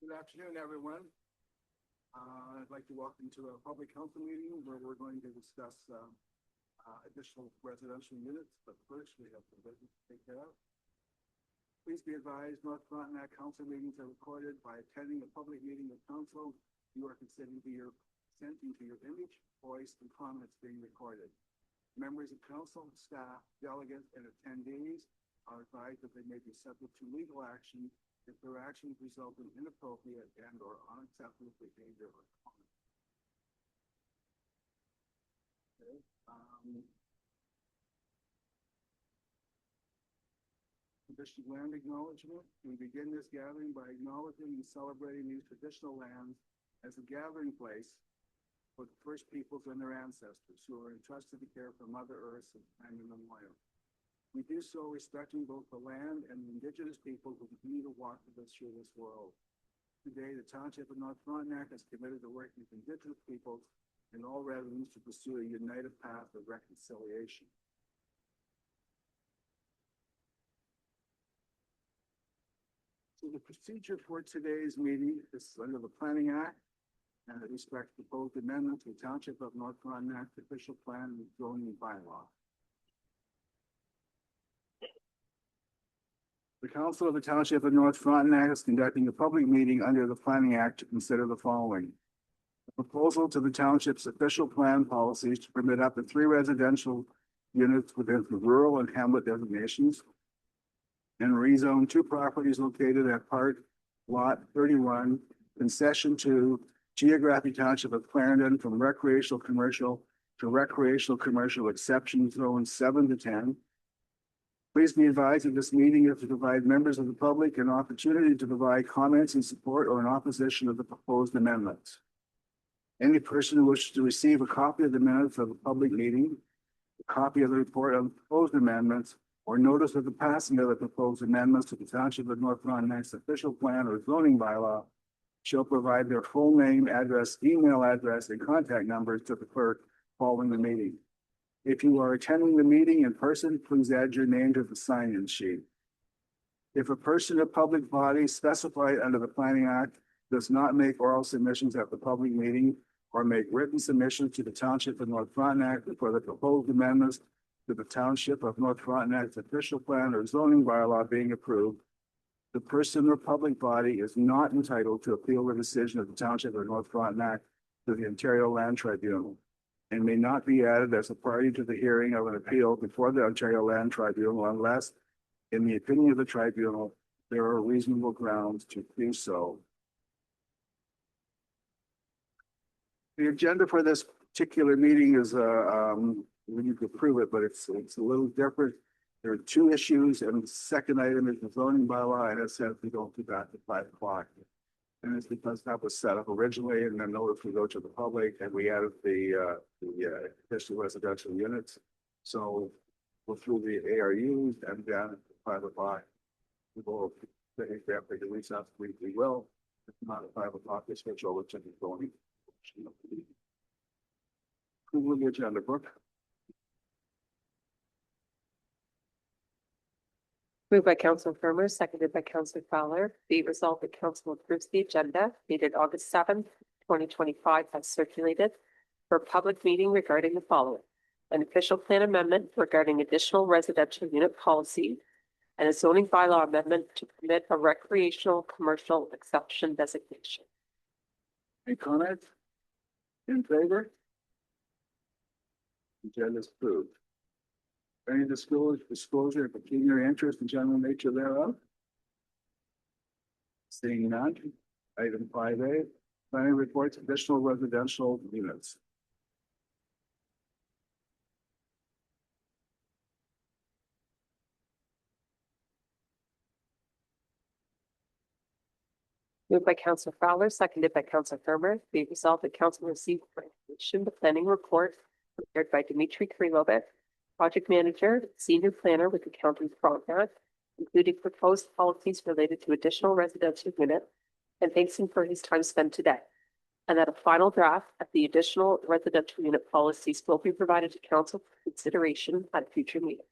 Good afternoon, everyone. I'd like to welcome to a public council meeting where we're going to discuss additional residential units, but first we have some business to take care of. Please be advised, North Frontenac council meetings are recorded. By attending a public meeting of council, you are consenting to your image, voice, and comments being recorded. Members of council, staff, delegates, and attendees are advised that they may be subject to legal action if their actions result in inappropriate and or unacceptable behavior or comment. Okay. Traditional land acknowledgement. We begin this gathering by acknowledging and celebrating these traditional lands as a gathering place for the first peoples and their ancestors who are entrusted to care for Mother Earth and time immemorial. We do so respecting both the land and the indigenous people who continue to walk with us through this world. Today, the Township of North Frontenac is committed to working with indigenous peoples and all residents to pursue a united path of reconciliation. So the procedure for today's meeting is under the Planning Act and it respects the proposed amendment to the Township of North Frontenac official plan and zoning bylaw. The Council of the Township of North Frontenac is conducting a public meeting under the Planning Act to consider the following. A proposal to the Township's official plan policies to permit up to 3 residential units within the rural and hamlet designations and rezone 2 properties located at Part Lot 31, Concession 2, Geographic Township of Clarendon from recreational commercial to recreational commercial exception zone 7 to 10. Please be advised that this meeting is to provide members of the public an opportunity to provide comments in support or in opposition of the proposed amendments. Any person who wishes to receive a copy of the minutes of the public meeting, a copy of the report on proposed amendments, or notice of the passing of the proposed amendments to the Township of North Frontenac's official plan or zoning bylaw shall provide their full name, address, email address, and contact numbers to the clerk following the meeting. If you are attending the meeting in person, please add your name to the sign-in sheet. If a person of public body specified under the Planning Act does not make oral submissions at the public meeting or make written submissions to the Township of North Frontenac for the proposed amendments to the Township of North Frontenac's official plan or zoning bylaw being approved, the person or public body is not entitled to appeal the decision of the Township of North Frontenac to the Ontario Land Tribunal, and may not be added as a party to the hearing of an appeal before the Ontario Land Tribunal unless, in the opinion of the tribunal, there are reasonable grounds to do so. The agenda for this particular meeting is, we need to approve it, but it's a little different. There are 2 issues, and the second item is the zoning bylaw, and it says we don't do that at 5 o'clock. And it's because that was set up originally, and then notice we go to the public, and we added the official residential units. So we'll through the ARUs and then at 5 o'clock. We will, if we have to release us, we will. If not at 5 o'clock, we switch over to the zoning. Approval of the agenda, Brooke. Moved by Councilor Firmer, seconded by Councilor Fowler. Be it resolved that Council approves the agenda dated August 7th, 2025 as circulated for a public meeting regarding the following: an official plan amendment regarding additional residential unit policy and a zoning bylaw amendment to permit a recreational commercial exception designation. Any comments? In favor? Agenda is approved. Any disclosure of pecuniary interest and general nature thereof? Seeing none. Item 5A, planning reports additional residential units. Moved by Councilor Fowler, seconded by Councilor Firmer. Be it resolved that Council received the planning report prepared by Dimitri Krilovic, Project Manager, Senior Planner with the County of Frontenac, including proposed policies related to additional residential units, and thanks him for his time spent today. And that a final draft of the additional residential unit policies will be provided to Council for consideration at a future meeting.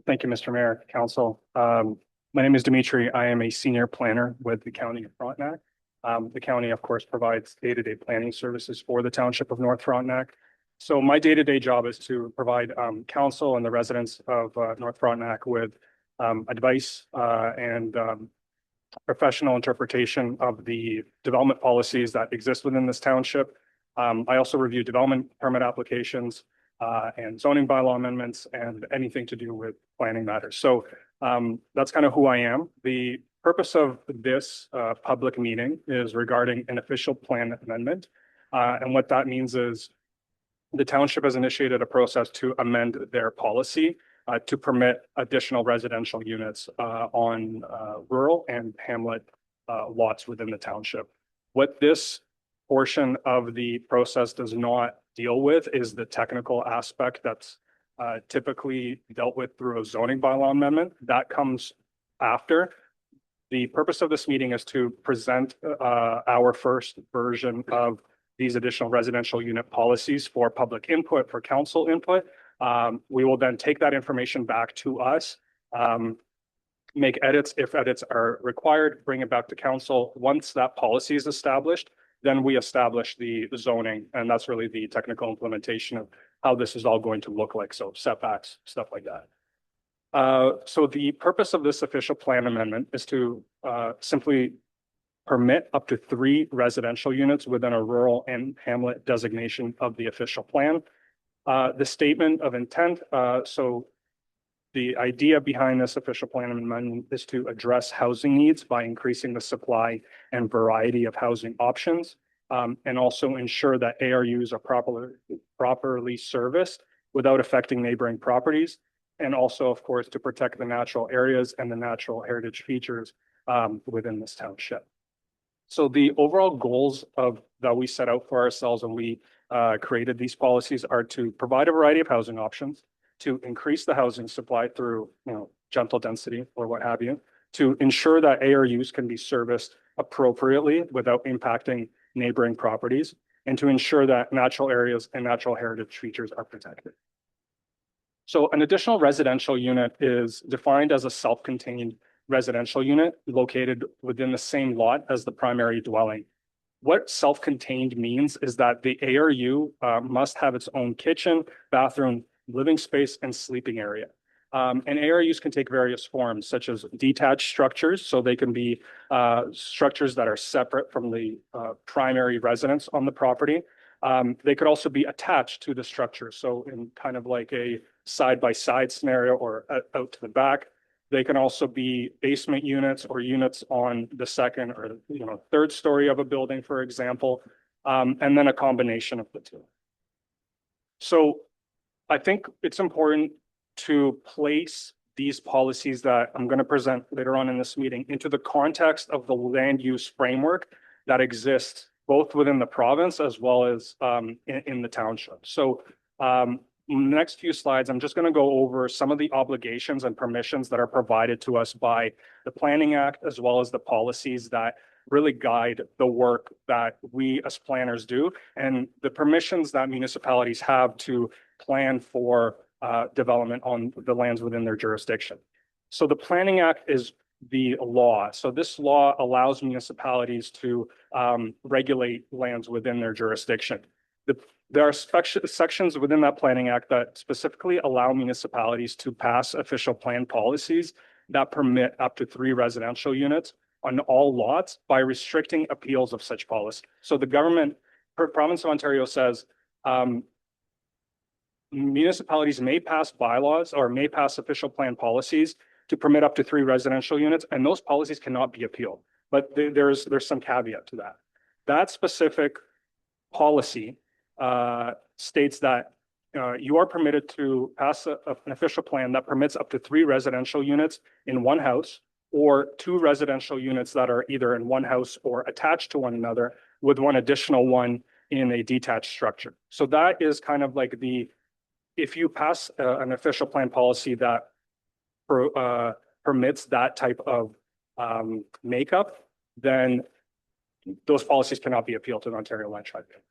Thank you, Mr. Mayor, Council. My name is Dimitri. I am a senior planner with the County of Frontenac. The county, of course, provides day-to-day planning services for the Township of North Frontenac. So my day-to-day job is to provide council and the residents of North Frontenac with advice and professional interpretation of the development policies that exist within this township. I also review development permit applications and zoning bylaw amendments and anything to do with planning matters. So that's kind of who I am. The purpose of this public meeting is regarding an official plan amendment. And what that means is the township has initiated a process to amend their policy to permit additional residential units on rural and hamlet lots within the township. What this portion of the process does not deal with is the technical aspect that's typically dealt with through a zoning bylaw amendment. That comes after. The purpose of this meeting is to present our first version of these additional residential unit policies for public input, for council input. We will then take that information back to us, make edits if edits are required, bring it back to council. Once that policy is established, then we establish the zoning, and that's really the technical implementation of how this is all going to look like. So setbacks, stuff like that. So the purpose of this official plan amendment is to simply permit up to 3 residential units within a rural and hamlet designation of the official plan. The statement of intent, so the idea behind this official plan amendment is to address housing needs by increasing the supply and variety of housing options, and also ensure that ARUs are properly serviced without affecting neighboring properties, and also, of course, to protect the natural areas and the natural heritage features within this township. So the overall goals that we set out for ourselves when we created these policies are to provide a variety of housing options, to increase the housing supply through, gentle density or what have you, to ensure that ARUs can be serviced appropriately without impacting neighboring properties, and to ensure that natural areas and natural heritage features are protected. So an additional residential unit is defined as a self-contained residential unit located within the same lot as the primary dwelling. What self-contained means is that the ARU must have its own kitchen, bathroom, living space, and sleeping area. And ARUs can take various forms, such as detached structures. So they can be structures that are separate from the primary residence on the property. They could also be attached to the structure. So in kind of like a side-by-side scenario or out to the back. They can also be basement units or units on the second or third story of a building, for example, and then a combination of the two. So I think it's important to place these policies that I'm going to present later on in this meeting into the context of the land use framework that exists both within the province as well as in the township. So in the next few slides, I'm just going to go over some of the obligations and permissions that are provided to us by the Planning Act, as well as the policies that really guide the work that we as planners do, and the permissions that municipalities have to plan for development on the lands within their jurisdiction. So the Planning Act is the law. So this law allows municipalities to regulate lands within their jurisdiction. There are sections within that Planning Act that specifically allow municipalities to pass official plan policies that permit up to 3 residential units on all lots by restricting appeals of such policy. So the government, province of Ontario says, municipalities may pass bylaws or may pass official plan policies to permit up to 3 residential units, and those policies cannot be appealed. But there's some caveat to that. That specific policy states that you are permitted to pass an official plan that permits up to 3 residential units in one house, or 2 residential units that are either in one house or attached to one another, with one additional one in a detached structure. So that is kind of like if you pass an official plan policy that permits that type of makeup, then those policies cannot be appealed to the Ontario Land Tribunal.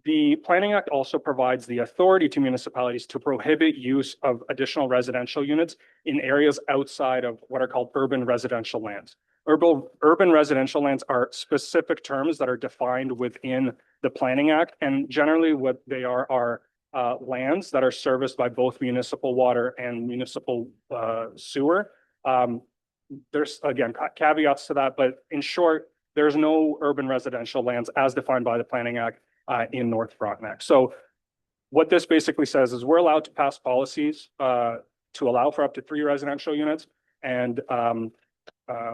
The Planning Act also provides the authority to municipalities to prohibit use of additional residential units in areas outside of what are called urban residential lands. Urban residential lands are specific terms that are defined within the Planning Act, and generally what they are lands that are serviced by both municipal water and municipal sewer. There's again caveats to that, but in short, there's no urban residential lands as defined by the Planning Act in North Frontenac. So what this basically says is we're allowed to pass policies to allow for up to 3 residential units, and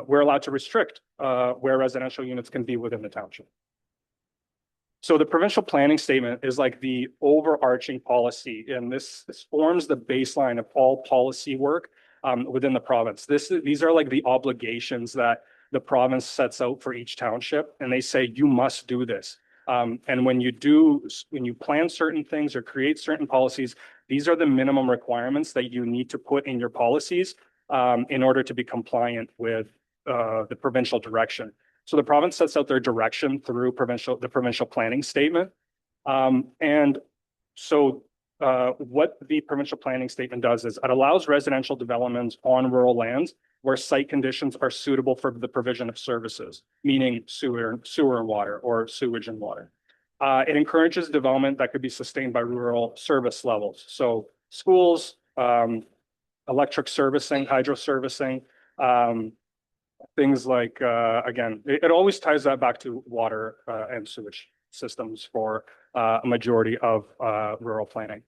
we're allowed to restrict where residential units can be within the township. So the provincial planning statement is like the overarching policy, and this forms the baseline of all policy work within the province. These are like the obligations that the province sets out for each township, and they say you must do this. And when you plan certain things or create certain policies, these are the minimum requirements that you need to put in your policies in order to be compliant with the provincial direction. So the province sets out their direction through the provincial planning statement. And so what the provincial planning statement does is it allows residential developments on rural lands where site conditions are suitable for the provision of services, meaning sewer and water, or sewage and water. It encourages development that could be sustained by rural service levels. So schools, electric servicing, hydro servicing, things like, again, it always ties that back to water and sewage systems for a majority of rural planning.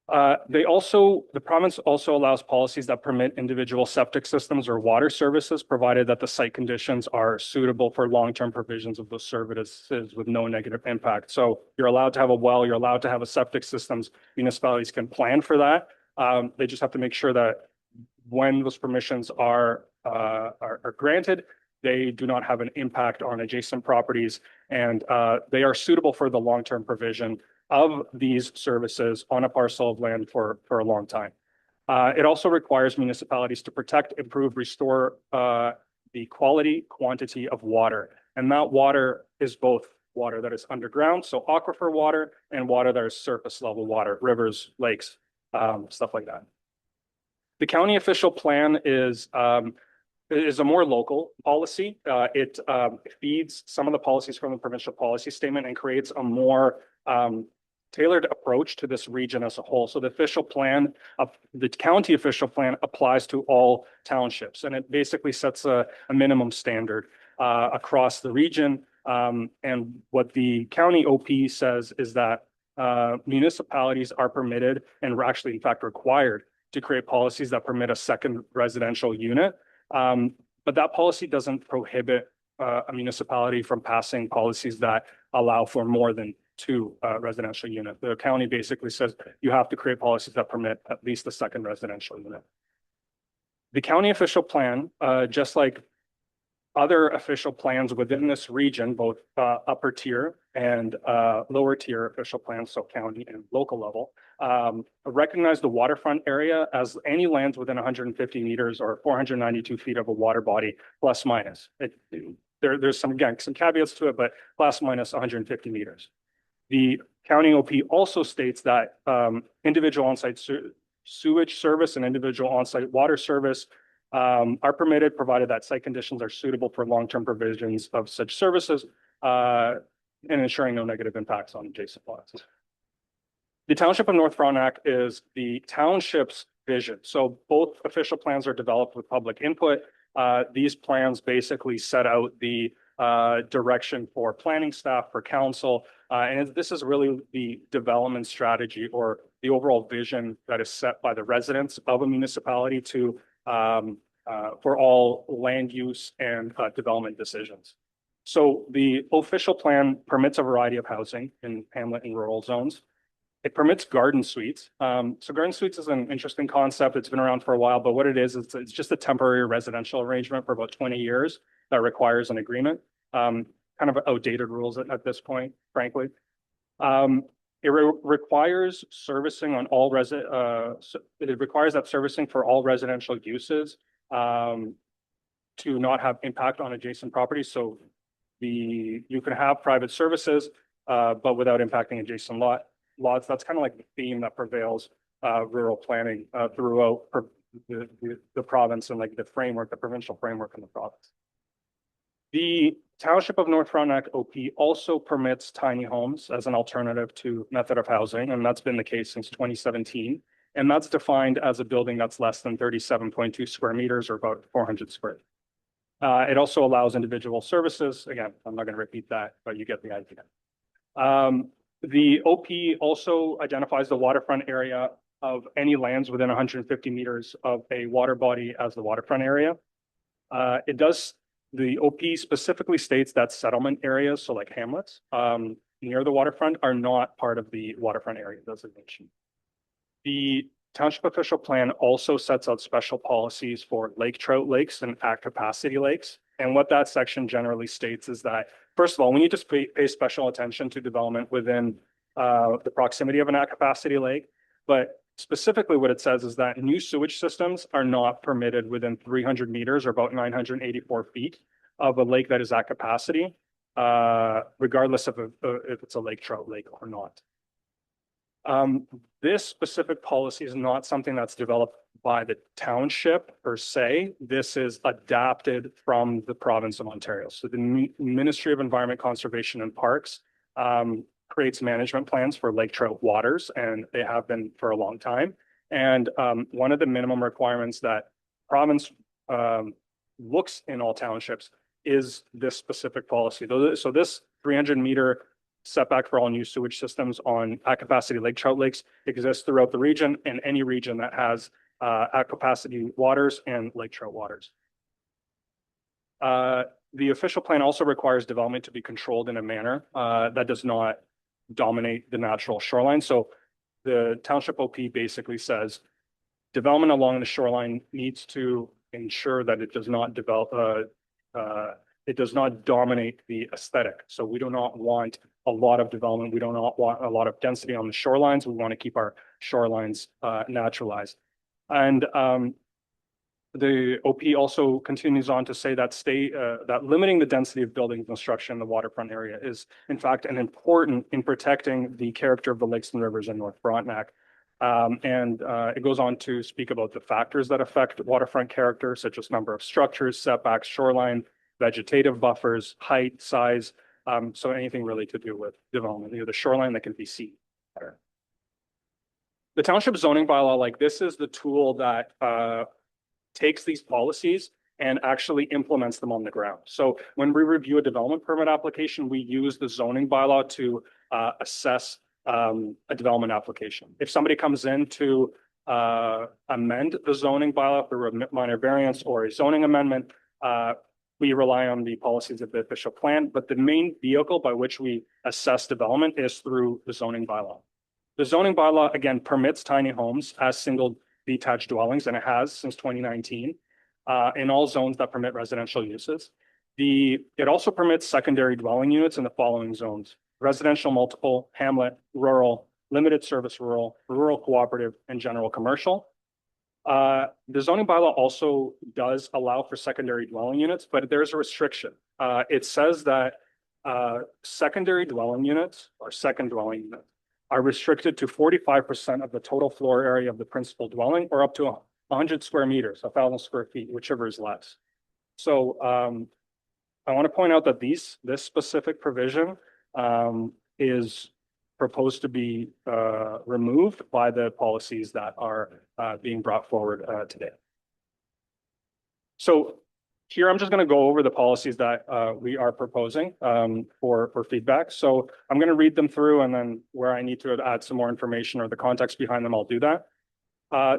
The province also allows policies that permit individual septic systems or water services, provided that the site conditions are suitable for long-term provisions of those services with no negative impact. So you're allowed to have a well, you're allowed to have a septic systems. Municipalities can plan for that. They just have to make sure that when those permissions are granted, they do not have an impact on adjacent properties, and they are suitable for the long-term provision of these services on a parcel of land for a long time. It also requires municipalities to protect, improve, restore the quality, quantity of water. And that water is both water that is underground, so aquifer water, and water that is surface level water, rivers, lakes, stuff like that. The county official plan is a more local policy. It feeds some of the policies from the provincial policy statement and creates a more tailored approach to this region as a whole. So the county official plan applies to all townships, and it basically sets a minimum standard across the region. And what the county OP says is that municipalities are permitted and are actually in fact required to create policies that permit a second residential unit. But that policy doesn't prohibit a municipality from passing policies that allow for more than 2 residential units. The county basically says you have to create policies that permit at least the second residential unit. The county official plan, just like other official plans within this region, both upper tier and lower tier official plans, so county and local level, recognize the waterfront area as any lands within 150 meters or 492 feet of a water body, plus minus. There's some caveats to it, but plus minus 150 meters. The county OP also states that individual on-site sewage service and individual on-site water service are permitted, provided that site conditions are suitable for long-term provisions of such services and ensuring no negative impacts on adjacent lots. The Township of North Frontenac is the township's vision. So both official plans are developed with public input. These plans basically set out the direction for planning staff, for council, and this is really the development strategy or the overall vision that is set by the residents of a municipality to for all land use and development decisions. So the official plan permits a variety of housing in hamlet and rural zones. It permits garden suites. So garden suites is an interesting concept. It's been around for a while, but what it is, it's just a temporary residential arrangement for about 20 years that requires an agreement. Kind of outdated rules at this point, frankly. It requires servicing on all it requires that servicing for all residential uses to not have impact on adjacent properties. So you can have private services but without impacting adjacent lots. That's kind of like the theme that prevails rural planning throughout the province and like the framework, the provincial framework in the province. The Township of North Frontenac OP also permits tiny homes as an alternative to method of housing, and that's been the case since 2017. And that's defined as a building that's less than 37.2 square meters or about 400 square. It also allows individual services. Again, I'm not going to repeat that, but you get the idea. The OP also identifies the waterfront area of any lands within 150 meters of a water body as the waterfront area. The OP specifically states that settlement areas, so like hamlets, near the waterfront are not part of the waterfront area designation. The township official plan also sets out special policies for lake trout lakes and at capacity lakes. And what that section generally states is that, first of all, we need to pay special attention to development within the proximity of an at capacity lake. But specifically what it says is that new sewage systems are not permitted within 300 meters or about 984 feet of a lake that is at capacity, regardless of if it's a lake trout lake or not. This specific policy is not something that's developed by the township per se. This is adapted from the province of Ontario. So the Ministry of Environment, Conservation and Parks creates management plans for lake trout waters, and they have been for a long time. And one of the minimum requirements that province looks in all townships is this specific policy. So this 300-meter setback for all new sewage systems on at capacity lake trout lakes exists throughout the region and any region that has at capacity waters and lake trout waters. The official plan also requires development to be controlled in a manner that does not dominate the natural shoreline. So the township OP basically says development along the shoreline needs to ensure that it does not it does not dominate the aesthetic. So we do not want a lot of development. We do not want a lot of density on the shorelines. We want to keep our shorelines naturalized. And the OP also continues on to say that that limiting the density of building construction in the waterfront area is, in fact, an important in protecting the character of the lakes and rivers in North Frontenac. It goes on to speak about the factors that affect waterfront character, such as number of structures, setbacks, shoreline, vegetative buffers, height, size. So anything really to do with development, the shoreline that can be seen better. The township zoning bylaw, like this, is the tool that takes these policies and actually implements them on the ground. So when we review a development permit application, we use the zoning bylaw to assess a development application. If somebody comes in to amend the zoning bylaw through a minor variance or a zoning amendment, we rely on the policies of the official plan, but the main vehicle by which we assess development is through the zoning bylaw. The zoning bylaw, again, permits tiny homes as single detached dwellings, and it has since 2019 in all zones that permit residential uses. It also permits secondary dwelling units in the following zones: residential multiple, hamlet, rural, limited service rural, rural cooperative, and general commercial. The zoning bylaw also does allow for secondary dwelling units, but there's a restriction. It says that secondary dwelling units or second dwelling units are restricted to 45% of the total floor area of the principal dwelling, or up to 100 square meters, 1,000 square feet, whichever is less. So I want to point out that this specific provision is proposed to be removed by the policies that are being brought forward today. So here, I'm just going to go over the policies that we are proposing for feedback. So I'm going to read them through, and then where I need to add some more information or the context behind them, I'll do that.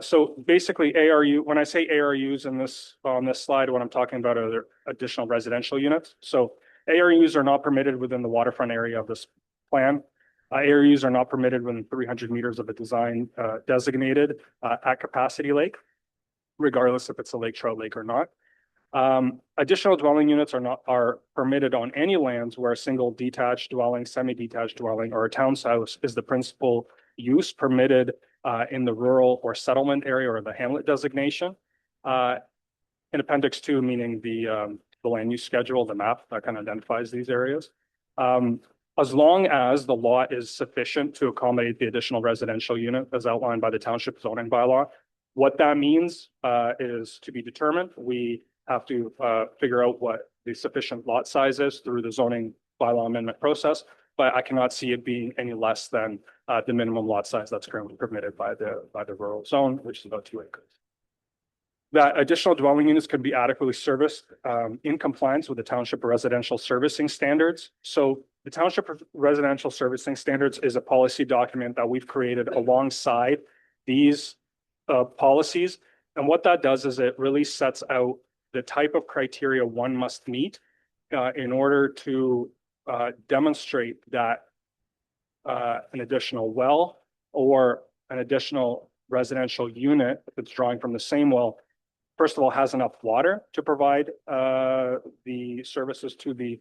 So basically, ARU, when I say ARUs on this slide, what I'm talking about are additional residential units. So ARUs are not permitted within the waterfront area of this plan. ARUs are not permitted within 300 meters of a design designated at capacity lake, regardless if it's a lake trout lake or not. Additional dwelling units are permitted on any lands where a single detached dwelling, semi-detached dwelling, or a townhouse is the principal use permitted in the rural or settlement area or the hamlet designation. In Appendix 2, meaning the land use schedule, the map that kind of identifies these areas. As long as the lot is sufficient to accommodate the additional residential unit as outlined by the township zoning bylaw. What that means is to be determined. We have to figure out what the sufficient lot size is through the zoning bylaw amendment process, but I cannot see it being any less than the minimum lot size that's currently permitted by the rural zone, which is about 2 acres. That additional dwelling units could be adequately serviced in compliance with the township residential servicing standards. So the township residential servicing standards is a policy document that we've created alongside these policies. And what that does is it really sets out the type of criteria one must meet in order to demonstrate that an additional well or an additional residential unit that's drawing from the same well, first of all, has enough water to provide the services to the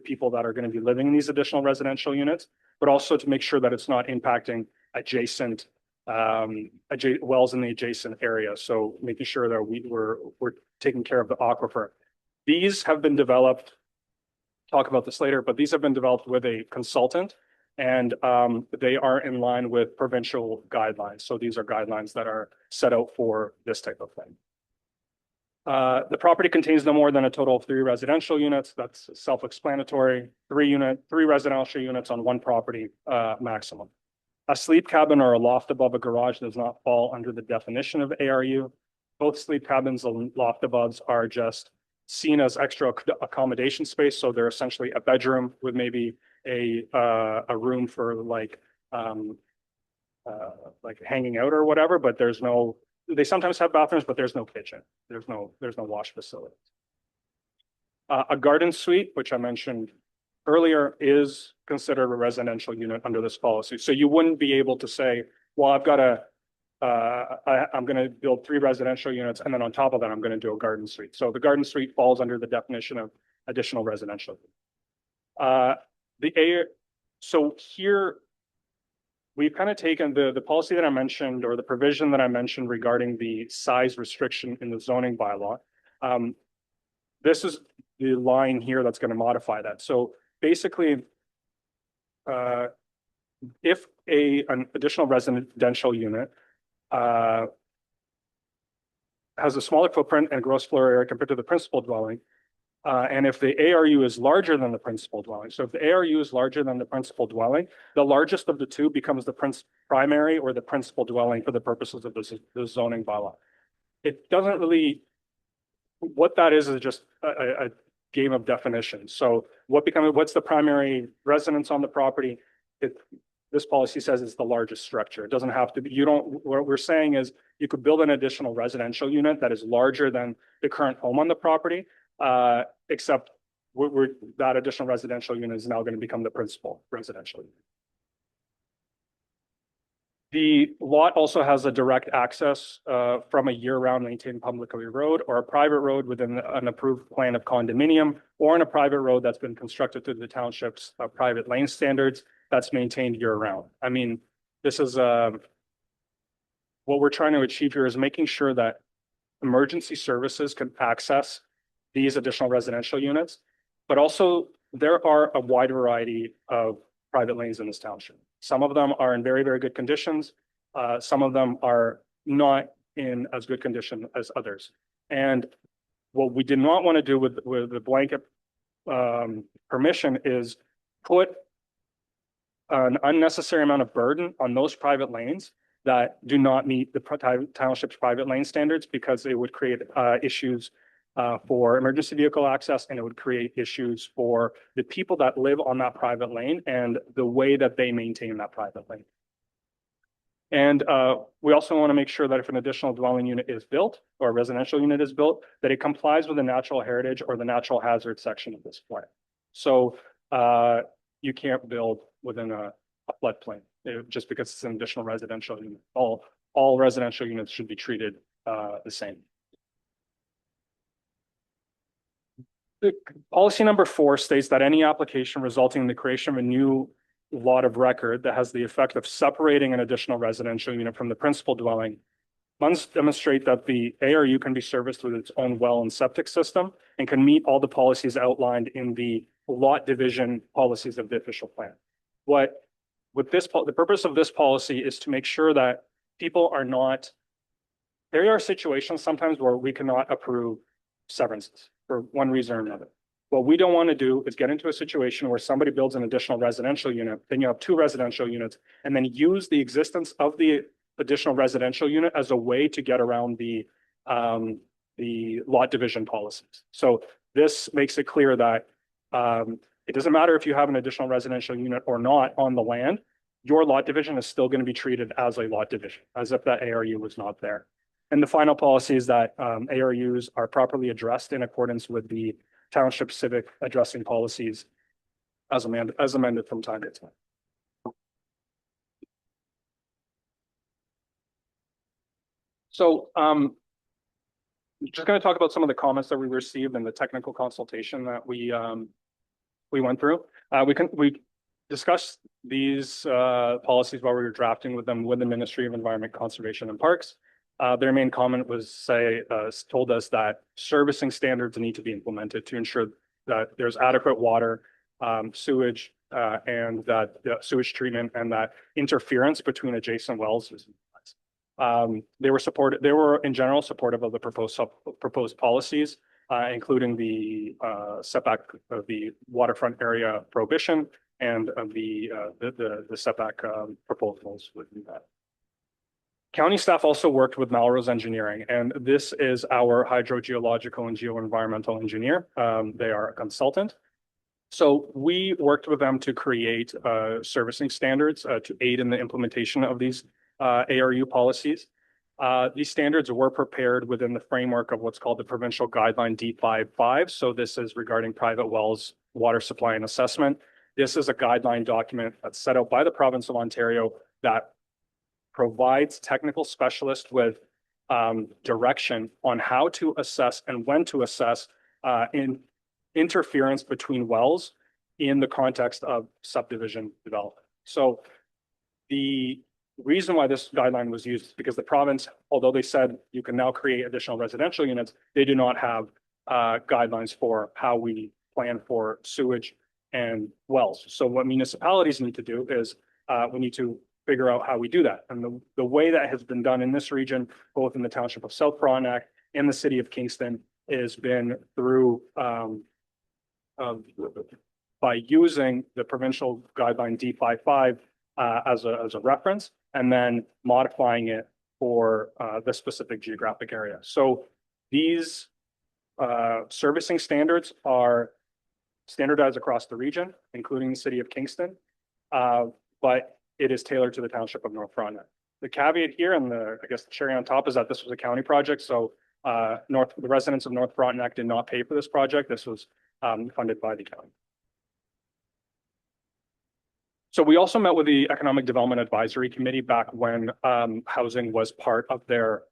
people that are going to be living in these additional residential units, but also to make sure that it's not impacting adjacent wells in the adjacent area. So making sure that we're taking care of the aquifer. These have been developed, talk about this later, but these have been developed with a consultant and they are in line with provincial guidelines. So these are guidelines that are set out for this type of thing. The property contains no more than a total of 3 residential units. That's self-explanatory. 3 residential units on one property maximum. A sleep cabin or a loft above a garage does not fall under the definition of ARU. Both sleep cabins and loft aboves are just seen as extra accommodation space. So they're essentially a bedroom with maybe a room for like hanging out or whatever, but there's no, they sometimes have bathrooms, but there's no kitchen. There's no wash facility. A garden suite, which I mentioned earlier, is considered a residential unit under this policy. So you wouldn't be able to say, well, I've got I'm going to build 3 residential units, and then on top of that, I'm going to do a garden suite. So the garden suite falls under the definition of additional residential. So here, we've kind of taken the policy that I mentioned, or the provision that I mentioned regarding the size restriction in the zoning bylaw. This is the line here that's going to modify that. So basically, if an additional residential unit has a smaller footprint and gross floor area compared to the principal dwelling, and if the ARU is larger than the principal dwelling, so if the ARU is larger than the principal dwelling, the largest of the two becomes the primary or the principal dwelling for the purposes of the zoning bylaw. It doesn't really, what that is just a game of definitions. So what's the primary residence on the property? This policy says it's the largest structure. It doesn't have to be, what we're saying is you could build an additional residential unit that is larger than the current home on the property, except that additional residential unit is now going to become the principal residential unit. The lot also has a direct access from a year-round maintained public road or a private road within an approved plan of condominium, or in a private road that's been constructed through the township's private lane standards that's maintained year-round. I mean, this is what we're trying to achieve here is making sure that emergency services can access these additional residential units, but also there are a wide variety of private lanes in this township. Some of them are in very, very good conditions. Some of them are not in as good condition as others. And what we did not want to do with the blanket permission is put an unnecessary amount of burden on those private lanes that do not meet the township's private lane standards, because it would create issues for emergency vehicle access, and it would create issues for the people that live on that private lane and the way that they maintain that private lane. And we also want to make sure that if an additional dwelling unit is built or a residential unit is built, that it complies with the natural heritage or the natural hazard section of this plan. So you can't build within a floodplain just because it's an additional residential unit. All residential units should be treated the same. The policy number 4 states that any application resulting in the creation of a new lot of record that has the effect of separating an additional residential unit from the principal dwelling must demonstrate that the ARU can be serviced with its own well and septic system and can meet all the policies outlined in the lot division policies of the official plan. The purpose of this policy is to make sure that people are not, there are situations sometimes where we cannot approve severances for one reason or another. What we don't want to do is get into a situation where somebody builds an additional residential unit, then you have two residential units, and then use the existence of the additional residential unit as a way to get around the lot division policies. So this makes it clear that it doesn't matter if you have an additional residential unit or not on the land, your lot division is still going to be treated as a lot division, as if that ARU was not there. And the final policy is that ARUs are properly addressed in accordance with the township civic addressing policies as amended from time to time. So just going to talk about some of the comments that we received and the technical consultation that we went through. We discussed these policies while we were drafting with them with the Ministry of Environment, Conservation and Parks. Their main comment was told us that servicing standards need to be implemented to ensure that there's adequate water, sewage, and that sewage treatment and that interference between adjacent wells is they were in general supportive of the proposed policies, including the setback of the waterfront area prohibition and of the setback proposals within that. County staff also worked with Melrose Engineering, and this is our hydrogeological and geoenvironmental engineer. They are a consultant. So we worked with them to create servicing standards to aid in the implementation of these ARU policies. These standards were prepared within the framework of what's called the Provincial Guideline D55. So this is regarding private wells, water supply and assessment. This is a guideline document that's set out by the province of Ontario that provides technical specialists with direction on how to assess and when to assess in interference between wells in the context of subdivision development. So the reason why this guideline was used is because the province, although they said you can now create additional residential units, they do not have guidelines for how we plan for sewage and wells. So what municipalities need to do is we need to figure out how we do that. And the way that has been done in this region, both in the township of South Frontenac and the city of Kingston, has been through by using the provincial guideline D55 as a reference, and then modifying it for the specific geographic area. So these servicing standards are standardized across the region, including the city of Kingston, but it is tailored to the township of North Frontenac. The caveat here, and I guess the cherry on top, is that this was a county project, so the residents of North Frontenac did not pay for this project. This was funded by the county. So we also met with the Economic Development Advisory Committee back when housing was part of their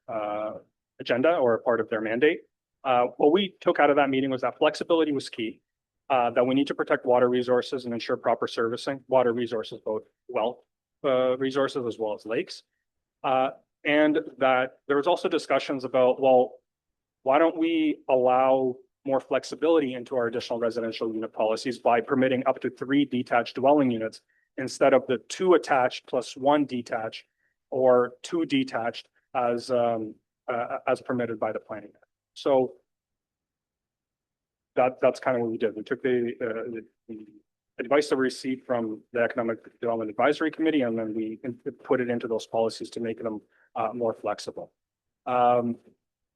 agenda or part of their mandate. What we took out of that meeting was that flexibility was key, that we need to protect water resources and ensure proper servicing, water resources, both well resources as well as lakes. And that there was also discussions about, well, why don't we allow more flexibility into our additional residential unit policies by permitting up to 3 detached dwelling units instead of the 2 attached plus 1 detached or 2 detached as permitted by the planning. So that's kind of what we did. We took the advice that we received from the Economic Development Advisory Committee, and then we put it into those policies to make them more flexible.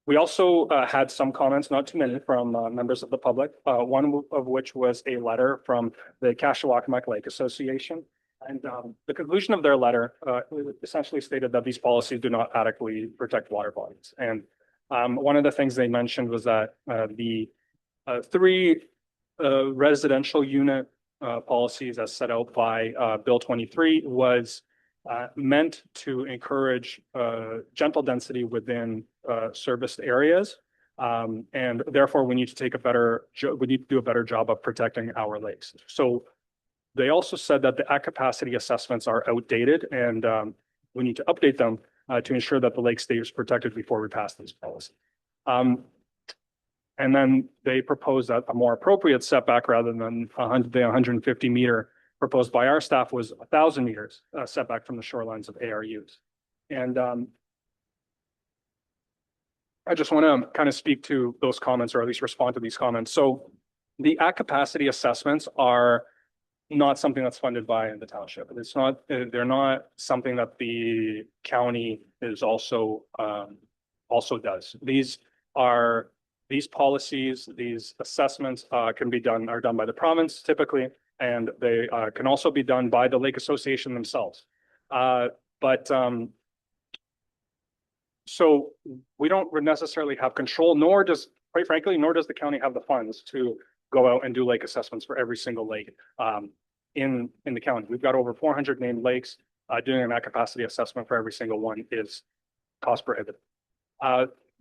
We also had some comments, not too many, from members of the public, one of which was a letter from the Kashawakamuk Lake Association. And the conclusion of their letter essentially stated that these policies do not adequately protect water bodies. And one of the things they mentioned was that the 3 residential unit policies as set out by Bill 23 was meant to encourage gentle density within serviced areas. And therefore we need to do a better job of protecting our lakes. So they also said that the at capacity assessments are outdated, and we need to update them to ensure that the lake stays protected before we pass these policies. And then they proposed that a more appropriate setback rather than the 150-meter proposed by our staff was 1,000 meters setback from the shorelines of ARUs. And I just want to kind of speak to those comments, or at least respond to these comments. So the at capacity assessments are not something that's funded by the township. It's not, they're not something that the county is also does. These policies, these assessments are done by the province typically, and they can also be done by the Lake Association themselves. So we don't necessarily have control, quite frankly, nor does the county have the funds to go out and do lake assessments for every single lake in the county. We've got over 400 named lakes. Doing an at capacity assessment for every single one is cost prohibitive.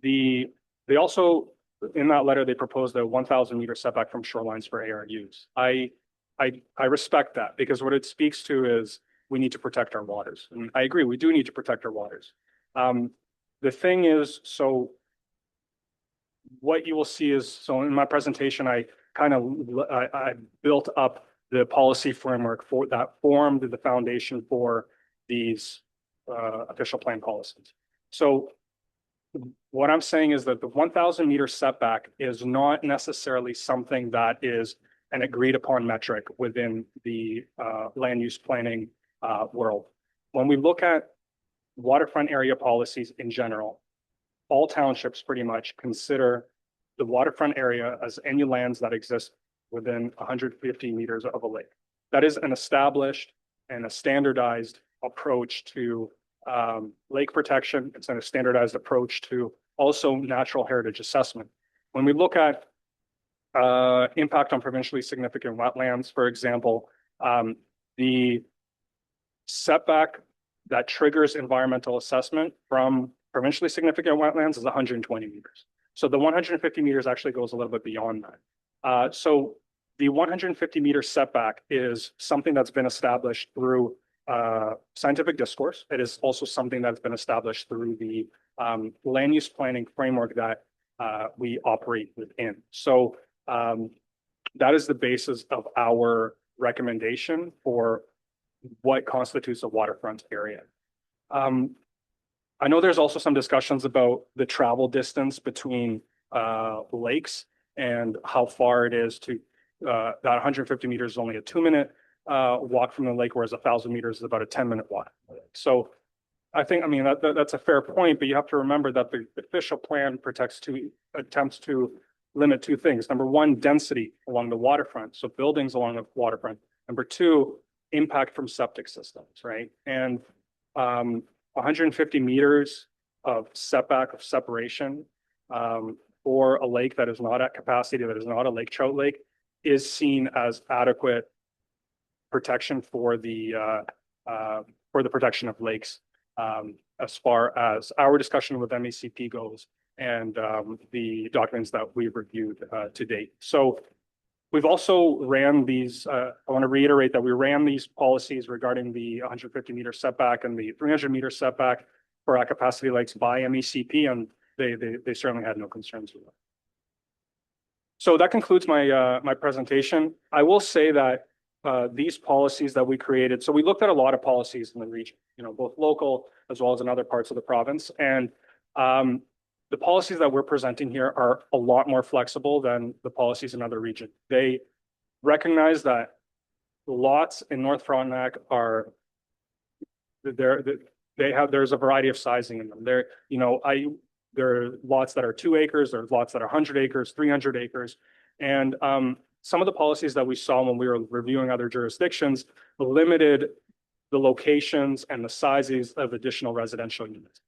They also, in that letter, they proposed a 1,000-meter setback from shorelines for ARUs. I respect that, because what it speaks to is we need to protect our waters. And I agree, we do need to protect our waters. The thing is, so what you will see is, so in my presentation, I built up the policy framework that formed the foundation for these official plan policies. So what I'm saying is that the 1,000-meter setback is not necessarily something that is an agreed upon metric within the land use planning world. When we look at waterfront area policies in general, all townships pretty much consider the waterfront area as any lands that exist within 150 meters of a lake. That is an established and a standardized approach to lake protection. It's a standardized approach to also natural heritage assessment. When we look at impact on provincially significant wetlands, for example, the setback that triggers environmental assessment from provincially significant wetlands is 120 meters. So the 150 meters actually goes a little bit beyond that. So the 150-meter setback is something that's been established through scientific discourse. It is also something that's been established through the land use planning framework that we operate within. So that is the basis of our recommendation for what constitutes a waterfront area. I know there's also some discussions about the travel distance between lakes and how far it is to that 150 meters is only a 2-minute walk from the lake, whereas 1,000 meters is about a 10-minute walk. So I think, I mean, that's a fair point, but you have to remember that the official plan attempts to limit two things. Number one, density along the waterfront, so buildings along the waterfront. Number two, impact from septic systems, right? And 150 meters of setback of separation for a lake that is not at capacity, that is not a lake trout lake, is seen as adequate protection for the protection of lakes, as far as our discussion with MECP goes, and the documents that we've reviewed to date. So we've also ran these, I want to reiterate that we ran these policies regarding the 150-meter setback and the 300-meter setback for at capacity lakes by MECP, and they certainly had no concerns with that. So that concludes my my presentation. I will say that these policies that we created, so we looked at a lot of policies in the region, you know, both local as well as in other parts of the province. And the policies that we're presenting here are a lot more flexible than the policies in other regions. They recognize that lots in North Frontenac are, there's a variety of sizing in them. There are lots that are 2 acres, there's lots that are 100 acres, 300 acres. And some of the policies that we saw when we were reviewing other jurisdictions limited the locations and the sizes of additional residential units.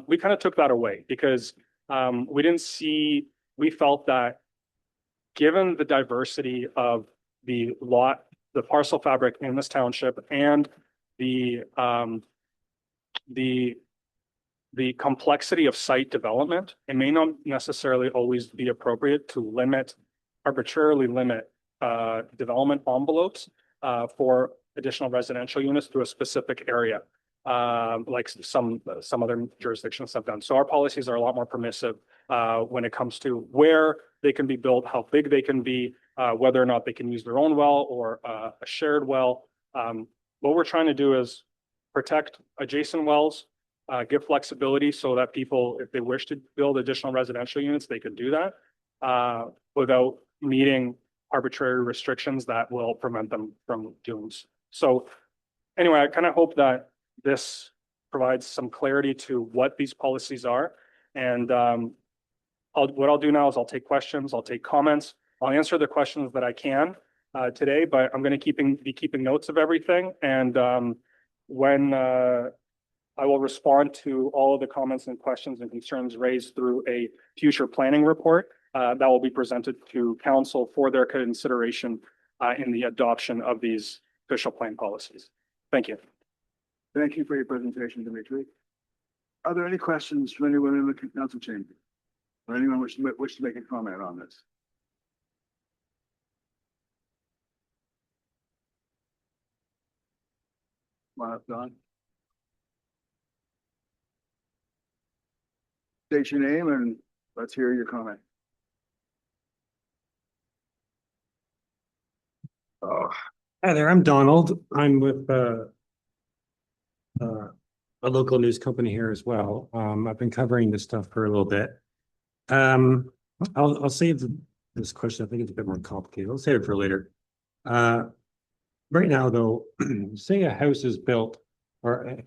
We kind of took that away because we felt that given the diversity of the parcel fabric in this township and the complexity of site development, it may not necessarily always be appropriate to arbitrarily limit development envelopes for additional residential units to a specific area, like some other jurisdictions have done. So our policies are a lot more permissive when it comes to where they can be built, how big they can be, whether or not they can use their own well or a shared well. What we're trying to do is protect adjacent wells, give flexibility so that people, if they wish to build additional residential units, they could do that without meeting arbitrary restrictions that will prevent them from doing so. So anyway, I kind of hope that this provides some clarity to what these policies are. And what I'll do now is I'll take questions, I'll take comments, I'll answer the questions that I can today, but I'm going to be keeping notes of everything. And when I will respond to all of the comments and questions and concerns raised through a future planning report that will be presented to council for their consideration in the adoption of these official plan policies. Thank you. Thank you for your presentation, Dimitri. Are there any questions from anyone in the council chamber? Or anyone wish to make a comment on this? Come on up, Don. State your name and let's hear your comment. Hi there, I'm Donald. I'm with a local news company here as well. I've been covering this stuff for a little bit. I'll save this question. I think it's a bit more complicated. I'll save it for later. Right now, though, say a house is built or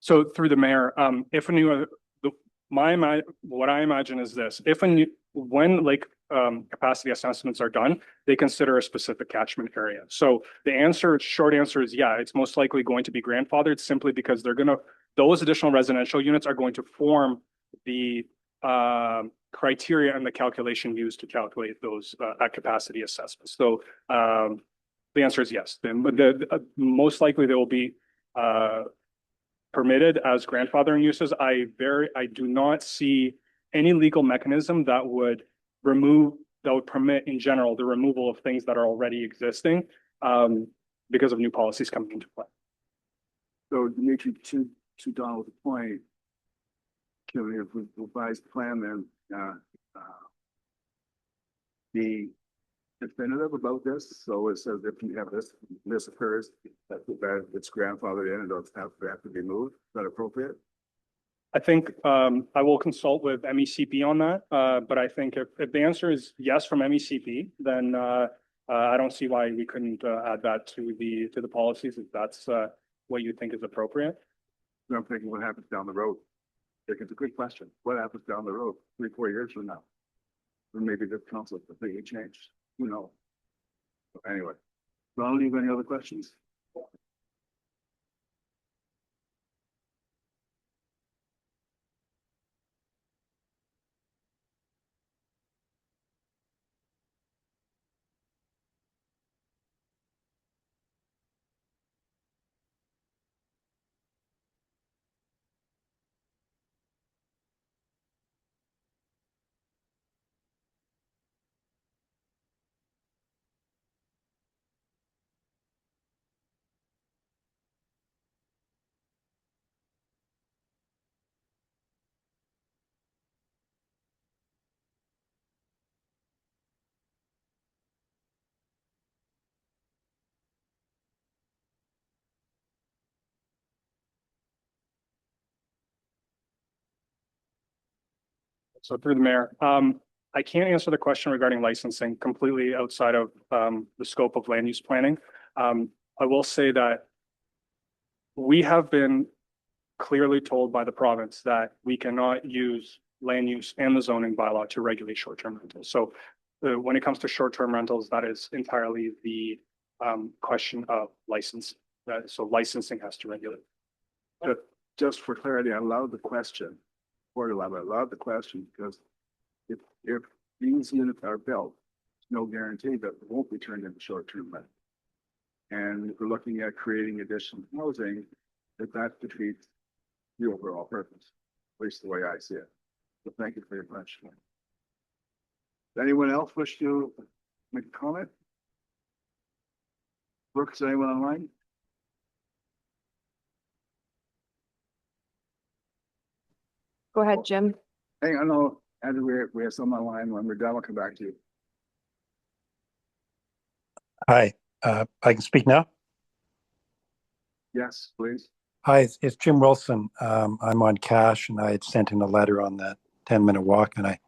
So through the mayor, if a new, what I imagine is this: if a new, when capacity assessments are done, they consider a specific catchment area. So the short answer is yeah, it's most likely going to be grandfathered simply because those additional residential units are going to form the criteria and the calculation used to calculate those capacity assessments. So the answer is yes. Most likely there will be permitted as grandfathering uses. I do not see any legal mechanism that would permit in general the removal of things that are already existing because of new policies coming into play. So Dimitri, to Donald's point, can we revise the plan then be definitive about this? So it says if you have this occurs, that it's grandfathered in and doesn't have to be moved. Is that appropriate? I think I will consult with MECP on that, but I think if the answer is yes from MECP, then I don't see why we couldn't add that to the policies if that's what you think is appropriate. I'm thinking what happens down the road. I think it's a good question. What happens down the road 3-4 years from now? Or maybe the council completely changed. Who knows? Anyway, Ronald, you have any other questions? So through the mayor, I can't answer the question regarding licensing completely outside of the scope of land use planning. I will say that we have been clearly told by the province that we cannot use land use and the zoning bylaw to regulate short-term rentals. So when it comes to short-term rentals, that is entirely the question of license. So licensing has to regulate. But just for clarity, I allowed the question. I allowed the question because if these units are built, no guarantee that it won't be turned into short-term rental. And if we're looking at creating additional housing, that defeats the overall purpose, at least the way I see it. So thank you for your question. Does anyone else wish to make a comment? Brooks, anyone online? Go ahead, Jim. Hang on, no, Andrew, we have some online. When we're done, we'll come back to you. Hi, I can speak now. Yes, please. Hi, it's Jim Wilson. I'm on Cash and I had sent in a letter on that 10-minute walk and I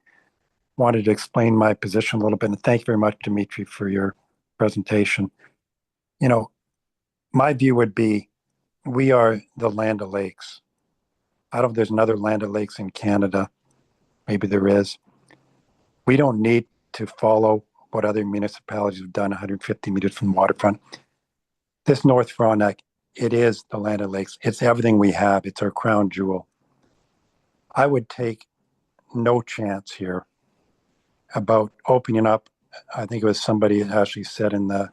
wanted to explain my position a little bit. And thank you very much, Dimitri, for your presentation. You know, my view would be we are the Land O'Lakes. I don't know if there's another Land O'Lakes in Canada. Maybe there is. We don't need to follow what other municipalities have done 150 meters from the waterfront. This North Frontenac, it is the Land O'Lakes. It's everything we have. It's our crown jewel. I would take no chance here about opening up. I think it was somebody actually said in the,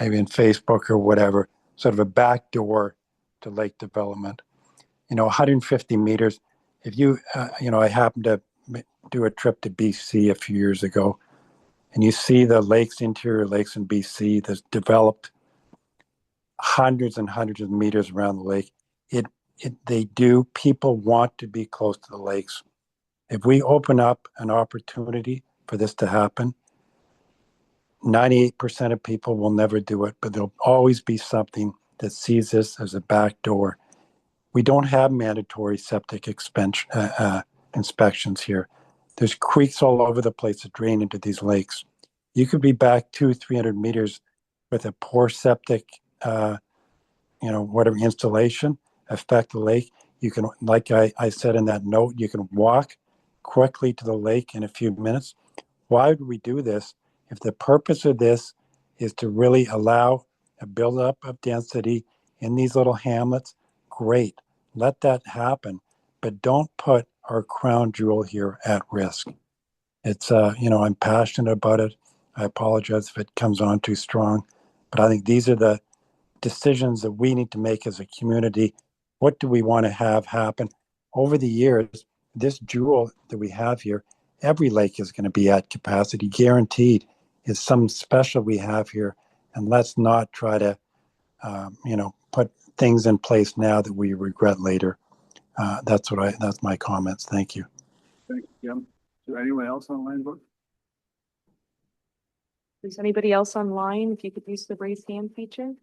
maybe in Facebook or whatever, sort of a back door to lake development. You know, 150 meters. If you, I happened to do a trip to BC a few years ago, and you see the lakes, interior lakes in BC that's developed hundreds and hundreds of meters around the lake. People want to be close to the lakes. If we open up an opportunity for this to happen, 98% of people will never do it, but there'll always be something that sees this as a back door. We don't have mandatory septic inspections here. There's creeks all over the place that drain into these lakes. You could be back 200-300 meters with a poor septic, whatever installation, affect the lake. You can, like I said in that note, you can walk quickly to the lake in a few minutes. Why would we do this? If the purpose of this is to really allow a buildup of density in these little hamlets, great, let that happen, but don't put our crown jewel here at risk. It's, I'm passionate about it. I apologize if it comes on too strong, but I think these are the decisions that we need to make as a community. What do we want to have happen? Over the years, this jewel that we have here, every lake is going to be at capacity, guaranteed. It's something special we have here, and let's not try to, put things in place now that we regret later. That's my comments. Thank you. Thank you, Jim. Is there anyone else online, Brooks? Is anybody else online? If you could use the raise hand feature.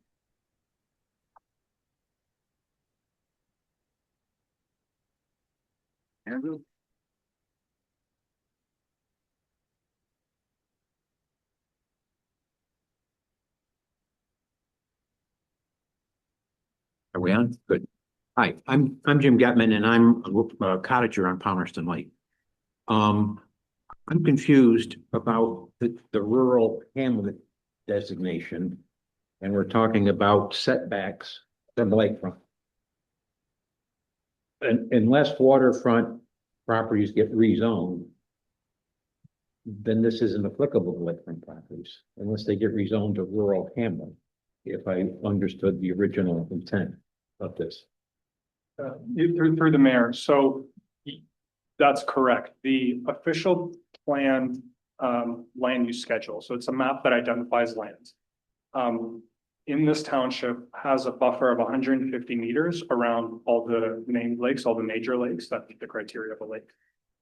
Andrew? Are we on? Good. Hi, I'm Jim Getman and I'm a cottager on Palmerston Lake. I'm confused about the rural hamlet designation, and we're talking about setbacks from the lakefront. And unless waterfront properties get rezoned, then this isn't applicable to lakefront properties unless they get rezoned to rural hamlet, if I understood the original intent of this. Through the mayor. So that's correct. The official plan land use schedule. So it's a map that identifies lands. In this township has a buffer of 150 meters around all the named lakes, all the major lakes that meet the criteria of a lake.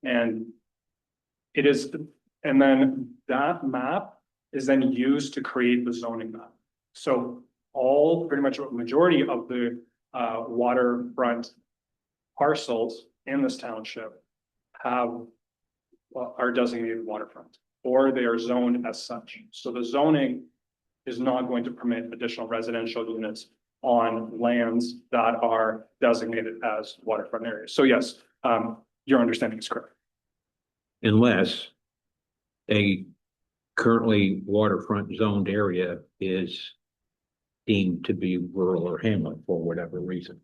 And then that map is then used to create the zoning map. So pretty much a majority of the waterfront parcels in this township are designated waterfront, or they are zoned as such. So the zoning is not going to permit additional residential units on lands that are designated as waterfront areas. So yes, your understanding is correct. Unless a currently waterfront zoned area is deemed to be rural or hamlet for whatever reason.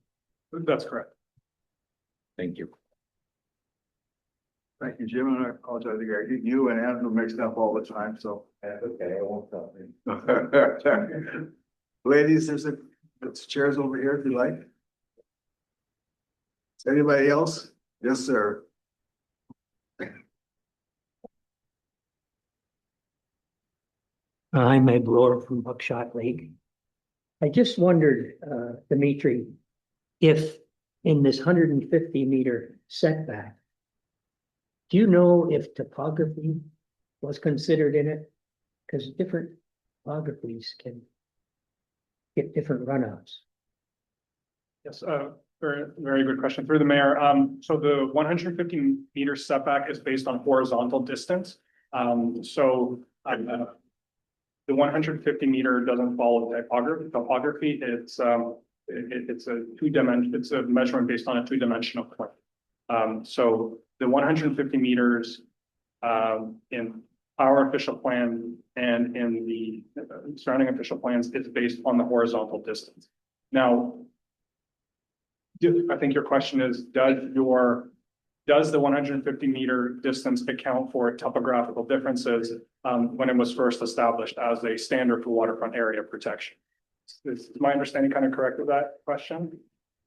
That's correct. Thank you. Thank you, Jim, and I apologize again. You and Andrew mixed up all the time, so. Okay, I won't tell you. Ladies, there's It's chairs over here if you like. Is anybody else? Yes, sir. I'm Ed Bloor from Buckshot Lake. I just wondered, Dimitri, if in this 150-meter setback, do you know if topography was considered in it? Because different topographies can get different runoffs. Yes, very, very good question through the mayor. So the 150-meter setback is based on horizontal distance. The 150-meter doesn't follow topography. It's a measurement based on a two-dimensional plane. So the 150 meters in our official plan and in the surrounding official plans is based on the horizontal distance. Now, I think your question is, does the 150-meter distance account for topographical differences when it was first established as a standard for waterfront area protection? Is my understanding kind of correct with that question?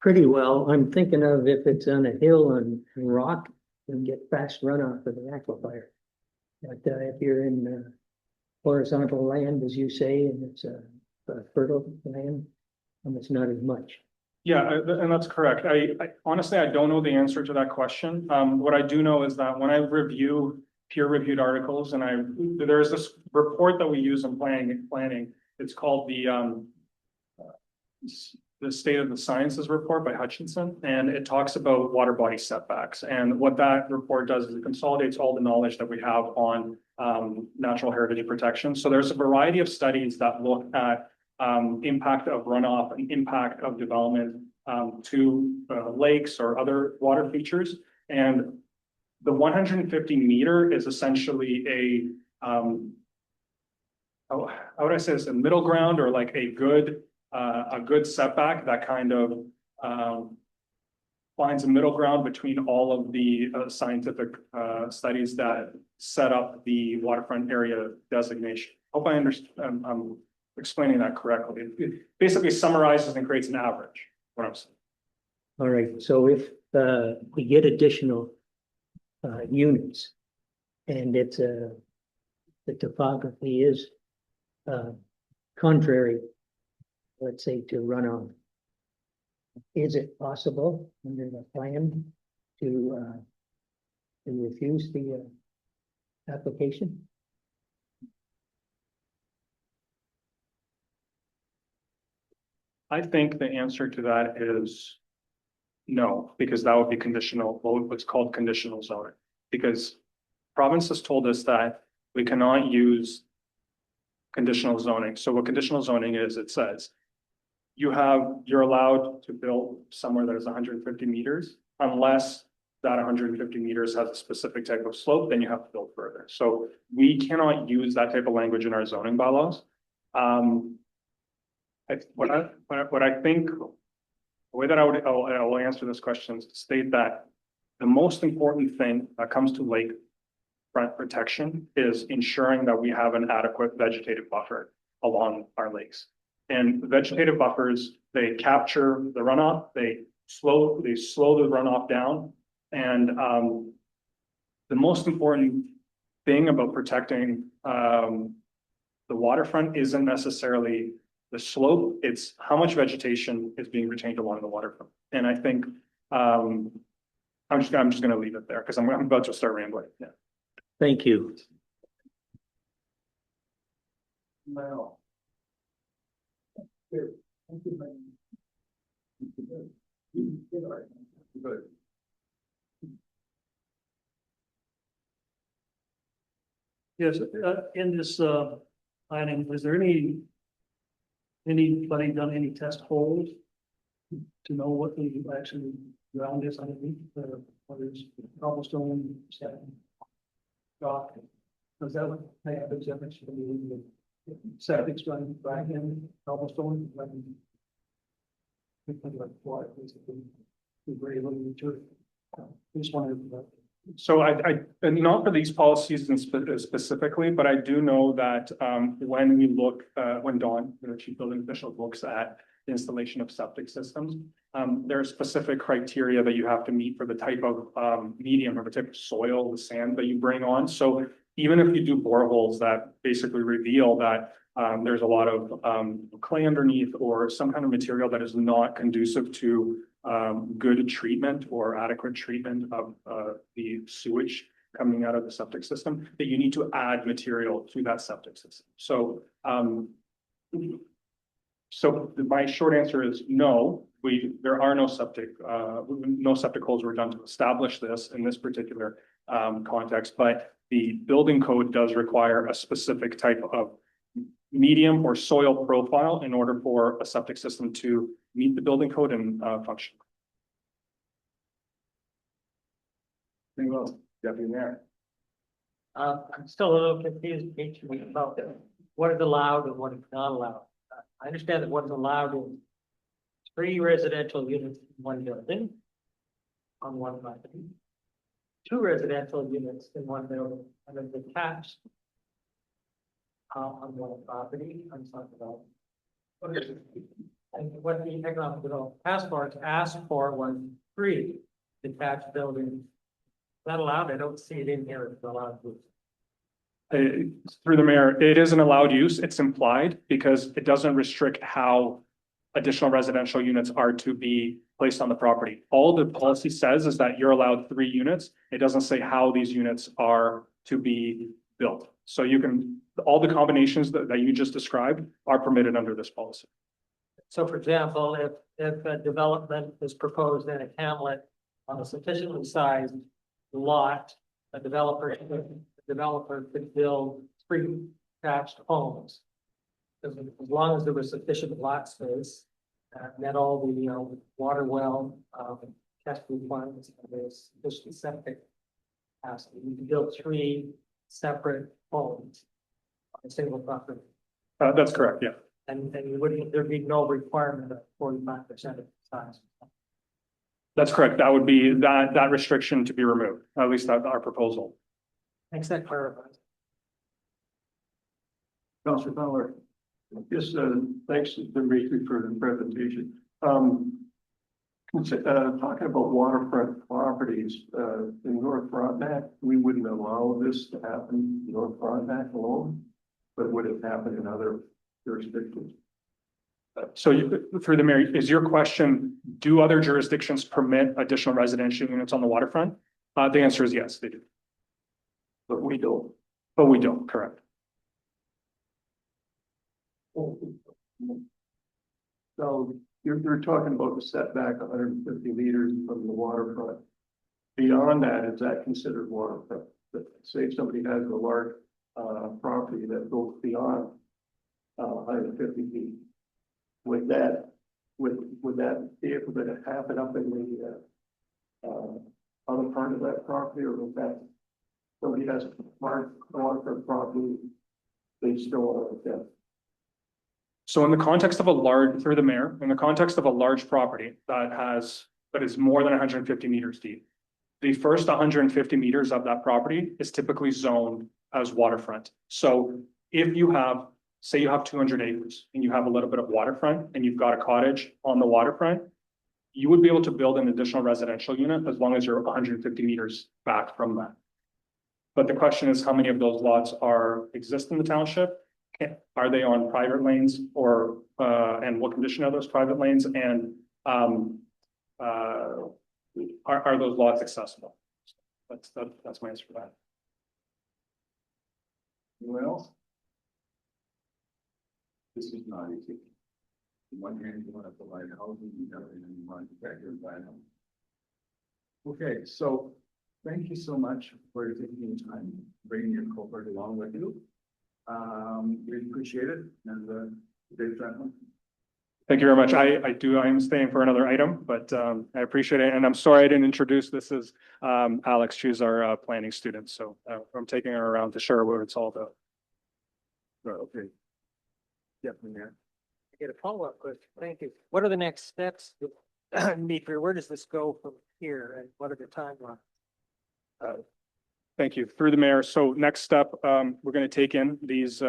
Pretty well. I'm thinking of if it's on a hill and rock, you get fast runoff of the aquifer. But if you're in horizontal land, as you say, and it's a fertile land, it's not as much. Yeah, and that's correct. I honestly, I don't know the answer to that question. What I do know is that when I review peer-reviewed articles, and there's this report that we use in planning. It's called the State of the Sciences report by Hutchinson, and it talks about water body setbacks. And what that report does is it consolidates all the knowledge that we have on natural heritage protection. So there's a variety of studies that look at impact of runoff and impact of development to lakes or other water features. And the 150-meter is essentially how would I say this, a middle ground, or like a good setback that kind of finds a middle ground between all of the scientific studies that set up the waterfront area designation. Hope I understand. I'm explaining that correctly. It basically summarizes and creates an average. What I'm saying. All right, so if we get additional units and it's the topography is contrary, let's say, to runoff, is it possible under the plan to refuse the application? I think the answer to that is no, because that would be conditional, what's called conditional zoning. Because province has told us that we cannot use conditional zoning. So what conditional zoning is, it says you're allowed to build somewhere that is 150 meters unless that 150 meters has a specific type of slope, then you have to build further. So we cannot use that type of language in our zoning bylaws. What I think, the way that I will answer this question is to state that the most important thing that comes to lake front protection is ensuring that we have an adequate vegetative buffer along our lakes. And vegetative buffers, they capture the runoff, they slow the runoff down. And the most important thing about protecting the waterfront isn't necessarily the slope, it's how much vegetation is being retained along the waterfront. And I think I'm just going to leave it there because I'm about to start rambling. Yeah. Thank you. No. Good. Yes, in this planning, was there anybody done any test holes to know what the actually ground is underneath, whether it's cobblestone, sand, rock? Does that what they have exemptions for the septic's running back in cobblestone? Like water, basically, the gray little material. Just wondered about. So and not for these policies specifically, but I do know that when we look, when Dawn, the chief building official, looks at installation of septic systems. There are specific criteria that you have to meet for the type of medium or the type of soil, the sand that you bring on. So even if you do boreholes that basically reveal that there's a lot of clay underneath or some kind of material that is not conducive to good treatment or adequate treatment of the sewage coming out of the septic system, that you need to add material to that septic system. So my short answer is no, there are no septic holes were done to establish this in this particular context, but the building code does require a specific type of medium or soil profile in order for a septic system to meet the building code and function. Very well, Deputy Mayor. I'm still a little confused about what is allowed and what is not allowed. I understand that what's allowed is 3 residential units in one building on one property, 2 residential units in one building, and then detached on one property. I'm talking about. And what the economic development task force asked for was 3 detached buildings. Is that allowed? I don't see it in here. It's allowed. Through the mayor, it is an allowed use. It's implied because it doesn't restrict how additional residential units are to be placed on the property. All the policy says is that you're allowed 3 units. It doesn't say how these units are to be built. So you can, all the combinations that you just described are permitted under this policy. So for example, if a development is proposed in a hamlet on a sufficiently sized lot, a developer could build 3 attached homes. As long as there was sufficient lot space, met all the water well test requirements, and there's sufficient septic capacity. You can build 3 separate homes on a single property. That's correct, yeah. And you wouldn't, there'd be no requirement of 45% of the size. That's correct. That would be that restriction to be removed, at least that's our proposal. Thanks, that clarifies. Councilor Fowler. Yes, thanks to Dimitri for the presentation. Talking about waterfront properties in North Frontenac, we wouldn't allow this to happen in North Frontenac alone, but would it happen in other jurisdictions? So through the mayor, is your question, do other jurisdictions permit additional residential units on the waterfront? The answer is yes, they do. But we don't. But we don't, correct. So you're talking about the setback 150 meters from the waterfront. Beyond that, is that considered waterfront? Say if somebody has a large property that goes beyond 150 feet, would that be able to happen up in the other part of that property, or would that somebody has a large waterfront property, they still have that? So in the context of a large, through the mayor, in the context of a large property that is more than 150 meters deep, the first 150 meters of that property is typically zoned as waterfront. So if you have, say you have 200 acres and you have a little bit of waterfront and you've got a cottage on the waterfront, you would be able to build an additional residential unit as long as you're 150 meters back from that. But the question is, how many of those lots exist in the township? Are they on private lanes, or and what condition are those private lanes, and are those lots accessible? That's my answer for that. Anyone else? This is not easy. On one hand, you want to provide housing, you know, and you want to protect your environment. Okay, so thank you so much for taking the time, bringing your cohort along with you. We appreciate it, and Dave Trenton. Thank you very much. I am staying for another item, but I appreciate it. And I'm sorry I didn't introduce, this is Alex, she's our planning student. So I'm taking her around to share what it's all about. Okay. Definitely, yeah. I get a follow-up question. Thank you. What are the next steps? Dimitri, where does this go from here, and what are the timelines? Thank you. Through the mayor. So next step, we're going to take in these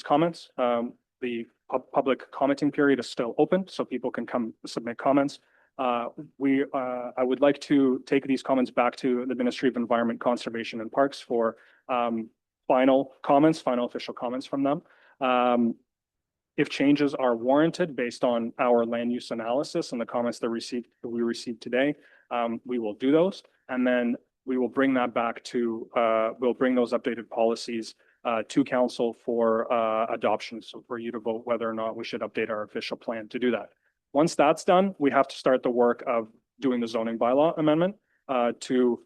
comments. The public commenting period is still open, so people can come submit comments. I would like to take these comments back to the Ministry of Environment, Conservation and Parks for final official comments from them. If changes are warranted based on our land use analysis and the comments that we received today, we will do those. And then we will bring that back to, we'll bring those updated policies to council for adoption. So for you to vote whether or not we should update our official plan to do that. Once that's done, we have to start the work of doing the zoning bylaw amendment to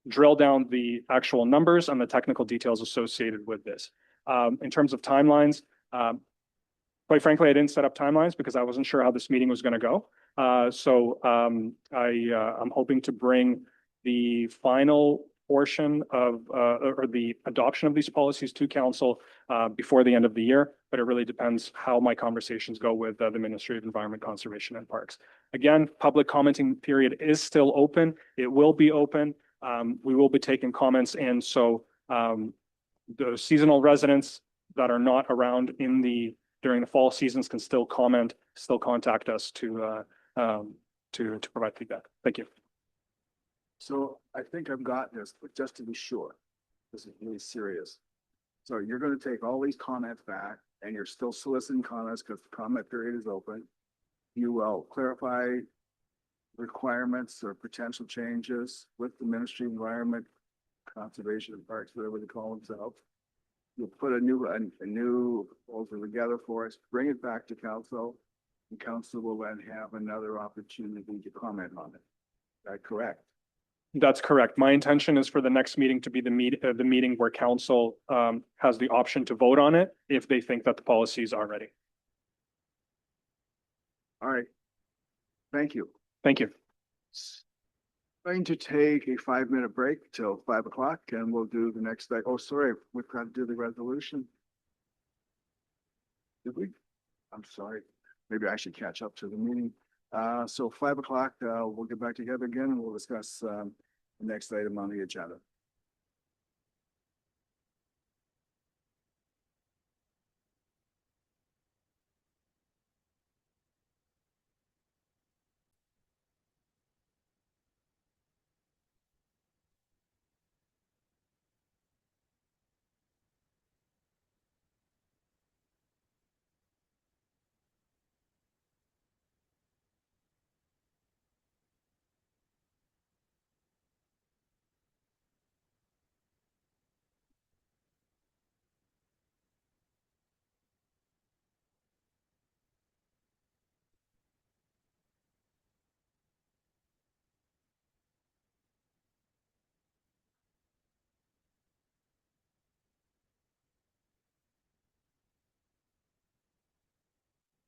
drill down the actual numbers and the technical details associated with this. In terms of timelines, quite frankly, I didn't set up timelines because I wasn't sure how this meeting was going to go. I'm hoping to bring the final portion of or the adoption of these policies to council before the end of the year, but it really depends how my conversations go with the Ministry of Environment, Conservation and Parks. Again, public commenting period is still open. It will be open. We will be taking comments in. So the seasonal residents that are not around during the fall seasons can still comment, still contact us to provide feedback. Thank you. So I think I've got this, but just to be sure, this is really serious. So you're going to take all these comments back and you're still soliciting comments because the comment period is open. You will clarify requirements or potential changes with the Ministry of Environment, Conservation and Parks, whatever they call themselves. You'll put a new proposal together for us, bring it back to council, and council will then have another opportunity to comment on it. Is that correct? That's correct. My intention is for the next meeting to be the meeting where council has the option to vote on it if they think that the policies are ready. All right. Thank you. Thank you. Going to take a 5-minute break till 5 o'clock and we'll do the next thing. Oh, sorry, we've got to do the resolution. Did we? I'm sorry. Maybe I should catch up to the meeting. So 5 o'clock, we'll get back together again and we'll discuss the next item on the agenda.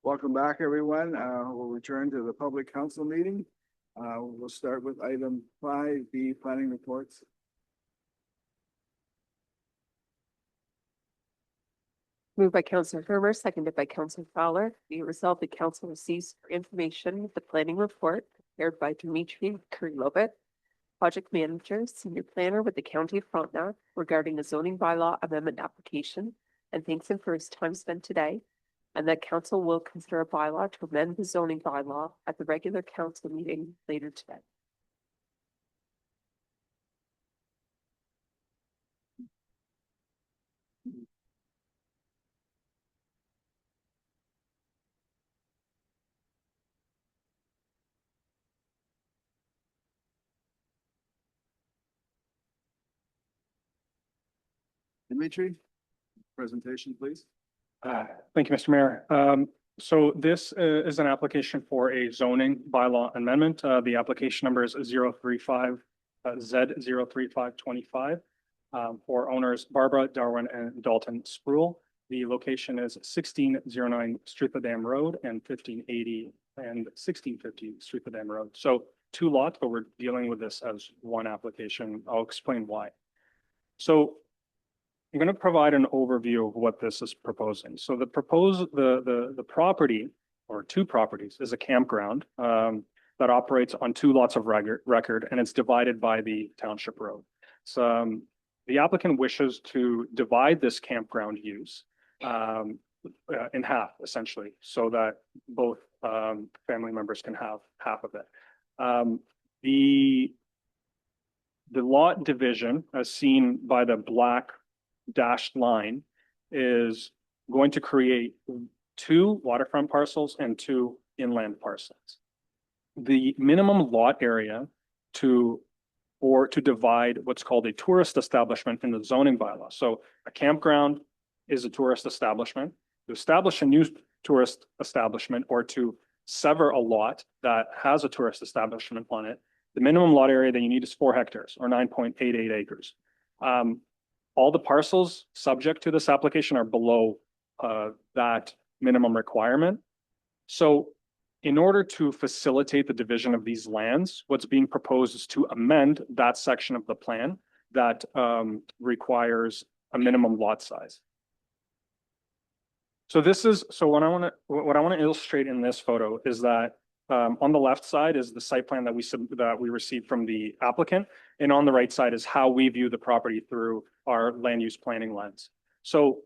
Welcome back, everyone. We'll return to the public council meeting. We'll start with item 5B, planning reports. Moved by Councillor Ferber, seconded by Councillor Fowler. Be it resolved that council receives for information the planning report prepared by Dimitri Kurilovich, project manager, senior planner with the County of Frontenac regarding the zoning bylaw amendment application, and thanks him for his time spent today. And that council will consider a bylaw to amend the zoning bylaw at the regular council meeting later today. Dimitri, presentation, please. Thank you, Mr. Mayor. So this is an application for a zoning bylaw amendment. The application number is 035 Z03525 for owners Barbara, Darwin, and Dalton Spruill. The location is 1609 Streatham Road and 1580 and 1650 Streatham Road. So 2 lots, but we're dealing with this as one application. I'll explain why. So I'm going to provide an overview of what this is proposing. So the property, or 2 properties, is a campground that operates on 2 lots of record, and it's divided by the township road. So the applicant wishes to divide this campground use in half essentially, so that both family members can have half of it. The lot division, as seen by the black dashed line, is going to create 2 waterfront parcels and 2 inland parcels. The minimum lot area to divide what's called a tourist establishment in the zoning bylaw. So a campground is a tourist establishment. To establish a new tourist establishment or to sever a lot that has a tourist establishment on it, the minimum lot area that you need is 4 hectares or 9.88 acres. All the parcels subject to this application are below that minimum requirement. So in order to facilitate the division of these lands, what's being proposed is to amend that section of the plan that requires a minimum lot size. So what I want to illustrate in this photo is that on the left side is the site plan that we received from the applicant, and on the right side is how we view the property through our land use planning lens. So,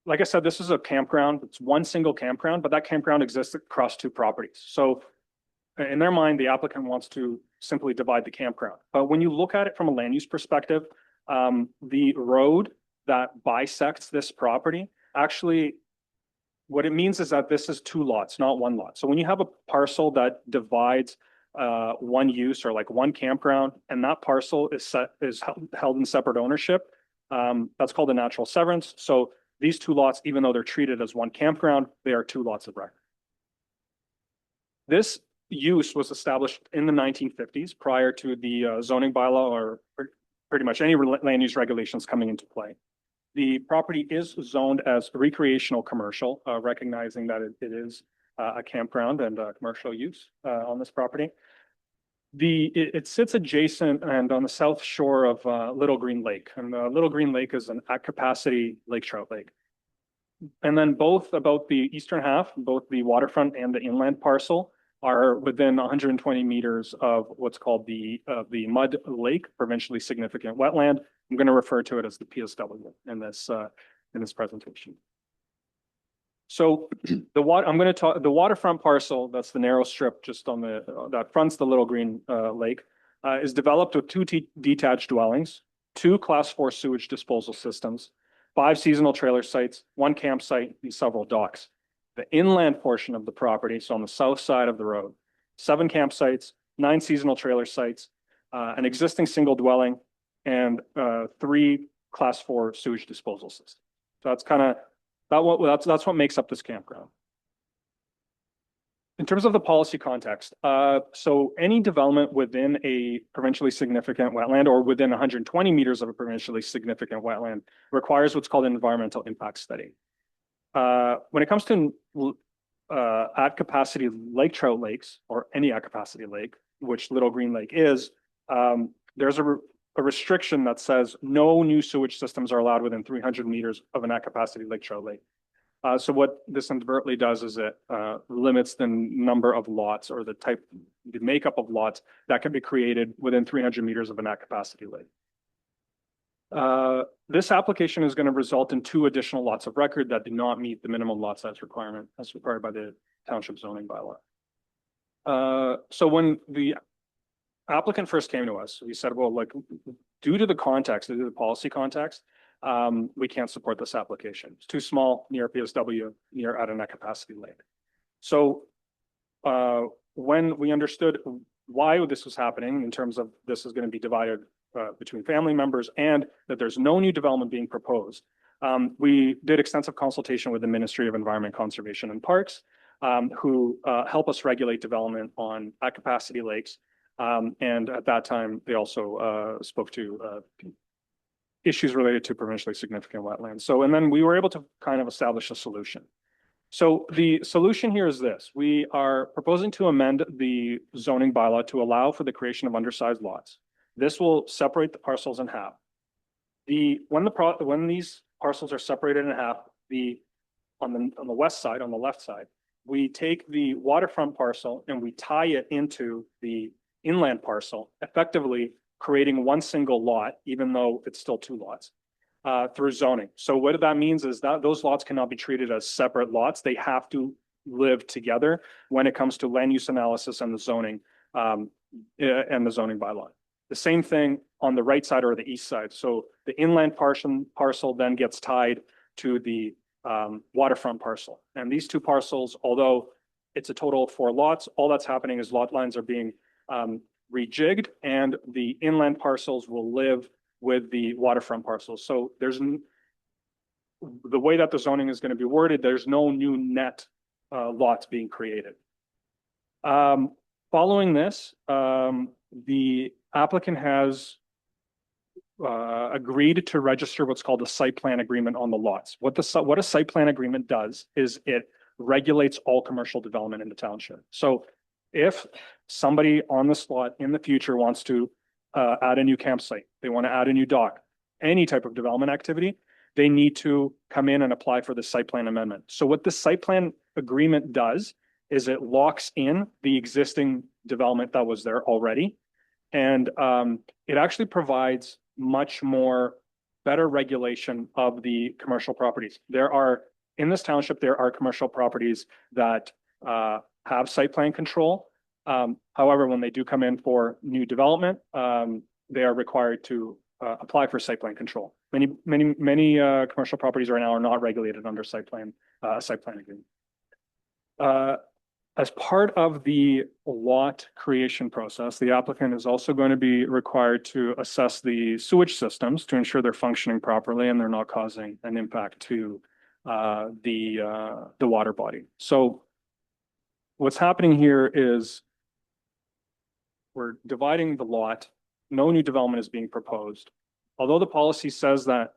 like I said, this is a campground. It's one single campground, but that campground exists across 2 properties. So, in their mind, the applicant wants to simply divide the campground. But when you look at it from a land use perspective, the road that bisects this property actually, what it means is that this is 2 lots, not 1 lot. So when you have a parcel that divides one use or like one campground, and that parcel is held in separate ownership, that's called a natural severance. So these 2 lots, even though they're treated as one campground, they are 2 lots of record. This use was established in the 1950s prior to the zoning bylaw or pretty much any land use regulations coming into play. The property is zoned as recreational commercial, recognizing that it is a campground and a commercial use on this property. It sits adjacent and on the south shore of Little Green Lake, and Little Green Lake is an at-capacity lake trout lake. And then both about the eastern half, both the waterfront and the inland parcel, are within 120 meters of what's called the Mud Lake, provincially significant wetland. I'm going to refer to it as the PSW in this presentation. So I'm going to talk the waterfront parcel. That's the narrow strip just on that fronts the Little Green Lake, is developed with 2 detached dwellings, 2 Class 4 sewage disposal systems, 5 seasonal trailer sites, 1 campsite, and several docks. The inland portion of the property, so on the south side of the road, 7 campsites, 9 seasonal trailer sites, an existing single dwelling, and 3 Class 4 sewage disposal systems. So that's what makes up this campground. In terms of the policy context, so any development within a provincially significant wetland or within 120 meters of a provincially significant wetland requires what's called an environmental impact study. When it comes to at-capacity lake trout lakes, or any at-capacity lake, which Little Green Lake is, there's a restriction that says no new sewage systems are allowed within 300 meters of an at-capacity lake trout lake. So what this inadvertently does is it limits the number of lots or the makeup of lots that can be created within 300 meters of an at-capacity lake. This application is going to result in 2 additional lots of record that do not meet the minimum lot size requirement as required by the township zoning bylaw. So when the applicant first came to us, we said, well, like, due to the context, due to the policy context, we can't support this application. It's too small near PSW, near at an at-capacity lake. So when we understood why this was happening in terms of this is going to be divided between family members and that there's no new development being proposed, we did extensive consultation with the Ministry of Environment, Conservation and Parks, who help us regulate development on at-capacity lakes. And at that time, they also spoke to issues related to provincially significant wetlands. So, and then we were able to kind of establish a solution. So the solution here is this: we are proposing to amend the zoning bylaw to allow for the creation of undersized lots. This will separate the parcels in half. When these parcels are separated in half, on the west side, on the left side, we take the waterfront parcel and we tie it into the inland parcel, effectively creating one single lot, even though it's still 2 lots. through zoning. So what that means is that those lots cannot be treated as separate lots. They have to live together when it comes to land use analysis and the zoning and the zoning bylaw. The same thing on the right side or the east side. So the inland parcel then gets tied to the waterfront parcel. And these two parcels, although it's a total of 4 lots, all that's happening is lot lines are being rejigged, and the inland parcels will live with the waterfront parcels. So there's the way that the zoning is going to be worded, there's no new net lots being created. Following this, the applicant has agreed to register what's called a site plan agreement on the lots. What a site plan agreement does is it regulates all commercial development in the township. So if somebody on this lot in the future wants to add a new campsite, they want to add a new dock, any type of development activity, they need to come in and apply for the site plan amendment. So what the site plan agreement does is it locks in the existing development that was there already. And it actually provides much more better regulation of the commercial properties. In this township, there are commercial properties that have site plan control. However, when they do come in for new development, they are required to apply for site plan control. Many commercial properties right now are not regulated under site plan agreement. As part of the lot creation process, the applicant is also going to be required to assess the sewage systems to ensure they're functioning properly and they're not causing an impact to the water body. So what's happening here is we're dividing the lot. No new development is being proposed. Although the policy says that,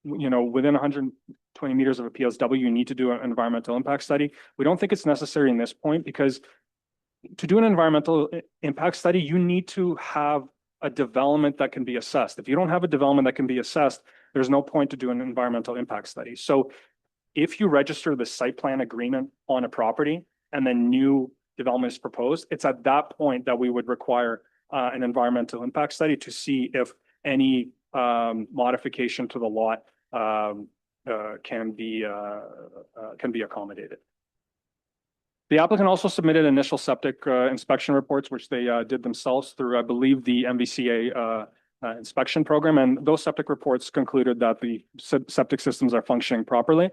you know, within 120 meters of a PSW, you need to do an environmental impact study. We don't think it's necessary in this point because to do an environmental impact study, you need to have a development that can be assessed. If you don't have a development that can be assessed, there's no point to do an environmental impact study. So if you register the site plan agreement on a property and then new development is proposed, it's at that point that we would require an environmental impact study to see if any modification to the lot can be accommodated. The applicant also submitted initial septic inspection reports, which they did themselves through, I believe, the MVCA inspection program. And those septic reports concluded that the septic systems are functioning properly.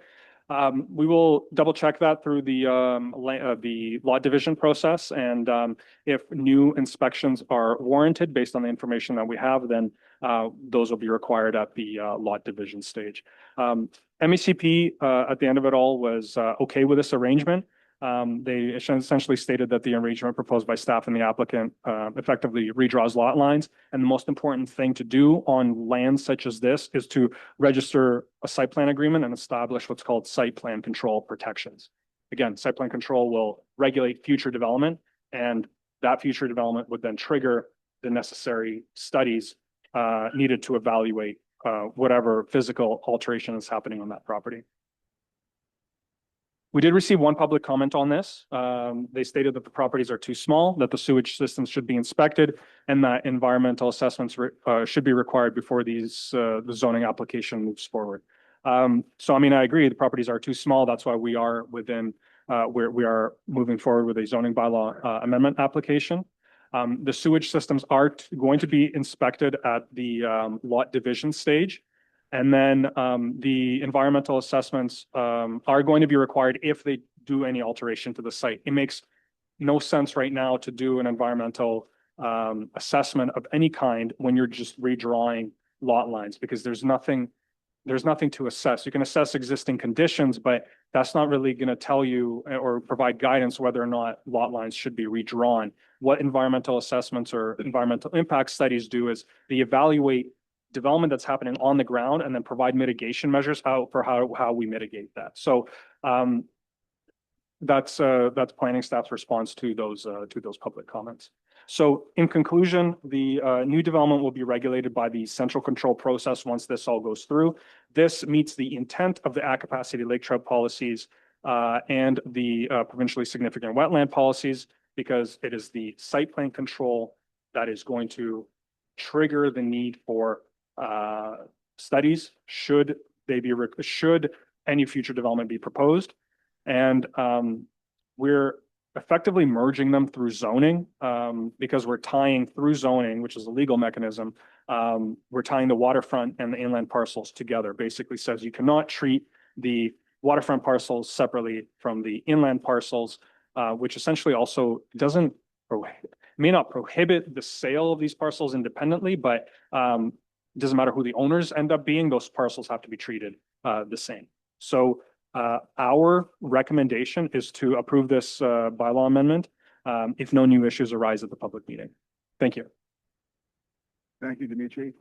We will double check that through the lot division process. And if new inspections are warranted based on the information that we have, then those will be required at the lot division stage. MECP at the end of it all was okay with this arrangement. They essentially stated that the arrangement proposed by staff and the applicant effectively redraws lot lines. And the most important thing to do on land such as this is to register a site plan agreement and establish what's called site plan control protections. Again, site plan control will regulate future development, and that future development would then trigger the necessary studies needed to evaluate whatever physical alteration is happening on that property. We did receive one public comment on this. They stated that the properties are too small, that the sewage systems should be inspected, and that environmental assessments should be required before the zoning application moves forward. So, I mean, I agree, the properties are too small. That's why we are we are moving forward with a zoning bylaw amendment application. The sewage systems are going to be inspected at the lot division stage. And then the environmental assessments are going to be required if they do any alteration to the site. It makes no sense right now to do an environmental assessment of any kind when you're just redrawing lot lines, because there's nothing to assess. You can assess existing conditions, but that's not really going to tell you or provide guidance whether or not lot lines should be redrawn. What environmental assessments or environmental impact studies do is they evaluate development that's happening on the ground and then provide mitigation measures for how we mitigate that. So that's planning staff's response to those public comments. So in conclusion, the new development will be regulated by the central control process once this all goes through. This meets the intent of the at capacity lake trout policies and the provincially significant wetland policies, because it is the site plan control that is going to trigger the need for studies should they be, should any future development be proposed. And we're effectively merging them through zoning, because we're tying through zoning, which is a legal mechanism. We're tying the waterfront and the inland parcels together. Basically says you cannot treat the waterfront parcels separately from the inland parcels, which essentially also doesn't may not prohibit the sale of these parcels independently, but it doesn't matter who the owners end up being, those parcels have to be treated the same. So our recommendation is to approve this bylaw amendment if no new issues arise at the public meeting. Thank you. Thank you, Dimitri.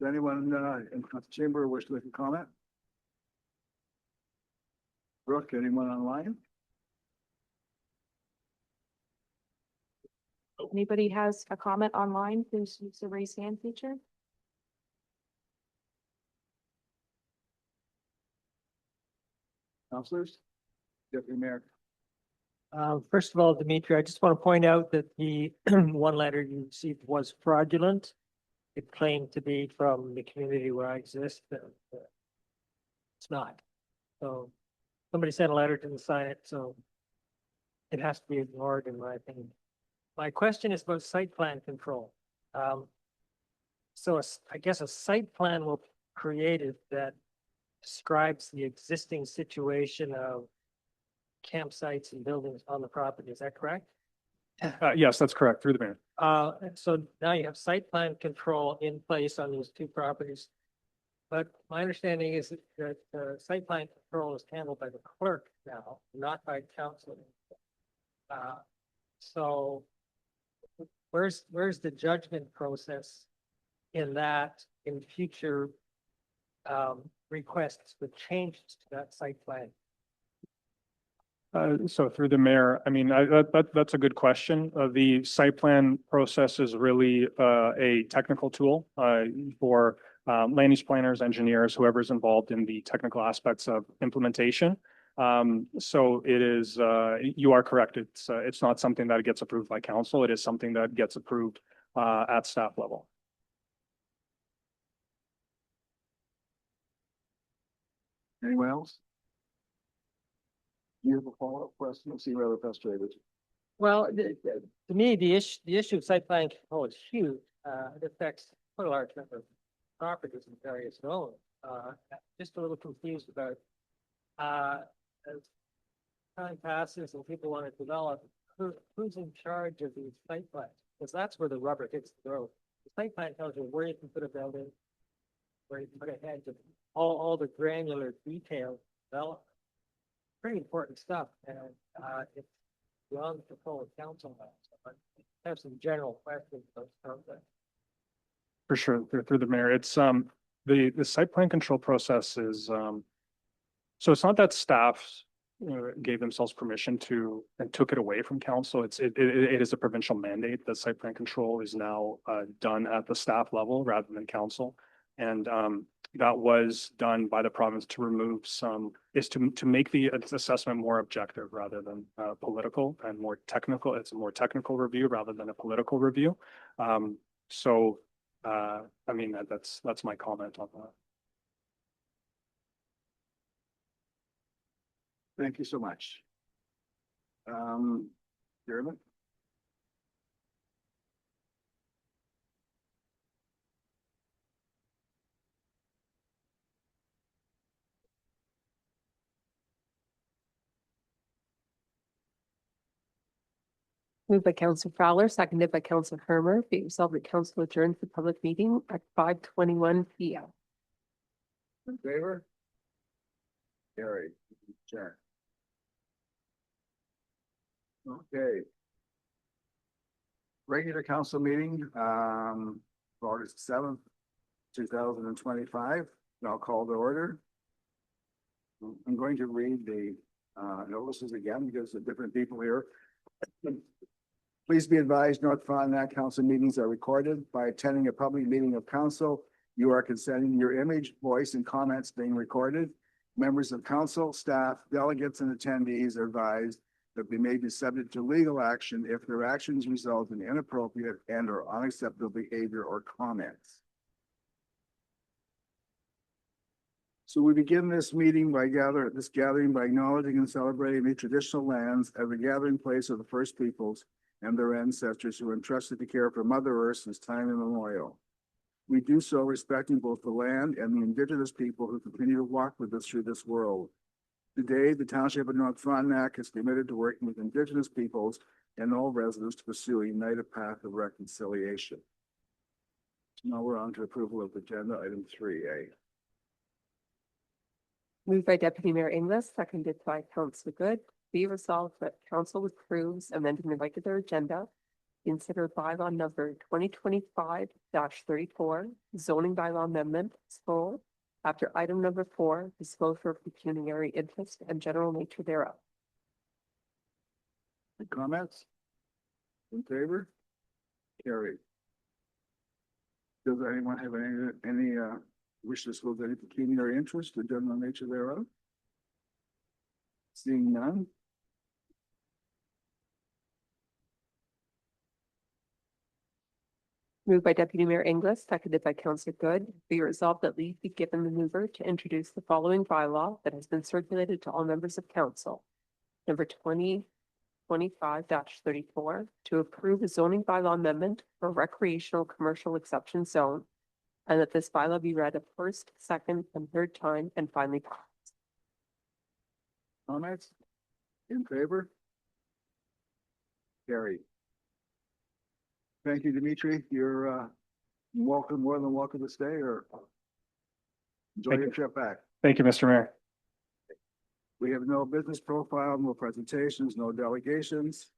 Does anyone in the chamber wish to make a comment? Brooke, anyone online? Anybody has a comment online, please use the raise hand feature. Councilors? Deputy Mayor. First of all, Dimitri, I just want to point out that the one letter you received was fraudulent. It claimed to be from the community where I exist, but it's not. So somebody sent a letter, didn't sign it, so it has to be ignored in my opinion. My question is about site plan control. So I guess a site plan will be created that describes the existing situation of campsites and buildings on the property. Is that correct? Yes, that's correct. Through the mayor. So now you have site plan control in place on these two properties. But my understanding is that site plan control is handled by the clerk now, not by council. So where's the judgment process in that in future requests with changes to that site plan? So through the mayor, I mean, that's a good question. The site plan process is really a technical tool for land use planners, engineers, whoever's involved in the technical aspects of implementation. So it is, you are correct. It's not something that gets approved by council. It is something that gets approved at staff level. Anyone else? You have a follow-up question? You seem rather frustrated. Well, to me, the issue of site plan control is huge. It affects quite a large number of properties in various zones. Just a little confused about as time passes and people want to develop, who's in charge of these site plans? Because that's where the rubber hits the road. The site plan tells you where you can put a building, where you can put a hedge, all the granular details development. Pretty important stuff, and it's beyond the control of council. I have some general questions about that. For sure, through the mayor, it's the site plan control process is so it's not that staff gave themselves permission to and took it away from council. It is a provincial mandate that site plan control is now done at the staff level rather than council, and that was done by the province to remove to make the assessment more objective rather than political and more technical. It's a more technical review rather than a political review. So I mean, that's my comment on that. Thank you so much. Jeremy? Moved by Councillor Fowler, seconded by Councillor Hermer. Be it resolved that council adjourns the public meeting at 5:21 p.m. In favor? Carried. Adjourned. Okay. Regular council meeting, August 7th, 2025. And I'll call to order. I'm going to read the notices again because of different people here. Please be advised, North Frontenac council meetings are recorded. By attending a public meeting of council, you are consenting to your image, voice, and comments being recorded. Members of council, staff, delegates, and attendees are advised that they may be subject to legal action if their actions result in inappropriate and or unacceptable behavior or comments. So we begin this gathering by acknowledging and celebrating the traditional lands as a gathering place of the first peoples and their ancestors who entrusted the care for Mother Earth since time immemorial. We do so respecting both the land and the indigenous people who continue to walk with us through this world. Today, the Township of North Frontenac is committed to working with indigenous peoples and all residents to pursue a united path of reconciliation. Now we're on to approval of agenda item 3A. Moved by Deputy Mayor Inglis, seconded by Councillor Good. Be resolved that council approves amending the regular agenda. Consider bylaw number 2025-34, zoning bylaw amendment, full, after item number 4, disclosure of pecuniary interest and general nature thereof. Any comments? In favor? Carried. Does anyone have any wish to disclose any pecuniary interest, the general nature thereof? Seeing none? Moved by Deputy Mayor Inglis, seconded by Councillor Good. Be resolved that leave be given the mover to introduce the following bylaw that has been circulated to all members of council. Number 2025-34, to approve a zoning bylaw amendment for recreational commercial exception zone, and that this bylaw be read a first, second, and third time and finally passed. Comments? In favor? Carried. Thank you, Dimitri. You're welcome, more than welcome to stay or enjoy Thank your you. trip back. Thank you, Mr. Mayor. We have no business profile, no presentations, no delegations.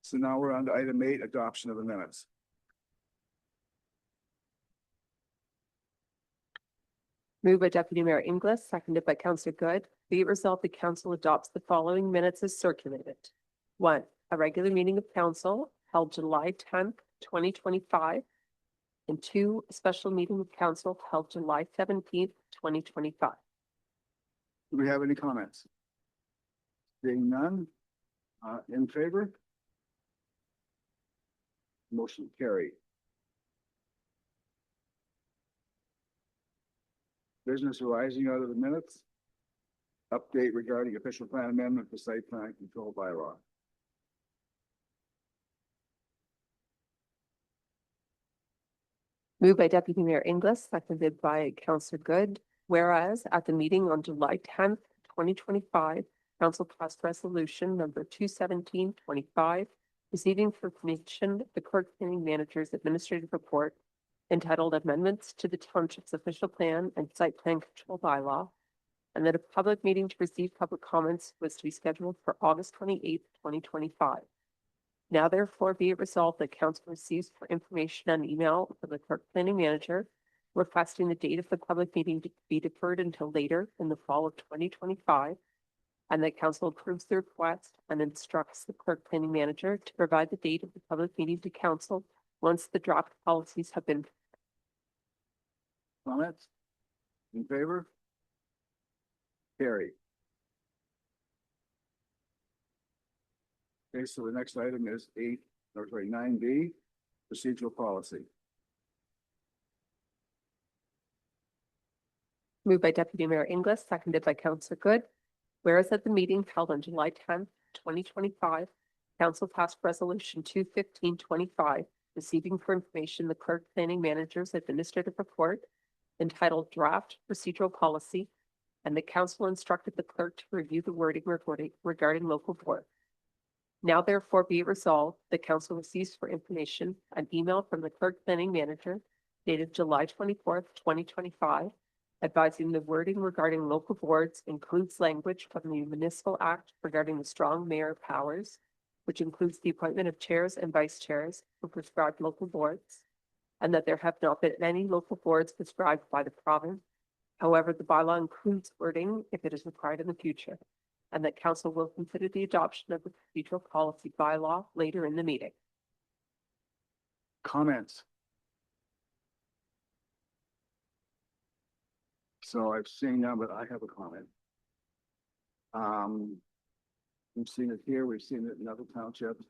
So now we're on to item 8, adoption of the minutes. Moved by Deputy Mayor Inglis, seconded by Councillor Good. Be it resolved the council adopts the following minutes as circulated. 1, a regular meeting of council held July 10th, 2025. And 2, a special meeting of council held July 17th, 2025. Do we have any comments? Seeing none, in favor? Motion carried. Business arising out of the minutes. Update regarding official plan amendment for site plan control bylaw. Moved by Deputy Mayor Inglis, seconded by Councillor Good. Whereas at the meeting on July 10th, 2025, council passed resolution number 21725, receiving for information the clerk planning manager's administrative report entitled Amendments to the Township's Official Plan and Site Plan Control Bylaw, and that a public meeting to receive public comments was to be scheduled for August 28th, 2025. Now therefore be it resolved that council receives for information on email from the clerk planning manager requesting the date of the public meeting to be deferred until later in the fall of 2025, and that council approves the request and instructs the clerk planning manager to provide the date of the public meeting to council once the draft policies have been. Comments? In favor? Carried. Okay, so the next item is 9B, procedural policy. Moved by Deputy Mayor Inglis, seconded by Councillor Good. Whereas at the meeting held on July 10th, 2025, council passed resolution 21525, receiving for information the clerk planning manager's administrative report entitled Draft Procedural Policy, and the council instructed the clerk to review the wording regarding local board. Now therefore be it resolved, the council receives for information an email from the clerk planning manager dated July 24th, 2025, advising the wording regarding local boards includes language from the Municipal Act regarding the strong mayor powers, which includes the appointment of chairs and vice chairs for prescribed local boards, and that there have not been any local boards prescribed by the province. However, the bylaw includes wording if it is required in the future, and that council will consider the adoption of the procedural policy bylaw later in the meeting. Comments? So I've seen none, but I have a comment. We've seen it here, we've seen it in other townships.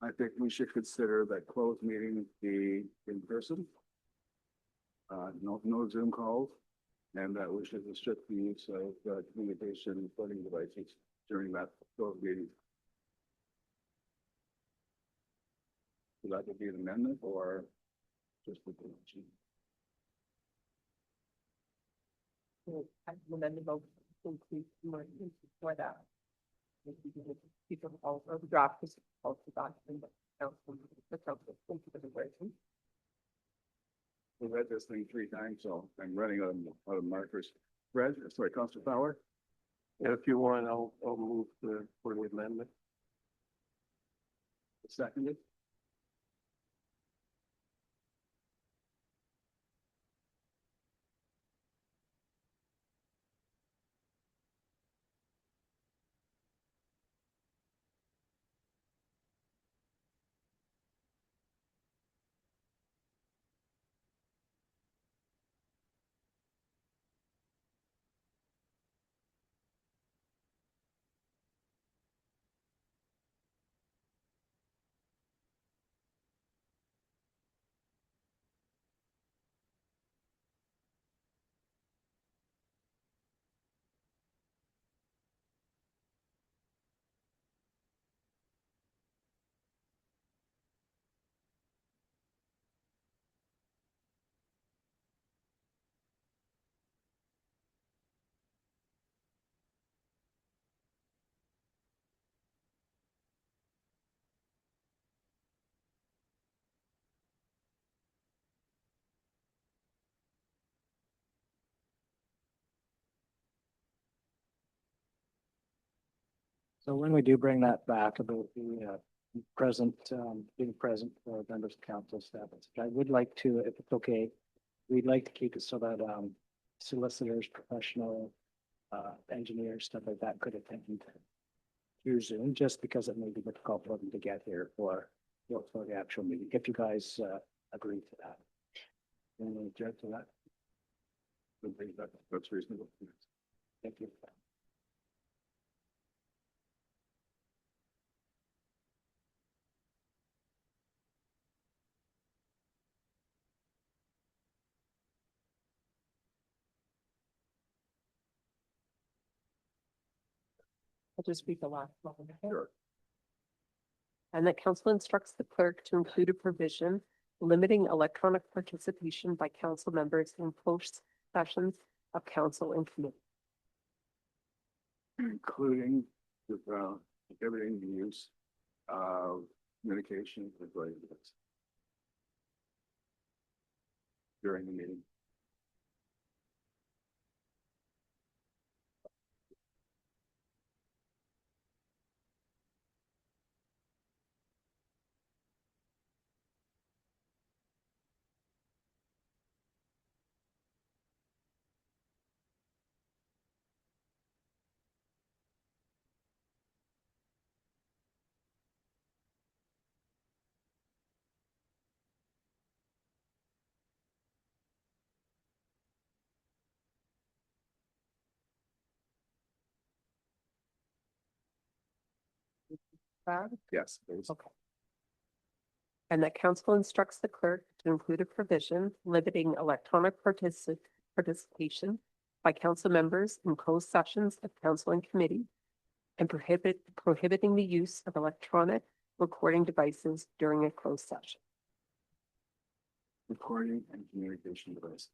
I think we should consider that closed meeting be in person. No Zoom calls. And that we should restrict the use of communication and recording devices during those meetings. So that would be an amendment or just the correction? I amend the vote to include more for that. People all over the draft is also document. The council, thank you for the version. We read this thing 3 times, so I'm running out of markers. Fred, sorry, Councilor Power? Yeah, if you want, I'll move for the amendment. Seconded. So when we do bring that back about the being present for members of council staff, I would like to, if it's okay, we'd like to keep it so that solicitors, professional engineers, stuff like that could attend through Zoom, just because it may be difficult for them to get here for the actual meeting, if you guys agree to that. Anyone object to that? That's reasonable. Thank you. I'll just read the last one. Okay? Sure. And that council instructs the clerk to include a provision limiting electronic participation by council members in closed sessions of council and committee. Including with everything we use, communication with residents during the meeting. Yes, please. Okay. And that council instructs the clerk to include a provision limiting electronic participation by council members in closed sessions of council and committee and prohibiting the use of electronic recording devices during a closed session. Recording and communication device.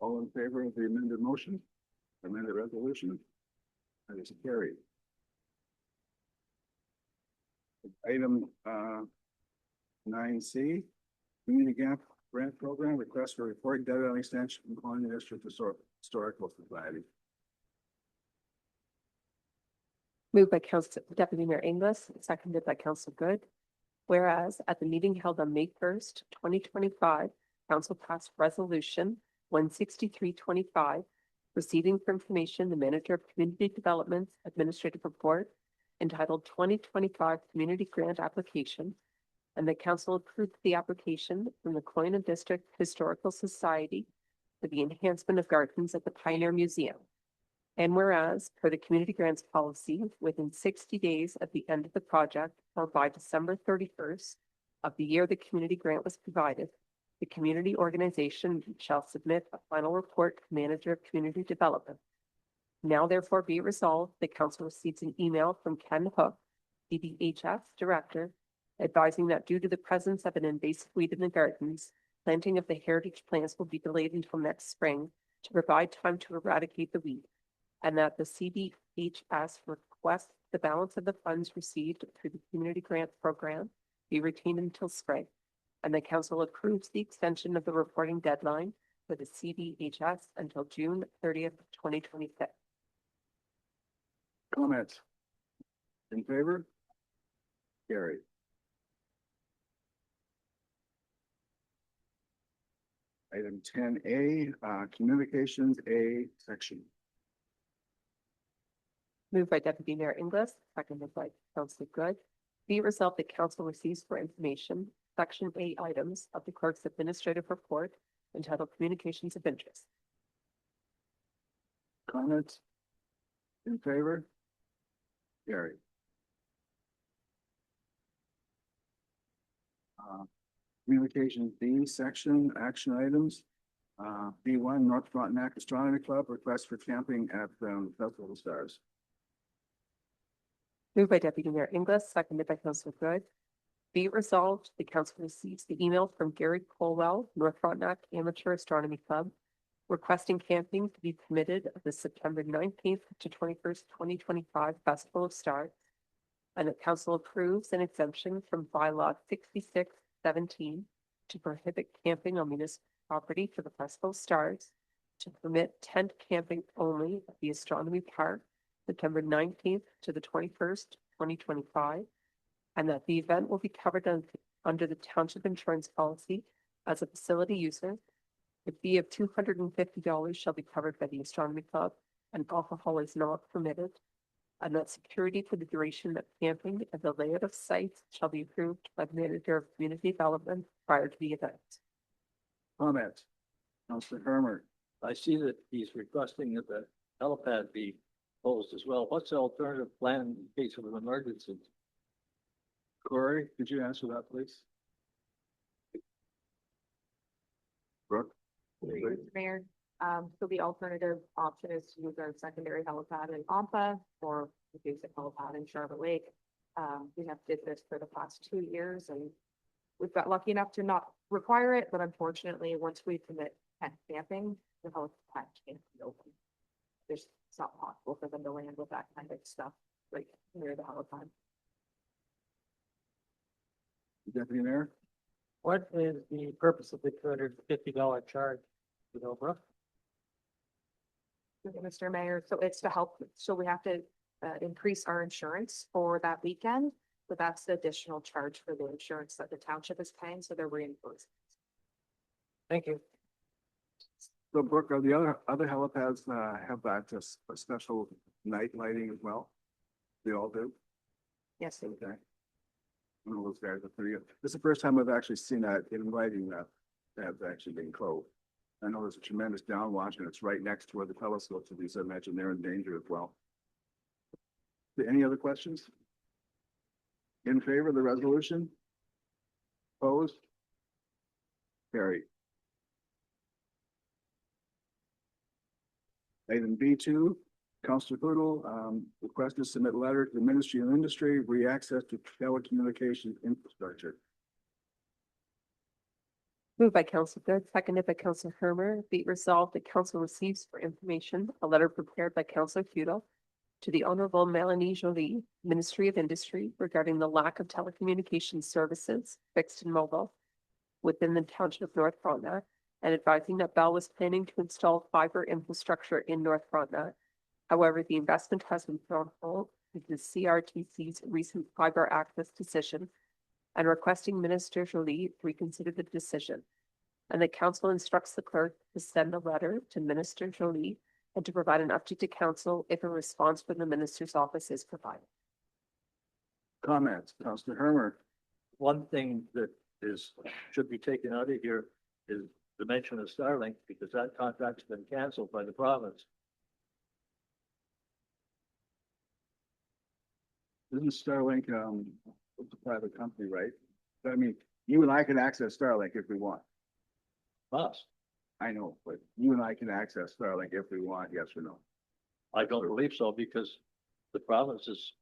All in favor of the amended motion, amended resolution? That is carried. Item 9C, Community Gap Grant Program, request for reporting deadline extension from Colonial District Historical Society. Moved by Council Deputy Mayor Inglis, seconded by Council Good. Whereas at the meeting held on May 1st, 2025, Council passed Resolution 16325, receiving for information the Manager of Community Development's Administrative Report entitled 2025 Community Grant Application, and the Council approved the application from the Coyne District Historical Society for the enhancement of gardens at the Pioneer Museum. And whereas, per the community grants policy, within 60 days of the end of the project or by December 31st of the year the community grant was provided, the community organization shall submit a final report to the Manager of Community Development. Now therefore be it resolved, the council receives an email from Ken Hook, CDHS Director, advising that due to the presence of an invasive weed in the gardens, planting of the heritage plants will be delayed until next spring to provide time to eradicate the weed, and that the CDHS requests the balance of the funds received through the community grant program be retained until spring, and the council approves the extension of the reporting deadline for the CDHS until June 30th, 2026. Comments? In favor? Carried. Item 10A, Communications A section. Moved by Deputy Mayor Inglis, seconded by Councilor Good. Be it resolved that council receives for information Section A items of the clerk's administrative report entitled Communications of Interest. Comments? In favor? Carried. Communications B section, action items. B1, North Frontenac Astronomy Club, request for camping at Festival Stars. Moved by Deputy Mayor Inglis, seconded by Councilor Good. Be it resolved, the council receives the email from Gary Colwell, North Frontenac Amateur Astronomy Club, requesting camping to be permitted at the September 19th to 21st, 2025 Festival of Stars, and the council approves an exemption from bylaw 6617 to prohibit camping on municipal property for the Festival of Stars, to permit tent camping only at the Astronomy Park, September 19th to the 21st, 2025, and that the event will be covered under the township insurance policy as a facility user. The fee of $250 shall be covered by the Astronomy Club, and alcohol is not permitted. And that security for the duration of camping and the layout of sites shall be approved by the Manager of Community Development prior to the event. Comment? Councilor Hermer. I see that he's requesting that the helipad be closed as well. What's the alternative plan in case of an emergency? Corey, could you answer that, please? Brooke? Mayor, so the alternative option is to use our secondary helipad in Ampa or the basic helipad in Charlotte Lake. We have did this for the past 2 years and we've got lucky enough to not require it, but unfortunately, once we commit tent camping, the helipad can't be open. It's not possible for them to land with that kind of stuff like near the helipad. Deputy Mayor? What is the purpose of the $250 charge to Millbrook? Mr. Mayor, so it's to help, so we have to increase our insurance for that weekend. So that's the additional charge for the insurance that the township is paying, so they're reimbursed. Thank you. So Brooke, are the other helipads have that special night lighting as well? They all do? Yes, they Okay. One of those guys are pretty good. This is the first time I've actually seen that in writing that that's actually been closed. I know there's a tremendous downwash and it's right next to where the telescopes are, so I imagine they're in danger as well. Any other questions? In favor of the resolution? Opposed? Carried. Item B2, Councilor Poodle, request to submit letter to the Ministry of Industry, re-access to telecommunications infrastructure. Moved by Council Good, seconded by Council Hermer. Be it resolved that council receives for information a letter prepared by Councilor Feudal to the Honorable Melanie Jolie, Ministry of Industry, regarding the lack of telecommunications services, fixed and mobile, within the township of North Frontenac, and advising that Bell was planning to install fiber infrastructure in North Frontenac. However, the investment has been put on hold with the CRTC's recent fiber access decision, and requesting Minister Jolie reconsider the decision. And the council instructs the clerk to send a letter to Minister Jolie and to provide an update to council if a response from the minister's office is provided. Comments, Councilor Hermer. One thing that should be taken out of here is to mention of Starlink because that contract's been canceled by the province. Isn't Starlink, it's a private company, right? I mean, you and I can access Starlink if we want. Us, I know, but you and I can access Starlink if we want, yes or no? I don't believe so because the province has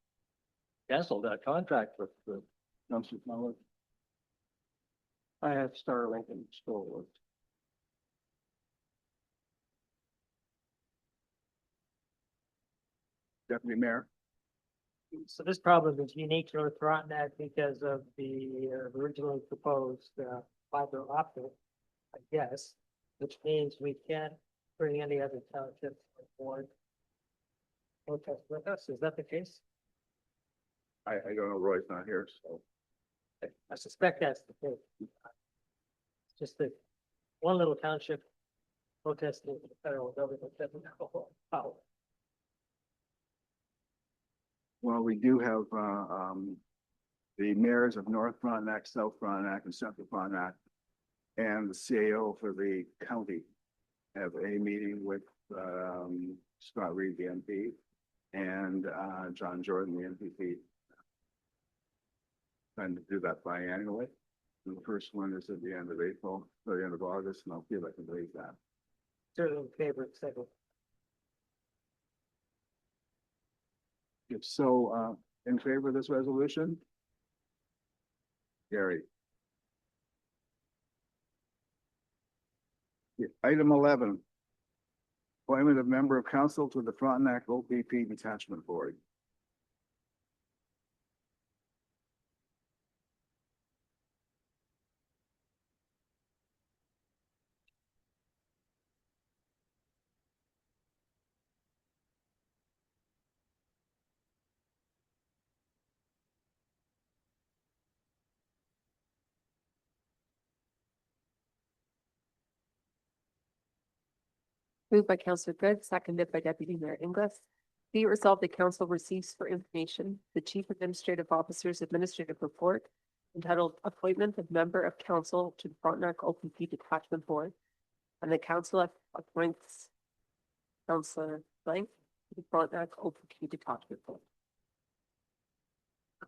canceled that contract with the. Councilor Fowler? I have Starlink installed. Deputy Mayor? So this problem is unique to North Frontenac because of the originally proposed fiber optic, I guess, which means we can't bring any other townships on board. Protest with us, is that the case? I don't know, Roy's not here, so. I suspect that's the case. It's just that one little township protesting the federal government doesn't have a whole power. Well, we do have, the mayors of North Frontenac, South Frontenac, and Central Frontenac, and the CAO for the county have a meeting with, Scott Reed, the MP, and, John Jordan, the MPP. Trying to do that biannually. And the first one is at the end of April, or the end of August, and I'll see if I can raise that. Certainly favor second. If so, in favor of this resolution? Gary. Item 11. Appointment of member of council to the Frontenac OPP Detachment Board. Moved by Councillor Good, seconded by Deputy Mayor Inglis. Be it resolved, the council receives for information the Chief Administrative Officer's administrative report entitled Appointment of Member of Council to the Frontenac OPP Detachment Board, and the council appoints Councillor Blank to the Frontenac OPP Detachment Board.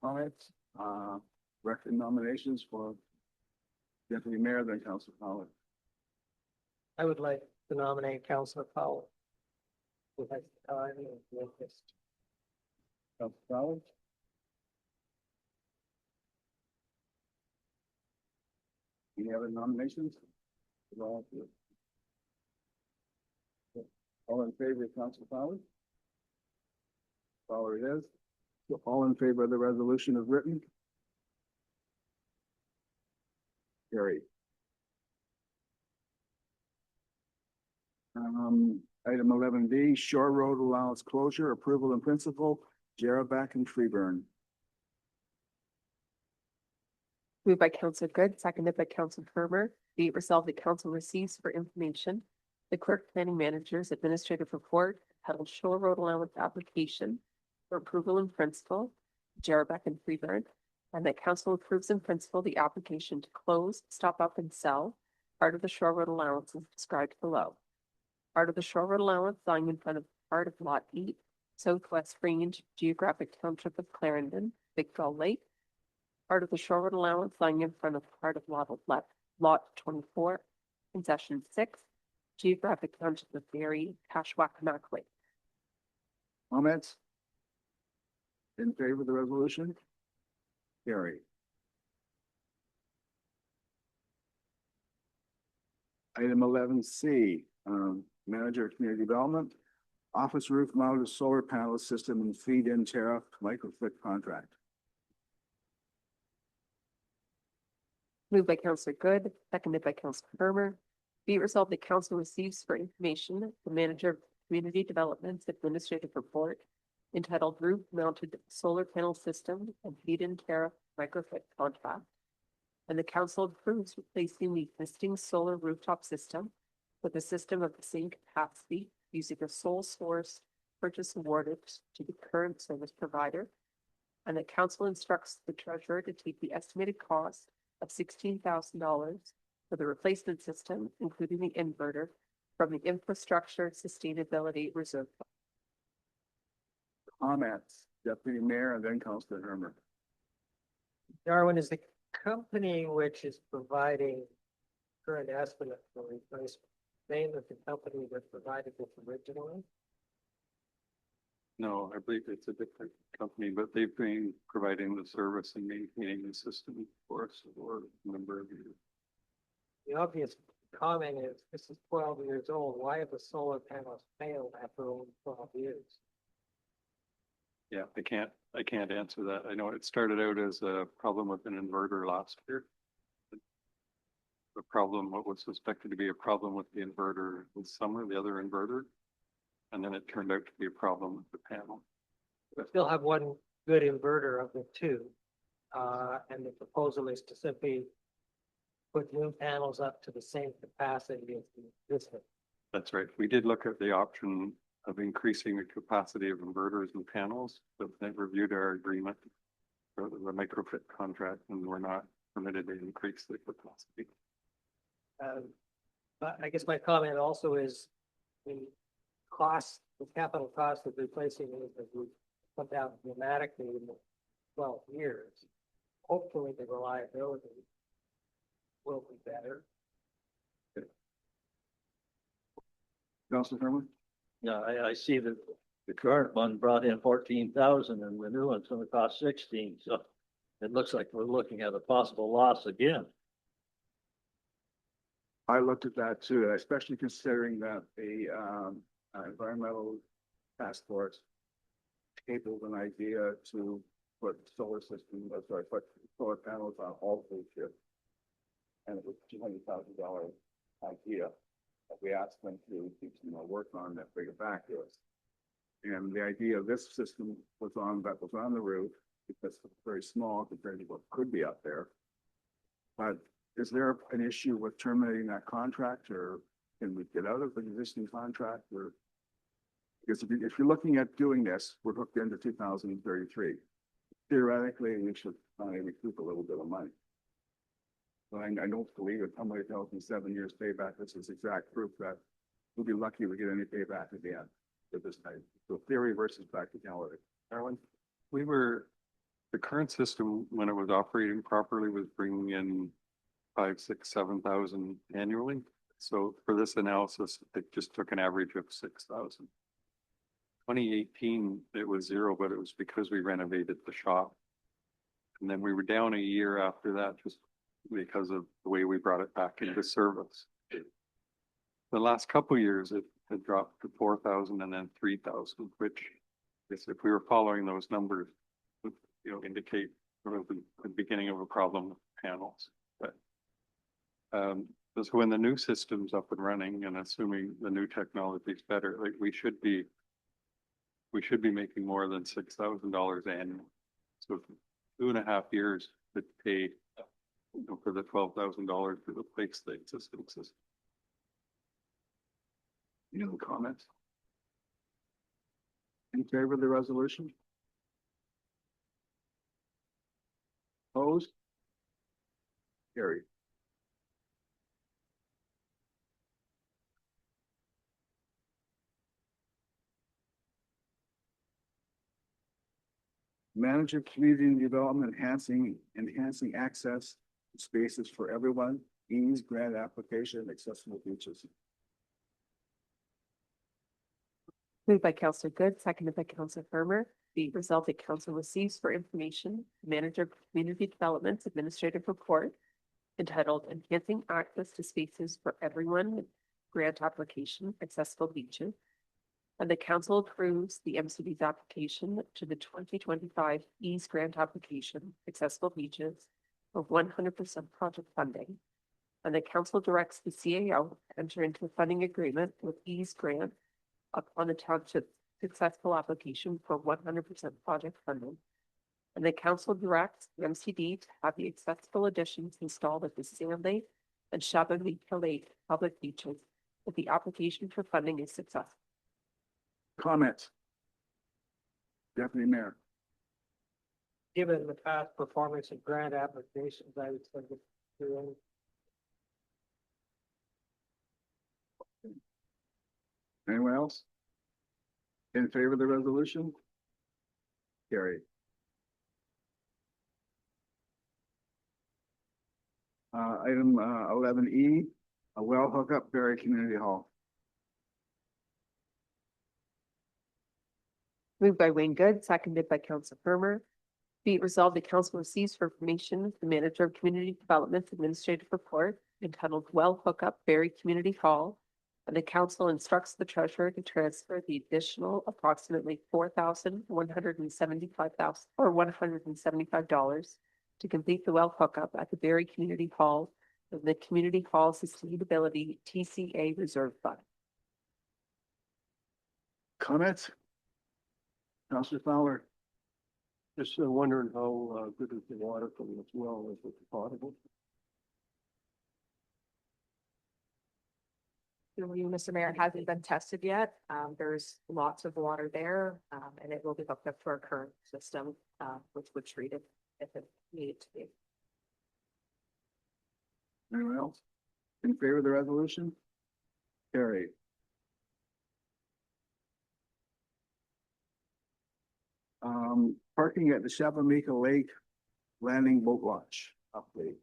Comments, record nominations for Deputy Mayor, then Councilor Fowler. I would like to nominate Councillor Powell. Who has time and interest. Councilor Fowler? Any other nominations? All in favor of Councilor Fowler? Fowler it is. So all in favor of the resolution as written? Carried. Item 11B, Shore Road Allowance Closure, Approval in Principle, Jerriback and Freeburn. Moved by Councillor Good, seconded by Councillor Ferber. Be it resolved, the council receives for information the clerk planning manager's administrative report titled Shore Road Allowance Application for Approval in Principle, Jerriback and Freeburn, and that council approves in principle the application to close, stop up, and sell part of the Shore Road Allowance as described below. Part of the Shore Road Allowance lying in front of part of Lot 8, Southwest Range, Geographic Township of Clarendon, Big Gull Lake. Part of the Shore Road Allowance lying in front of part of Lot 24, Concession 6, Geographic Township of Barrie, Kashwakanok Lake. Comments? In favor of the resolution? Carried. Item 11C, Manager of Community Development, Office Roof Mounted Solar Panel System and Feed-in Tariff Microfit Contract. Moved by Councillor Good, seconded by Councillor Ferber. Be it resolved, the council receives for information the Manager of Community Development's administrative report entitled Roof Mounted Solar Panel System and Feed-in Tariff Microfit Contract. And the council approves replacing the existing solar rooftop system with a system of the same capacity using a sole source purchase awarded to the current service provider. And the council instructs the treasurer to take the estimated cost of $16,000 for for the replacement system, including the inverter, from the Infrastructure Sustainability Reserve. Comments, Deputy Mayor and then Councillor Hermer. Darwin is the company which is providing current estimate for replacement. Same as the company that provided this originally. No, I believe it's a different company, but they've been providing the service and maintaining the system for us for a number of years. The obvious comment is, this is 12 years old. Why have the solar panels failed after only 12 years? Yeah, I can't answer that. I know it started out as a problem with an inverter last year. The problem, what was suspected to be a problem with the inverter this summer, the other inverter. And then it turned out to be a problem with the panel. We still have one good inverter of the two. And the proposal is to simply put new panels up to the same capacity as the existing. That's right. We did look at the option of increasing the capacity of inverters and panels, but they reviewed our agreement for the microfit contract, and we're not permitted to increase the capacity. But I guess my comment also is the capital cost of replacing it has come down dramatically in the 12 years. Hopefully the reliability will be better. Councillor Herman. Yeah, I see that the current one brought in 14,000 and the new one's gonna cost 16, so it looks like we're looking at a possible loss again. I looked at that too, especially considering that the environmental task force tabled an idea to put put solar panels on all cruise ships. And it was $200,000 idea that we asked them to, work on that, bring it back to us. And the idea of this system was on the roof, because it's very small compared to what could be up there. But is there an issue with terminating that contract, or can we get out of the existing contract? Or because if you're looking at doing this, we're hooked into 2033. Theoretically, we should finally recoup a little bit of money. But I don't believe it. Somebody tells me 7 years payback. This is exact proof that we'll be lucky we get any payback at the end of this type. So theory versus practicality. Erwin? The current system, when it was operating properly, was bringing in 5, 6, 7,000 annually. So for this analysis, it just took an average of 6,000. 2018, it was zero, but it was because we renovated the shop. And then we were down a year after that, just because of the way we brought it back into service. The last couple of years, it had dropped to 4,000 and then 3,000, which is, if we were following those numbers, would, indicate sort of the beginning of a problem with panels. But so when the new system's up and running, and assuming the new technology is better, like we should be making more than $6,000 annually. So 2.5 years to pay for the $12,000 to replace the existing system. Any other comments? In favor of the resolution? Opposed? Carried. Manager community development, enhancing access to spaces for everyone, ease grant application, accessible beaches. Moved by Councillor Good, seconded by Councillor Farmer. Be resolved that council receives for information, Manager of Community Development's administrative report entitled Enhancing Access to Spaces for Everyone Grant Application, Accessible Beaches. And the council approves the MCD's application to the 2025 EASE grant application, Accessible Beaches, for 100% project funding. And the council directs the CAO to enter into a funding agreement with EASE grant upon the township's successful application for 100% project funding. And the council directs the MCD to have the accessible additions installed at the Sand Lake and Shabamika Lake public beaches if the application for funding is successful. Comments? Deputy Mayor. Given the past performance of grant applications, I would say that Anyone else? In favor of the resolution? Carried. Item 11E, a well hookup Berry Community Hall. Moved by Wayne Good, seconded by Council Firmer. Be it resolved, the council receives for information the manager of community development administrative report entitled Well Hookup Berry Community Hall. And the council instructs the treasurer to transfer the additional approximately $175 to complete the well hookup at the Berry Community Hall of the Community Hall Sustainability TCA Reserve Fund. Comments? Councilor Fowler. Just wondering how good is the water from this well? Is it potable? Mr. Mayor, hasn't been tested yet. There's lots of water there, and it will be hooked up to our current system, which would treat it if it needed to be. Anyone else? In favor of the resolution? Carried. Parking at the Chapamika Lake Landing Boat Launch update.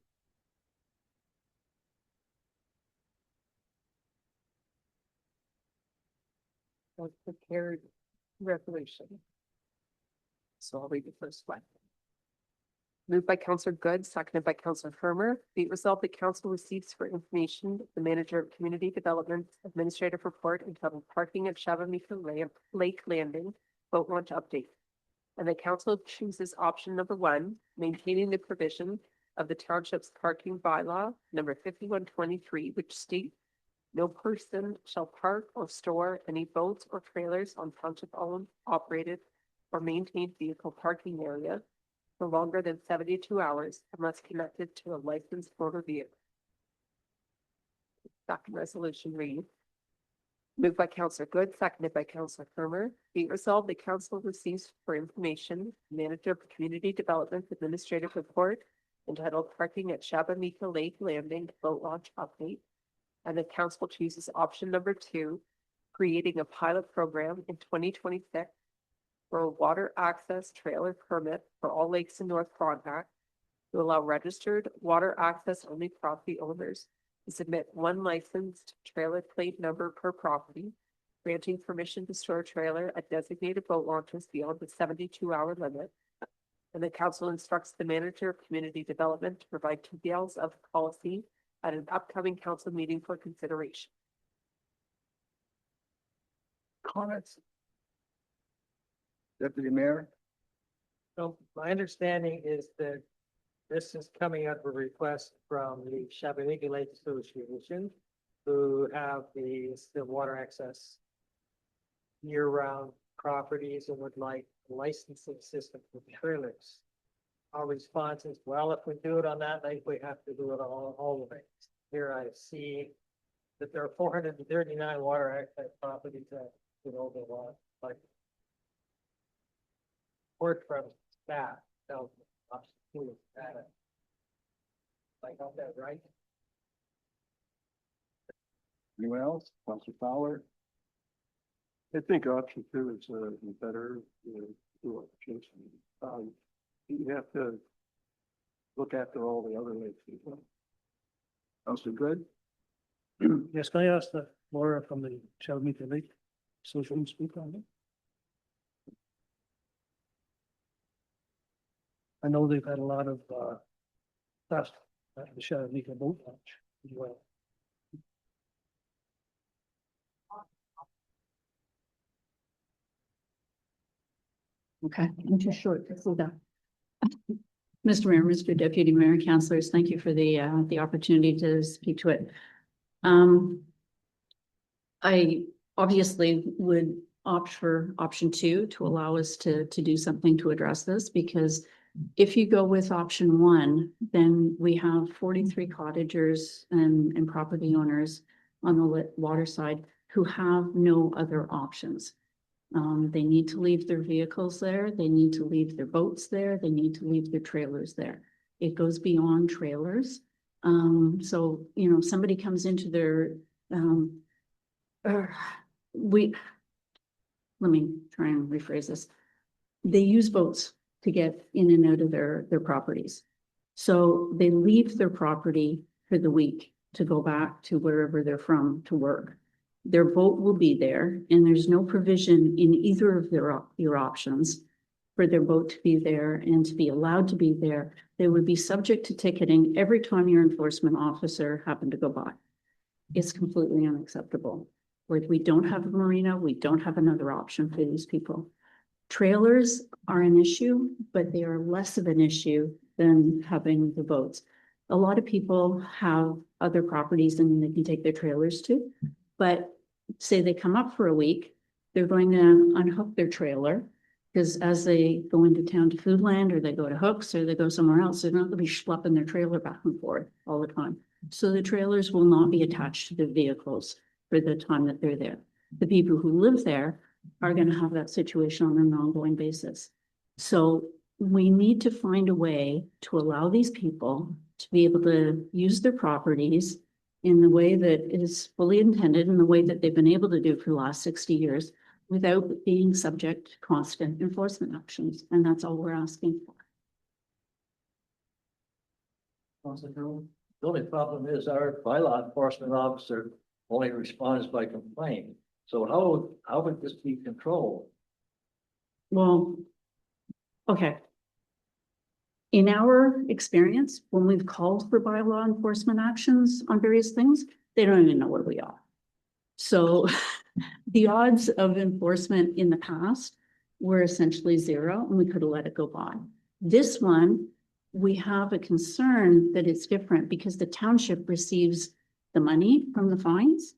Was prepared resolution. So I'll read the first one. Moved by Councillor Good, seconded by Councillor Firmer. Be it resolved, the council receives for information the manager of community development administrative report entitled Parking at Chapamika Lake Landing Boat Launch Update. And the council chooses option number 1, maintaining the provision of the township's parking bylaw number 5123, which states no person shall park or store any boats or trailers on township-owned, operated, or maintained vehicle parking area for longer than 72 hours unless connected to a licensed motor vehicle. Second resolution reads. Moved by Councillor Good, seconded by Councillor Firmer. Be it resolved, the council receives for information manager of community development administrative report entitled Parking at Chapamika Lake Landing Boat Launch Update. And the council chooses option number 2, creating a pilot program in 2026 for a water access trailer permit for all lakes in North Frontenac to allow registered water access only property owners to submit 1 licensed trailer plate number per property, granting permission to store a trailer at designated boat launches beyond the 72-hour limit. And the council instructs the manager of community development to provide details of the policy at an upcoming council meeting for consideration. Comments? Deputy Mayor? So my understanding is that this is coming out of a request from the Chapamika Lake Association, who have the water access year-round properties and would like a licensing system for trailers. Our response is, well, if we do it on that night, we have to do it all the way. Here I see that there are 439 water access properties that would overlap, like word from staff tells me not to do that. I got that right? Anyone else? Councilor Fowler? I think option 2 is better, options. You have to look after all the other lakes as well. Councilor Good? Yes, can I ask Laura from the Chapamika Lake Association speak on it? I know they've had a lot of dust at the Chapamika boat launch as well. Okay, I'm too short to hold up. Mr. Mayor, Mr. Deputy Mayor, and Councilors, thank you for the opportunity to speak to it. I obviously would opt for option 2 to allow us to do something to address this, because if you go with option 1, then we have 43 cottagers and property owners on the water side who have no other options. They need to leave their vehicles there. They need to leave their boats there. They need to leave their trailers there. It goes beyond trailers. So, somebody comes into their, let me try and rephrase this. They use boats to get in and out of their properties. So they leave their property for the week to go back to wherever they're from to work. Their boat will be there, and there's no provision in either of your options for their boat to be there and to be allowed to be there. They would be subject to ticketing every time your enforcement officer happened to go by. It's completely unacceptable. Where we don't have a marina, we don't have another option for these people. Trailers are an issue, but they are less of an issue than having the boats. A lot of people have other properties and they can take their trailers to, but say they come up for a week, they're going to unhook their trailer because as they go into town to Foodland or they go to Hooks or they go somewhere else, they're not going to be schlepping their trailer back and forth all the time. So the trailers will not be attached to the vehicles for the time that they're there. The people who live there are going to have that situation on an ongoing basis. So we need to find a way to allow these people to be able to use their properties in the way that is fully intended, in the way that they've been able to do for the last 60 years, without being subject to constant enforcement actions. And that's all we're asking for. The only problem is our bylaw enforcement officer only responds by complaint. So how would this be controlled? Well, okay. In our experience, when we've called for bylaw enforcement actions on various things, they don't even know where we are. So the odds of enforcement in the past were essentially zero, and we could have let it go by. This one, we have a concern that it's different because the township receives the money from the fines.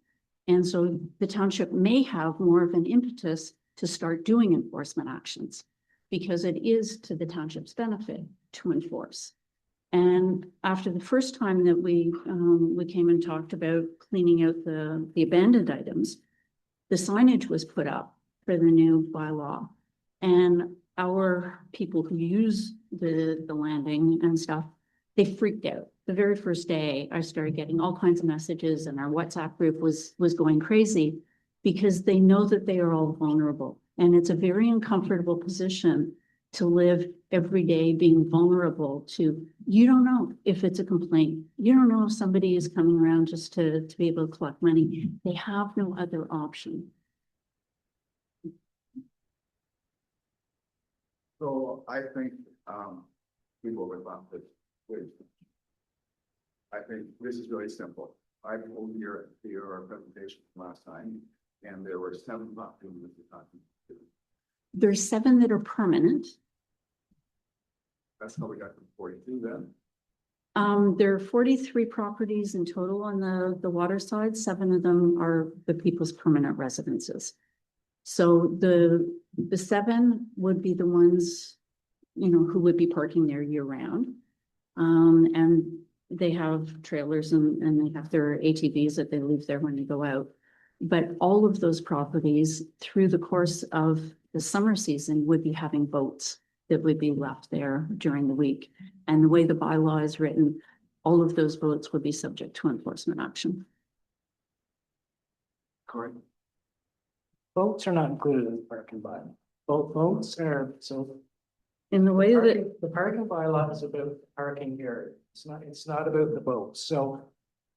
And so the township may have more of an impetus to start doing enforcement actions because it is to the township's benefit to enforce. And after the first time that we came and talked about cleaning out the abandoned items, the signage was put up for the new bylaw. And our people who use the landing and stuff, they freaked out. The very first day I started getting all kinds of messages and our WhatsApp group was going crazy because they know that they are all vulnerable. And it's a very uncomfortable position to live every day being vulnerable to, you don't know if it's a complaint. You don't know if somebody is coming around just to be able to collect money. They have no other option. So I think, we will respond to this. I think this is really simple. I told your presentation last time, and there were 7 opportunities to talk to. There's 7 that are permanent. That's how we got to 42 then. There are 43 properties in total on the water side. 7 of them are the people's permanent residences. So the 7 would be the ones, you know, who would be parking there year round. And they have trailers and they have their ATVs that they leave there when they go out. But all of those properties through the course of the summer season would be having boats that would be left there during the week. And the way the bylaw is written, all of those boats would be subject to enforcement action. Correct. Boats are not included in the parking bylaw. Boats are, so In the way that, the parking bylaw is about the parking area. It's not about the boats. So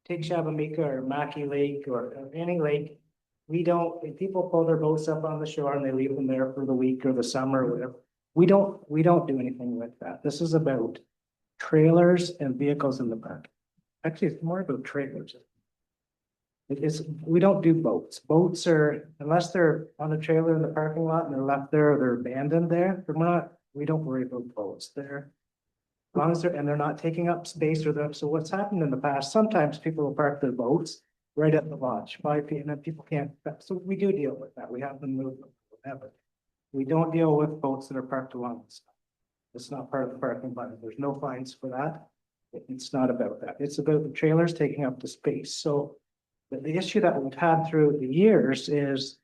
take Shabamika or Mackey Lake or any lake. If people pull their boats up on the shore and they leave them there for the week or the summer or whatever, we don't do anything with that. This is about trailers and vehicles in the park. Actually, it's more about trailers. We don't do boats. Boats are, unless they're on a trailer in the parking lot and they're left there or they're abandoned there, we don't worry about boats there. As long as they're not taking up space or them. So what's happened in the past, sometimes people will park their boats right at the lodge, 5 feet, and then people can't, so we do deal with that. We have them move them, whatever. We don't deal with boats that are parked along the side. It's not part of the parking bylaw. There's no fines for that. It's not about that. It's about the trailers taking up the space. So the issue that we've had through the years is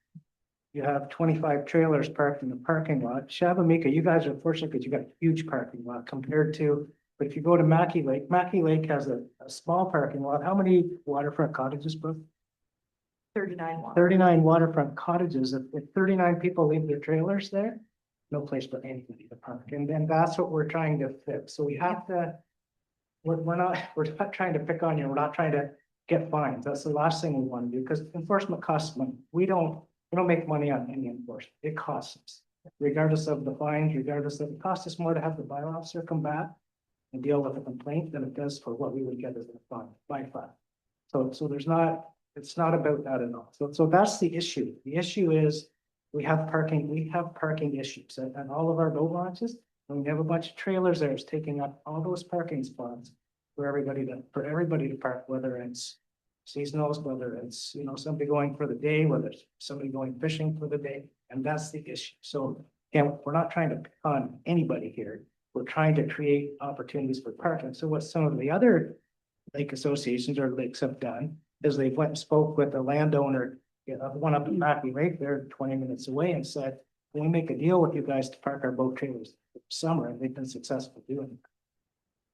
you have 25 trailers parked in the parking lot. Shabamika, you guys are fortunate because you got a huge parking lot compared to, but if you go to Mackey Lake has a small parking lot. How many waterfront cottages, Brooke? 39 waterfront cottages. If 39 people leave their trailers there, no place for anybody to park. And then that's what we're trying to fix. So we have to, we're not trying to pick on you. We're not trying to get fines. That's the last thing we want to do because enforcement costs money. We don't make money on any enforcement. It costs us. Regardless of the fines, regardless of, it costs us more to have the bylaw officer come back and deal with a complaint than it does for what we would get as a fine, by fine. So there's not, it's not about that at all. So that's the issue. The issue is we have parking issues at all of our boat launches. And we have a bunch of trailers there. It's taking up all those parking spots for everybody to park, whether it's seasonals, whether it's, somebody going for the day, whether it's somebody going fishing for the day. And that's the issue. So again, we're not trying to pick on anybody here. We're trying to create opportunities for parking. So what some of the other lake associations or lakes have done is they went and spoke with the landowner, one up in Mackey Lake there 20 minutes away and said, can we make a deal with you guys to park our boat trailers this summer? And they've been successful doing it.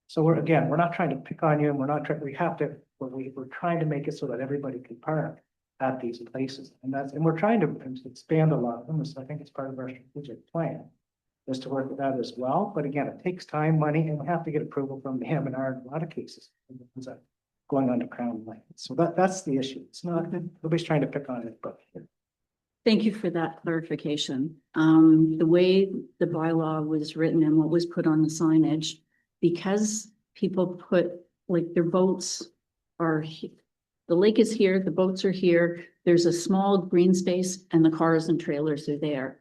So we're not trying to pick on you and we're trying to make it so that everybody can park at these places. And we're trying to expand a lot of them. So I think it's part of our strategic plan is to work with that as well. But again, it takes time, money, and we have to get approval from the M&R in a lot of cases. Going on to Crown Lake. So that's the issue. It's not, nobody's trying to pick on it, but. Thank you for that clarification. The way the bylaw was written and what was put on the signage, because people put like their boats are, the lake is here, the boats are here, there's a small green space and the cars and trailers are there.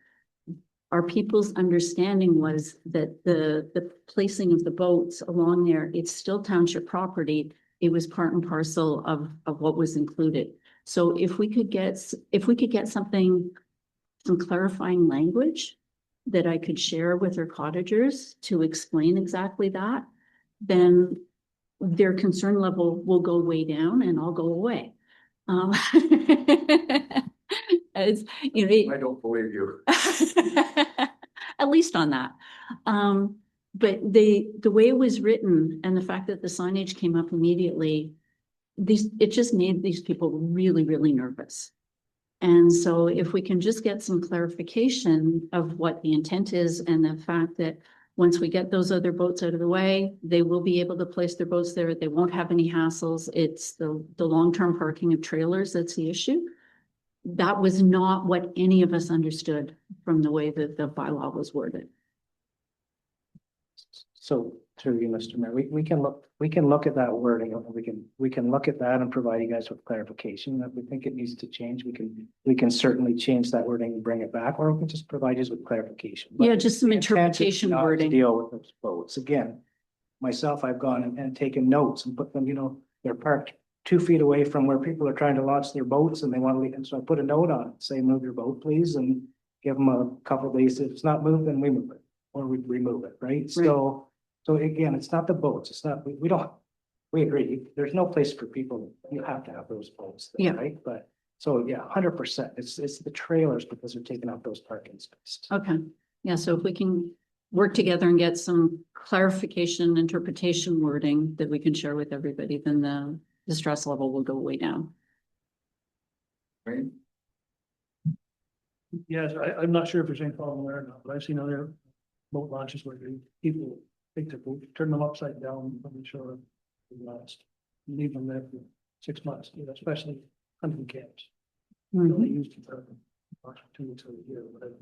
Our people's understanding was that the placing of the boats along there, it's still township property. It was part and parcel of what was included. So if we could get something, some clarifying language that I could share with our cottagers to explain exactly that, then their concern level will go way down and I'll go away. As, I don't believe you. At least on that. But the way it was written and the fact that the signage came up immediately, it just made these people really, really nervous. And so if we can just get some clarification of what the intent is and the fact that once we get those other boats out of the way, they will be able to place their boats there. They won't have any hassles. It's the long-term parking of trailers that's the issue. That was not what any of us understood from the way that the bylaw was worded. So through you, Mr. Mayor, we can look at that wording and we can look at that and provide you guys with clarification. If we think it needs to change, we can certainly change that wording and bring it back, or we can just provide you with clarification. But yeah, just some the intent is interpretation not to wording. deal with those boats. Again, myself, I've gone and taken notes and put them, they're parked 2 feet away from where people are trying to launch their boats and they want to leave. And so I put a note on it, say, move your boat, please, and give them a couple of days. If it's not moved, then we move it or we remove it, right? So again, it's not the boats. It's not, we agree. There's no place for people. You have to have those boats there, Yeah. right? But so yeah, 100%. It's the trailers because they're taking up those parking spaces. Okay, yeah, so if we can work together and get some clarification, interpretation wording that we can share with everybody, then the stress level will go way down. Right? Yes, I'm not sure if there's any problem there or not, but I've seen other boat launches where people take their boat, turn them upside down on the shore, leave them there for 6 months, especially hunting camps. Only used for approximately 2 weeks of the year or whatever.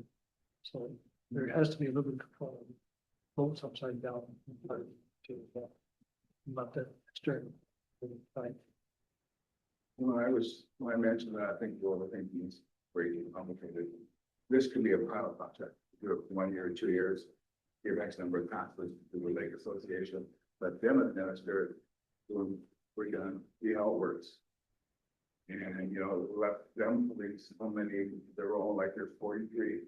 So there has to be a little bit of control. Boats upside down. Not that stern. Right. When I mentioned that, I think one of the things is pretty complicated. This could be a pilot project, do it for 1 year, 2 years, give X number of passes to the lake association, let them administer it, we're gonna see how it works. And, let them police how many, they're all like there's 43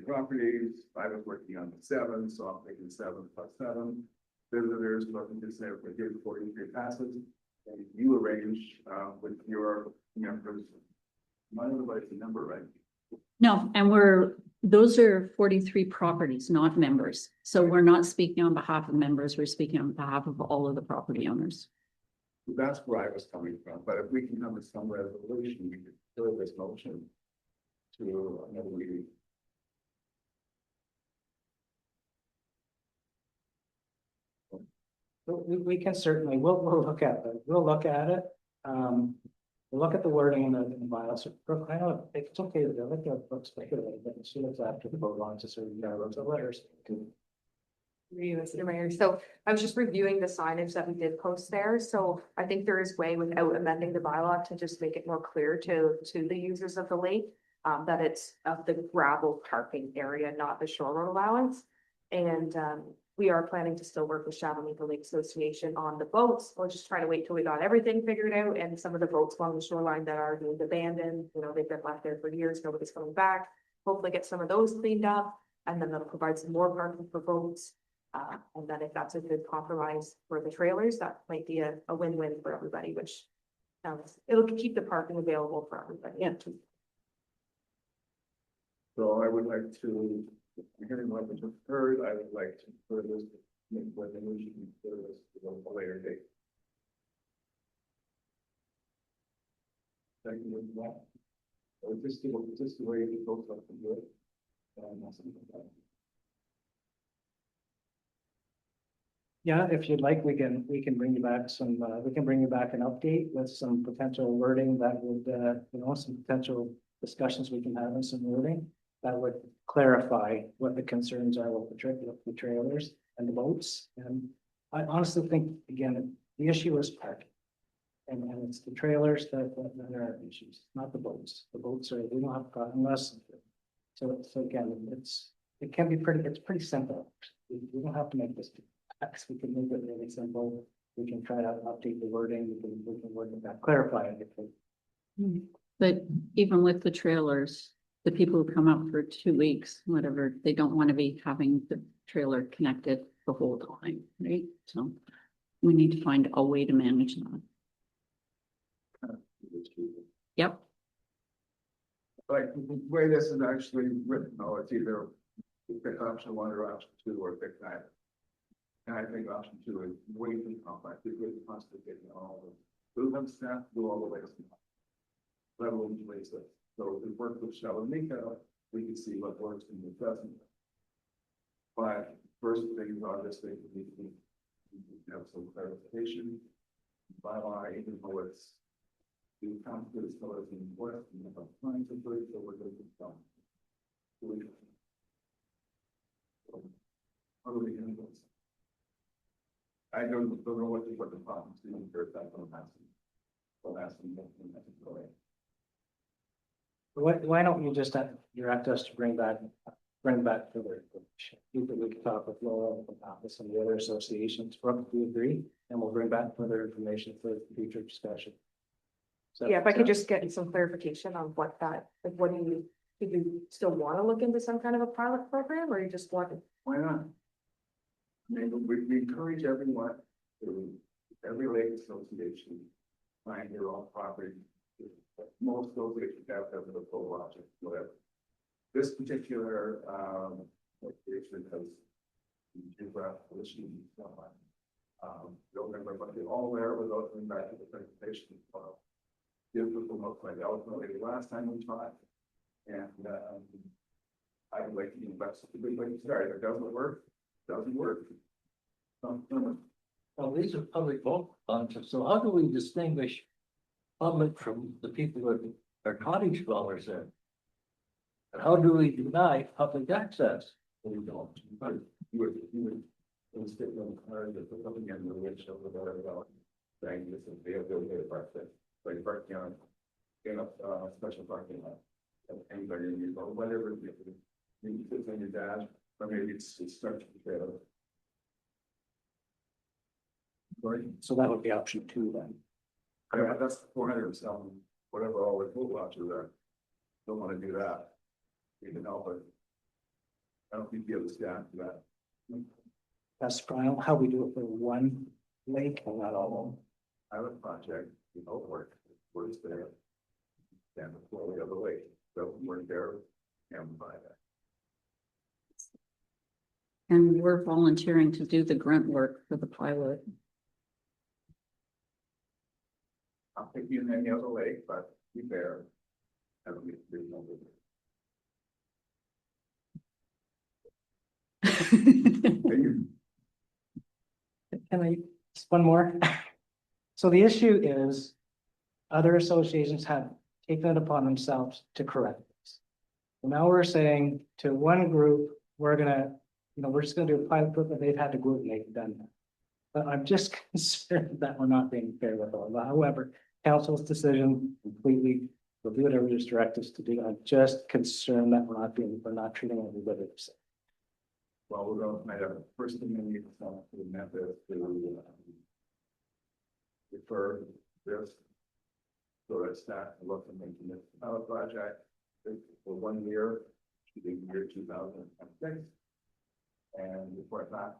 properties. I was working on the 7, so I'm thinking 7 plus 7 visitors, looking to say, we're giving 43 passes. And you arrange with your members. Not everybody's a number, right? No, and those are 43 properties, not members. So we're not speaking on behalf of members, we're speaking on behalf of all of the property owners. That's where I was coming from, but if we can come to some resolution, we could fill this motion to another meeting. We can certainly, we'll look at it, we'll look at the wording in the bylaws. I know it's okay to look at books, but as soon as after the vote on to certain the letters. You, Mr. Mayor. So I was just reviewing the signage that we did post there. So I think there is way without amending the bylaw to just make it more clear to the users of the lake. That it's of the gravel parking area, not the shore road allowance. And we are planning to still work with Shawinigan Lake Association on the boats. We're just trying to wait till we got everything figured out, and some of the boats along the shoreline that are being abandoned, you know, they've been left there for years, nobody's coming back. Hopefully get some of those cleaned up, and then that'll provide some more parking for boats. And then if that's a good compromise for the trailers, that might be a win-win for everybody, which it'll keep the parking available for everybody. Yeah. So I would like to, hearing what we just heard, I would like to further this, make what the motion for this to a later date. Thank you very much. Or just the way the folks have to do it. Yeah, if you'd like, we can bring you back some, we can bring you back an update with some potential wording that would, some potential discussions we can have and some wording that would clarify what the concerns are with the trailers and the boats. And I honestly think, again, the issue is parking. And it's the trailers that are issues, not the boats. The boats are, we don't have unless. So again, it can be it's pretty simple. We don't have to make this. We can make it really simple. We can try to update the wording. We can work with that, clarify it. But even with the trailers, the people who come up for 2 weeks, whatever, they don't want to be having the trailer connected the whole time, right? So we need to find a way to manage that. Yep. Like the way this is actually written, oh, it's either pick option 1 or option 2 or pick that. And I think option 2 is way too complex. It's really constipating all of them. Move them staff, do all the ways. Let alone ways that. So if we work with Shawinigan, we can see what works and what doesn't. But first thing is obviously we need to have some clarification. By law, even though it's the council is still in work, and have trying to do it, so we're going to come. How do we handle this? I don't know what the problems do for that. I'm asking. Why don't you just direct us to bring back further information? Either we can talk with Laura about this and the other associations, or we agree, and we'll bring back further information for future discussion. So, Yeah, if I could just get some clarification on what that, like, what do you still want to look into some kind of a pilot program, or you just want? Why not? I mean, we encourage everyone to, every lake association, find their own property. Most associations have a full logic, whatever. This particular, location has geographical issues and stuff like that. Don't remember, but they all there without going back to the presentation. Difficult most like ultimately the last time we taught. And, I would like to invest a big way to start. If it doesn't work, doesn't work. Well, these are public vote contests, so how do we distinguish public from the people that are cottage dwellers there? And how do we deny public access? We don't, but you would stick on the card that the coming in the rich over there about saying this is the ability to park there. Like parking on in a special parking lot. Anybody in your, whatever it is, you sit on your dash, or maybe it's starts to fail. So that would be option 2 then. Yeah, that's 407, whatever all the food watches are. Don't want to do that. You can help it. I don't think you have the staff for that. That's probably how we do it for one lake and not all of them. Pilot project, works there. And the flow the other way, so we're there, and by that. And we're volunteering to do the grunt work for the pilot. I'll pick you in any other lake, but be fair. That'll be there's no limit. Can I, just one more? So the issue is, other associations have taken it upon themselves to correct this. So now we're saying to one group, we're gonna, we're just gonna do a pilot group, and they've had to group and they've done that. But I'm just concerned that we're not being fair with all. However, council's decision completely, we'll do whatever just direct us to do. I'm just concerned that we're not treating everybody the same. Well, we're going to make a first thing we need to the method to refer this. So it's not looking into this pilot project for 1 year, to the year 2006. And report back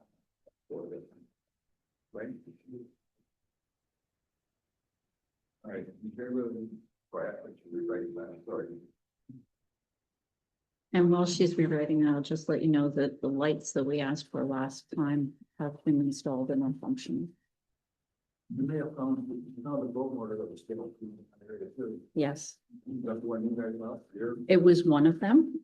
for this. Right? All right, you very really quiet, but you rewrite that, sorry. And while she's rewriting that, I'll just let you know that the lights that we asked for last time have been installed and are functioning. You may have found, the boat motor that was given to area too. Yes, That's the one you guys last year. it was one of them.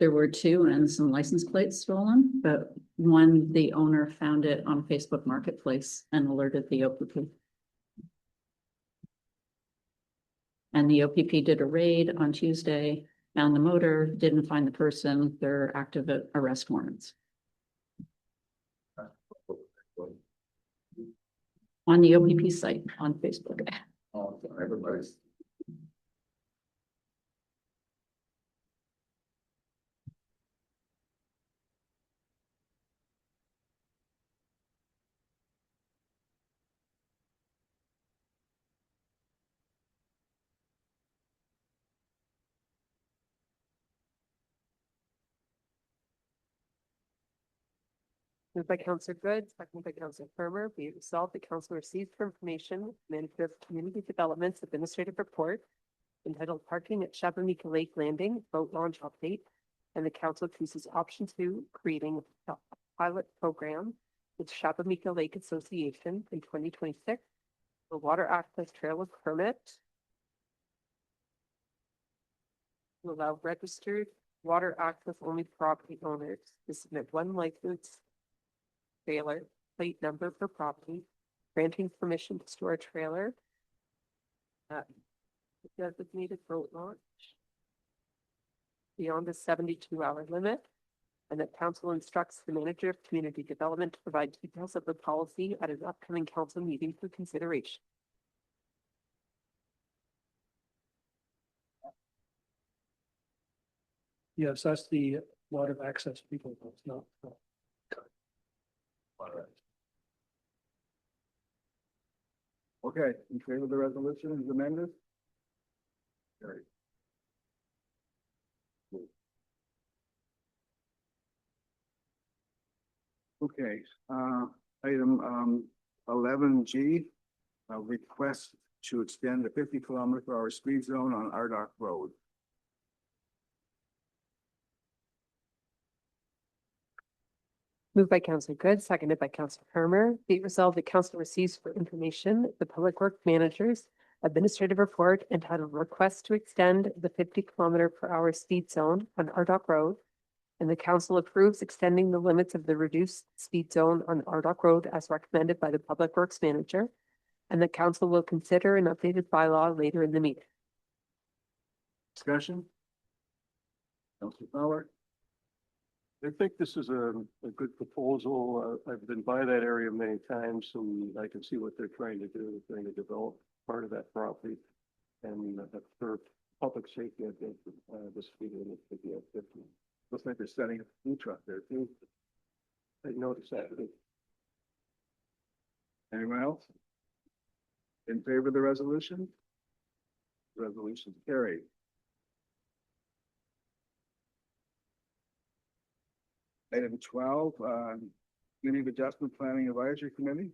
There were two and some license plates stolen, but one, the owner found it on Facebook Marketplace and alerted the OPP. And the OPP did a raid on Tuesday, found the motor, didn't find the person. They're active arrest warrants. On the OPP site on Facebook. Oh, so everybody's. Moved by Counselor Good, seconded by Counselor Farmer, be it resolved that council receives for information, Manager of Community Development's administrative report entitled Parking at Shabanika Lake Landing, Boat Launch Update, and the council chooses option 2, creating a pilot program with Shabanika Lake Association in 2026 for water access trailer permit to allow registered water access only property owners to submit one license trailer plate number per property, granting permission to store a trailer at the designated boat launch beyond the 72-hour limit, and that council instructs the manager of community development to provide details of the policy at an upcoming council meeting for consideration. Yes, that's the water access people, it's not. Okay, in favor of the resolution as amended? Carried. Okay, item 11G, a request to extend the 50-kilometer-per-hour speed zone on Ardock Road. Moved by Councillor Good, seconded by Councillor Farmer. Be it resolved that council receives for information the Public Works Manager's administrative report entitled Request to Extend the 50-kilometer-per-hour speed zone on Ardock Road, and the council approves extending the limits of the reduced speed zone on Ardock Road as recommended by the Public Works Manager, and the council will consider an updated bylaw later in the meeting. Discussion? Councilor Fowler? I think this is a good proposal. I've been by that area many times, so I can see what they're trying to do. They're trying to develop part of that property. And for public safety, I think the speed limit should be at 50. Looks like they're setting up a food truck there too. I noticed that. Anyone else? In favor of the resolution? Resolution carried. Item 12, Committee of Adjustment Planning Advisory Committee.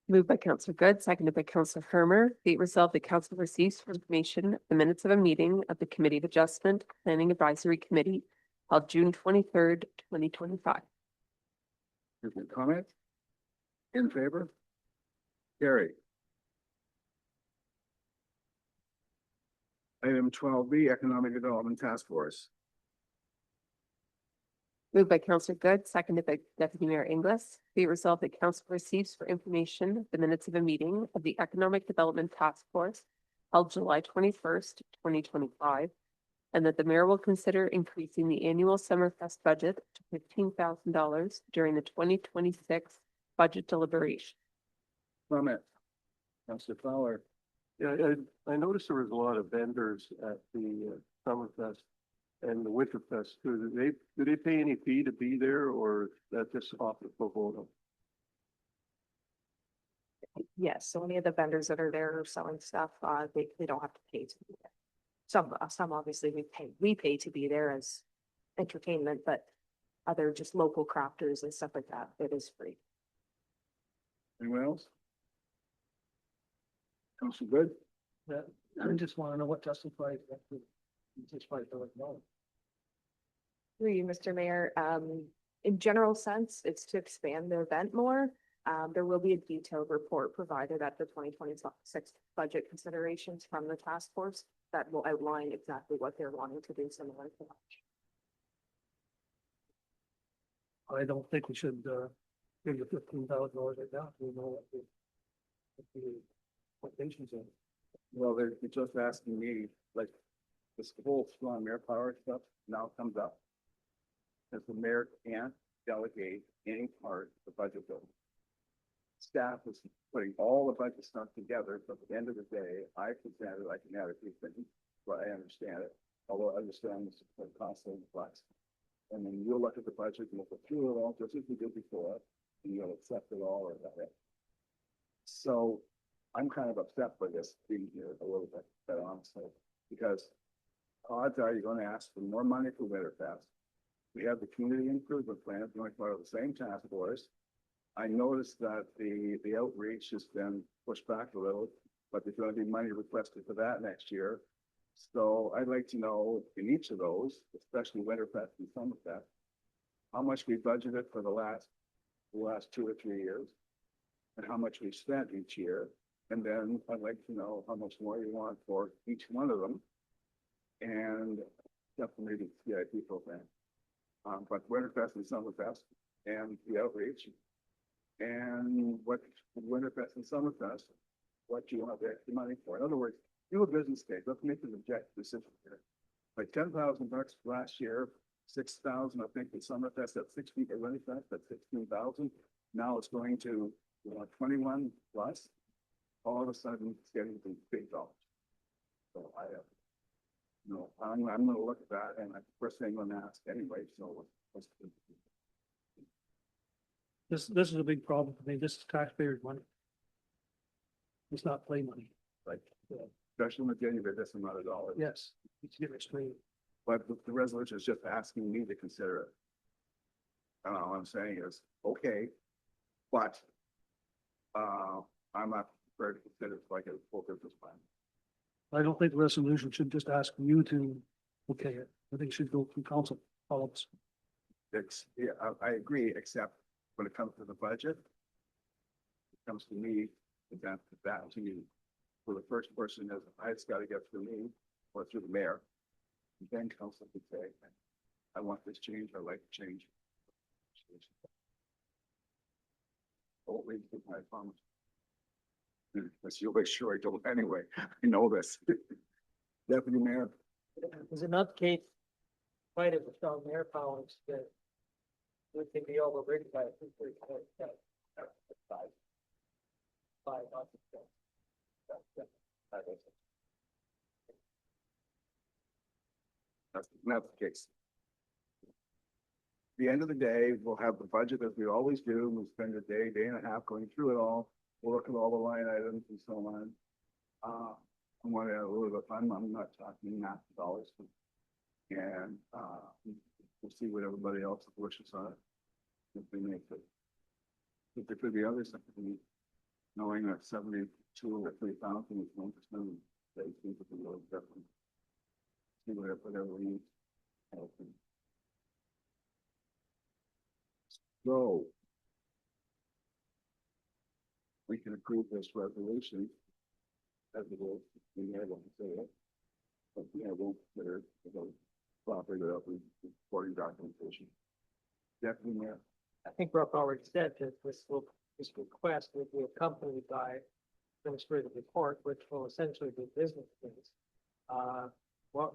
Moved by Councillor Good, seconded by Councillor Farmer. Be it resolved that council receives for information the minutes of a meeting of the Committee of Adjustment Planning Advisory Committee held June 23rd, 2025. Is there comment? In favor? Carried. Item 12B, Economic Development Task Force. Moved by Counselor Good, seconded by Deputy Mayor Inglis. Be it resolved that council receives for information the minutes of a meeting of the Economic Development Task Force held July 21st, 2025, and that the mayor will consider increasing the annual Summerfest budget to $15,000 during the 2026 budget deliberation. Comment. Councilor Fowler. Yeah, I noticed there was a lot of vendors at the Summerfest and the Winterfest. Do they pay any fee to be there, or that just off the pro bono? Yes, so any of the vendors that are there selling stuff, they don't have to pay to be there. Some obviously we pay to be there as entertainment, but other just local crafters and stuff like that, it is free. Anyone else? Councilor Good. That, I just want to know what justifies that. Justifies the no. Through you, Mr. Mayor, in general sense, it's to expand the event more. There will be a detailed report provided at the 2026 budget considerations from the task force that will outline exactly what they're wanting to do similar to that. I don't think we should, give you $15,000 right now. We know what the quotations are. Well, they're just asking me, like, this whole strong mayor power stuff now comes up. Because the mayor can't delegate any part of the budget bill. Staff is putting all the budget stuff together, but at the end of the day, I present it, I can add a few things, but I understand it. Although I understand this is costly and flex. And then you'll look at the budget and look through it all, just as we did before, and you'll accept it all or that. So I'm kind of upset by this being here a little bit, but honestly, because odds are you're going to ask for more money for Winterfest. We have the community improvement plan going part of the same task force. I noticed that the outreach has been pushed back a little, but there's going to be money requested for that next year. So I'd like to know in each of those, especially Winterfest and Summerfest, how much we budgeted for the last 2 or 3 years, and how much we spent each year. And then I'd like to know how much more you want for each one of them, and definitely the CIP program. But Winterfest and Summerfest and the outreach, and what Winterfest and Summerfest, what you want the extra money for. In other words, do a business case. Let's make an objective decision here. Like $10,000 last year, 6,000, I think, the Summerfest at 16, or Winterfest at 16,000. Now it's going to 21 plus. All of a sudden, it's getting to big dollars. So I have. No, I'm gonna look at that, and first thing I'm gonna ask anyway, so. This is a big problem for me. This is taxpayers' money. It's not play money. Like, especially when getting rid of this amount of dollars. Yes, it's get it straight. But the resolution is just asking me to consider it. And all I'm saying is, okay, but, I'm not prepared to consider it like a full business plan. I don't think the resolution should just ask you to okay it. I think it should go through council, all of us. Yeah, I agree, except when it comes to the budget, it comes to me, that to you. So the first person is, it's got to get through me or through the mayor. And then council could say, I want this change, I like to change. Oh, wait, I promise. But you'll make sure I don't anyway. I know this. Deputy Mayor. Is it not the case, quite of the strong mayor powers that we can be overridden by That's not the case. At the end of the day, we'll have the budget as we always do. We'll spend a day and a half going through it all. We'll look at all the line items and so on. I want to add a little bit of fun. I'm not talking math dollars. And we'll see what everybody else wishes on it. If they make it. If there could be others, that could be knowing that 72 or 3,000 is 1%, they think it's a little different. See whatever we need. So we can approve this resolution. As it will, we have to say it. But yeah, we'll consider, properly without reporting documentation. Definitely, yeah. I think Brooke already said that this request will be accompanied by administrative report, which will essentially be business things. What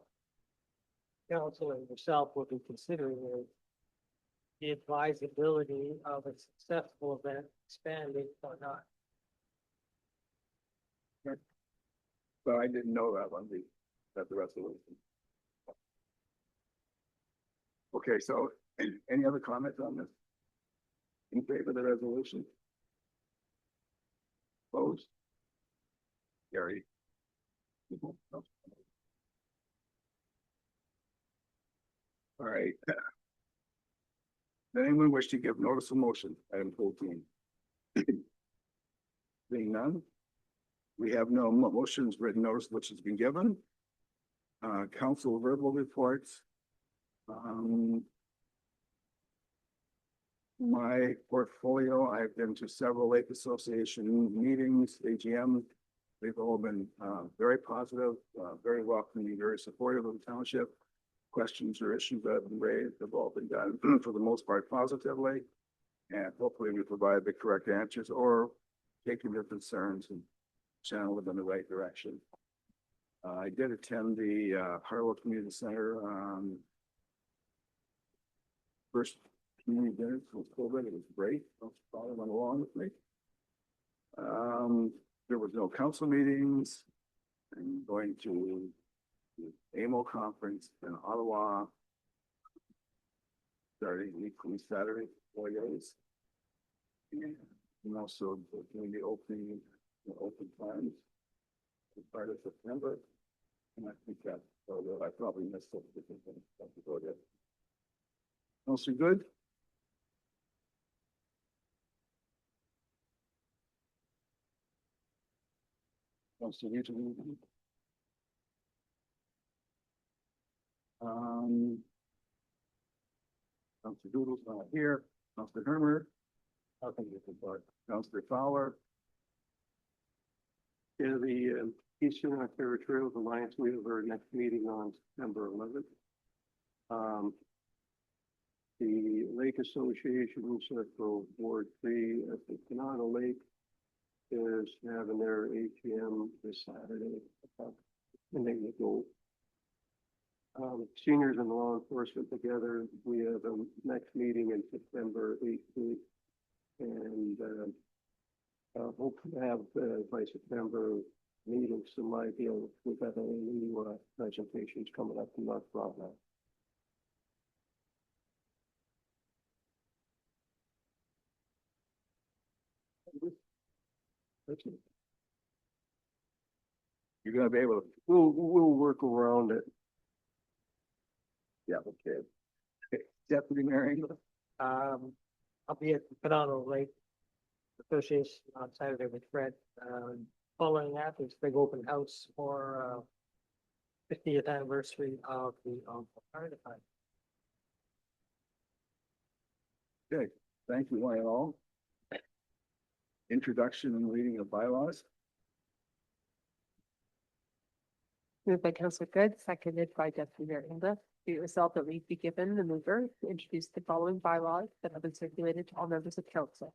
council and yourself will be considering is the advisability of a successful event expanding or not. But I didn't know that on the resolution. Okay, so any other comments on this? In favor of the resolution? Opposed? Gary? All right. Does anyone wish to give notice of motion, item 14? Being none, we have no motions, written notice which has been given. Council verbal reports. My portfolio, I've been to several Lake Association meetings, AGM. They've all been very positive, very welcoming, very supportive of the township. Questions or issues that have been raised have all been done for the most part positively. And hopefully we provide the correct answers or taking their concerns and channel them in the right direction. I did attend the Harlow Community Center first community dinner with COVID. It was great. Father went along with me. There was no council meetings. I'm going to the AMO conference in Ottawa starting weekly Saturday, 4 days. And also doing the open plans as part of September. And I think that, although I probably missed it, before that. Also good. Also YouTube. Councilor Doodle's not here. Councilor Hermer. Nothing to report. Councilor Fowler. Yeah, the Eastern Ontario Trails Alliance, we have our next meeting on September 11th. The Lake Association, Central Ward 3 at the Canada Lake is having their AGM this Saturday. And they will go. Seniors and law enforcement together, we have a next meeting in September 18th. And hope to have by September meeting some idea. We've got any new presentations coming up from North Frontenac. You're gonna be able to, We'll work around it. yeah, okay. Deputy Mayor England. I'll be at the Canada Lake Association on Saturday with Fred. Following that, there's a big open house for 50th anniversary of the fire department. Okay, thank you, one and all. Introduction and reading of bylaws. Moved by Councilor Good, seconded by Deputy Mayor Enda. Be it resolved that we be given the mover to introduce the following bylaws that have been circulated to all members of council.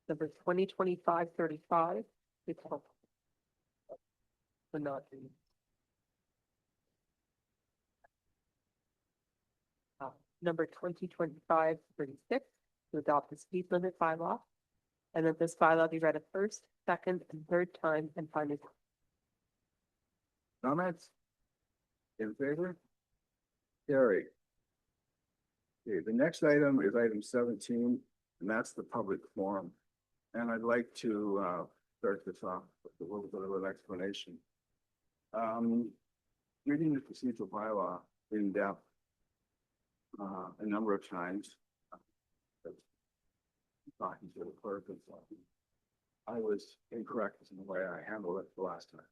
Number 2025-35, we call. But not the. Number 2025-36, to adopt the speed limit bylaw. And that this bylaw be read a first, second, and third time and finally. Comments? In favor? Carry. Okay, the next item is item 17, and that's the public forum. And I'd like to start this off with a little bit of an explanation. Reading the procedural bylaw in depth a number of times. Talking to the clerk and stuff. I was incorrect in the way I handled it the last time.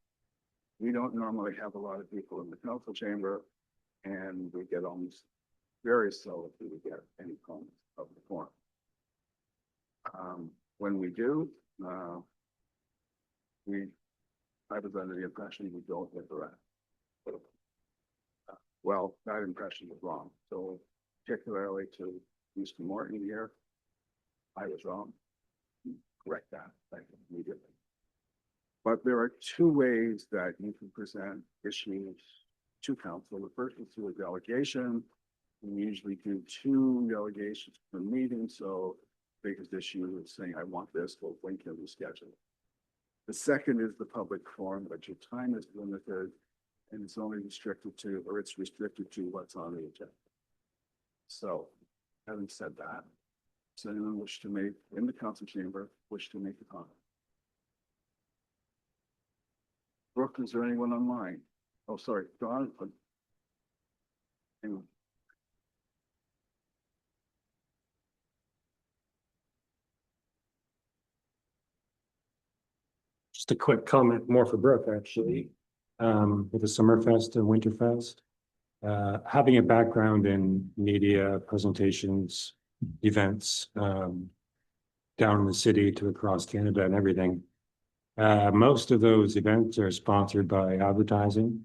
We don't normally have a lot of people in the council chamber, and we get almost very seldom do we get any comments of the forum. When we do, I was under the impression we don't get the rest. Well, that impression was wrong. So particularly to Mr. Morton here, I was wrong. Correct that, thank you, immediately. But there are two ways that you can present issues to council. The first is through a delegation. We usually do 2 delegations per meeting, so biggest issue is saying, I want this, well, when can we schedule it? The second is the public forum, but your time is limited and it's only restricted to, or it's restricted to what's on the agenda. So, having said that, does anyone wish to make, in the council chamber, wish to make a comment? Brooke, is there anyone online? Oh, sorry, Don. Anyone? Just a quick comment, more for Brooke, actually, with the Summerfest and Winterfest. Having a background in media presentations, events, down in the city to across Canada and everything. Most of those events are sponsored by advertising.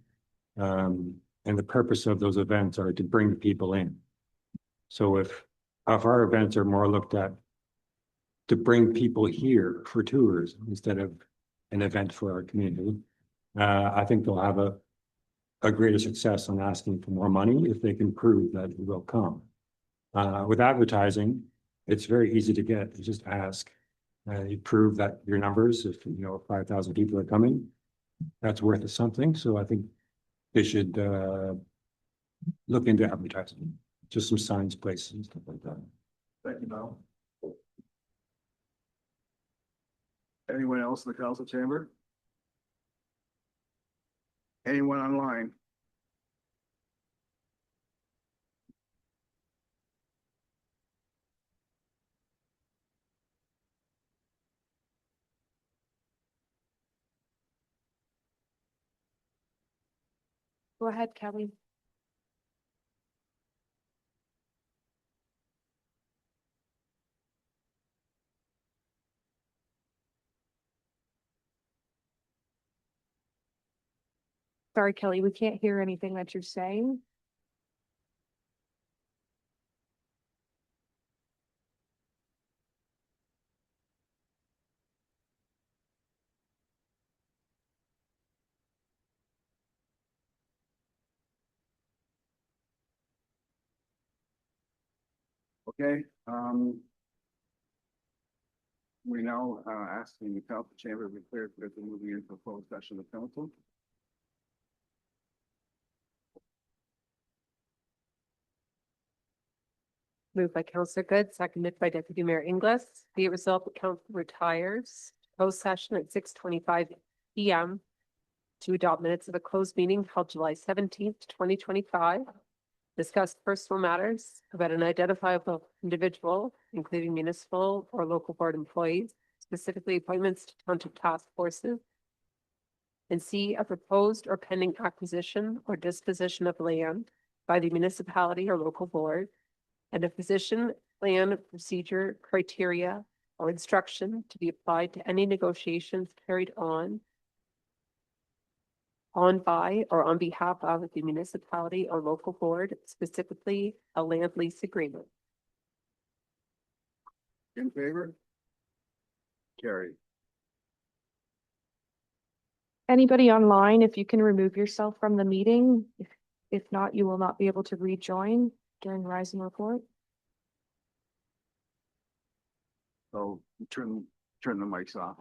And the purpose of those events are to bring people in. So if our events are more looked at to bring people here for tours instead of an event for our community, I think they'll have a greater success on asking for more money if they can prove that it will come. With advertising, it's very easy to get. You just ask. You prove that your numbers, if 5,000 people are coming, that's worth something. So I think they should look into advertising, just some signs, places, and stuff like that. Thank you, Mel. Anyone else in the council chamber? Anyone online? Go ahead, Kelly. Sorry, Kelly, we can't hear anything that you're saying. Okay, we now asking the council chamber to be cleared for the moving into a closed session of council. Moved by Councillor Good, seconded by Deputy Mayor Inglis. Be it resolved that council retires closed session at 6:25 PM to adopt minutes of a closed meeting held July 17th, 2025. Discuss personal matters about an identifiable individual, including municipal or local board employees, specifically appointments to township task forces. And C, a proposed or pending acquisition or disposition of land by the municipality or local board. And a position, plan, procedure, criteria, or instruction to be applied to any negotiations carried on by or on behalf of the municipality or local board, specifically a land lease agreement. In favor? Carried. Anybody online, if you can remove yourself from the meeting, if not, you will not be able to rejoin during Rise and Report. So turn the mics off.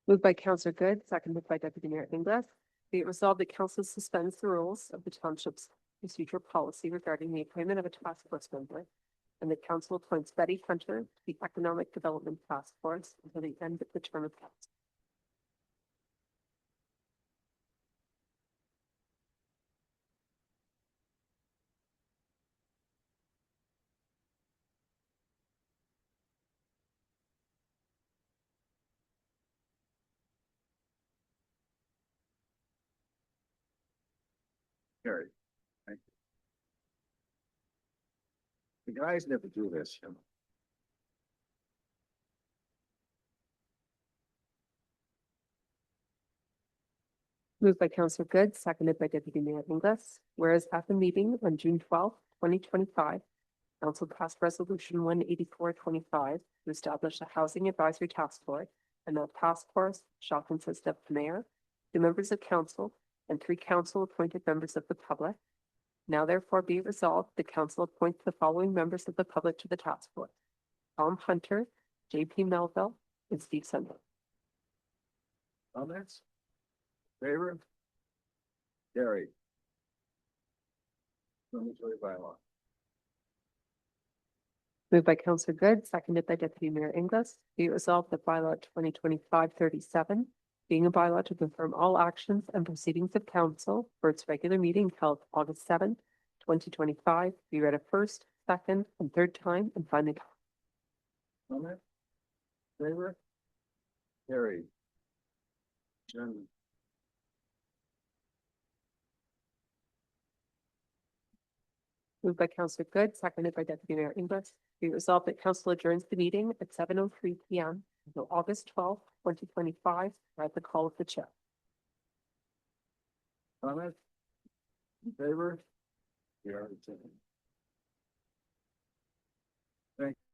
Moved by Counselor Good, seconded by Deputy Mayor Inglis. Be it resolved that council suspends the rules of the township's procedural policy regarding the appointment of a task force member, and the council appoints Betty Hunter to the Economic Development Task Force until the end of the term of council. Carried. Thank you. The guys never do this, you know. Moved by Counselor Good, seconded by Deputy Mayor Inglis. Whereas at the meeting on June 2025, council passed resolution 18425 to establish a housing advisory task force, and that task force shall consist of the mayor, 2 members of council, and 3 council appointed members of the public. Now therefore be resolved, the council appoints the following members of the public to the task force: Tom Hunter, J.P. Melville, and Steve Sunday. Comments? Favor? Carried. Mandatory bylaw. Moved by Counselor Good, seconded by Deputy Mayor Inglis. Be it resolved that bylaw 2025-37, being a bylaw to confirm all actions and proceedings of council for its regular meeting held August 7th, 2025, be read a first, second, and third time, and finally. Comment? Favor? Carried. Adjournment. Moved by Counselor Good, seconded by Deputy Mayor Inglis. Be it resolved that council adjourns the meeting at 7:03 PM until August 12th, 2025, at the call of the chair. Comment? In favor? We are adjourned. Thank you.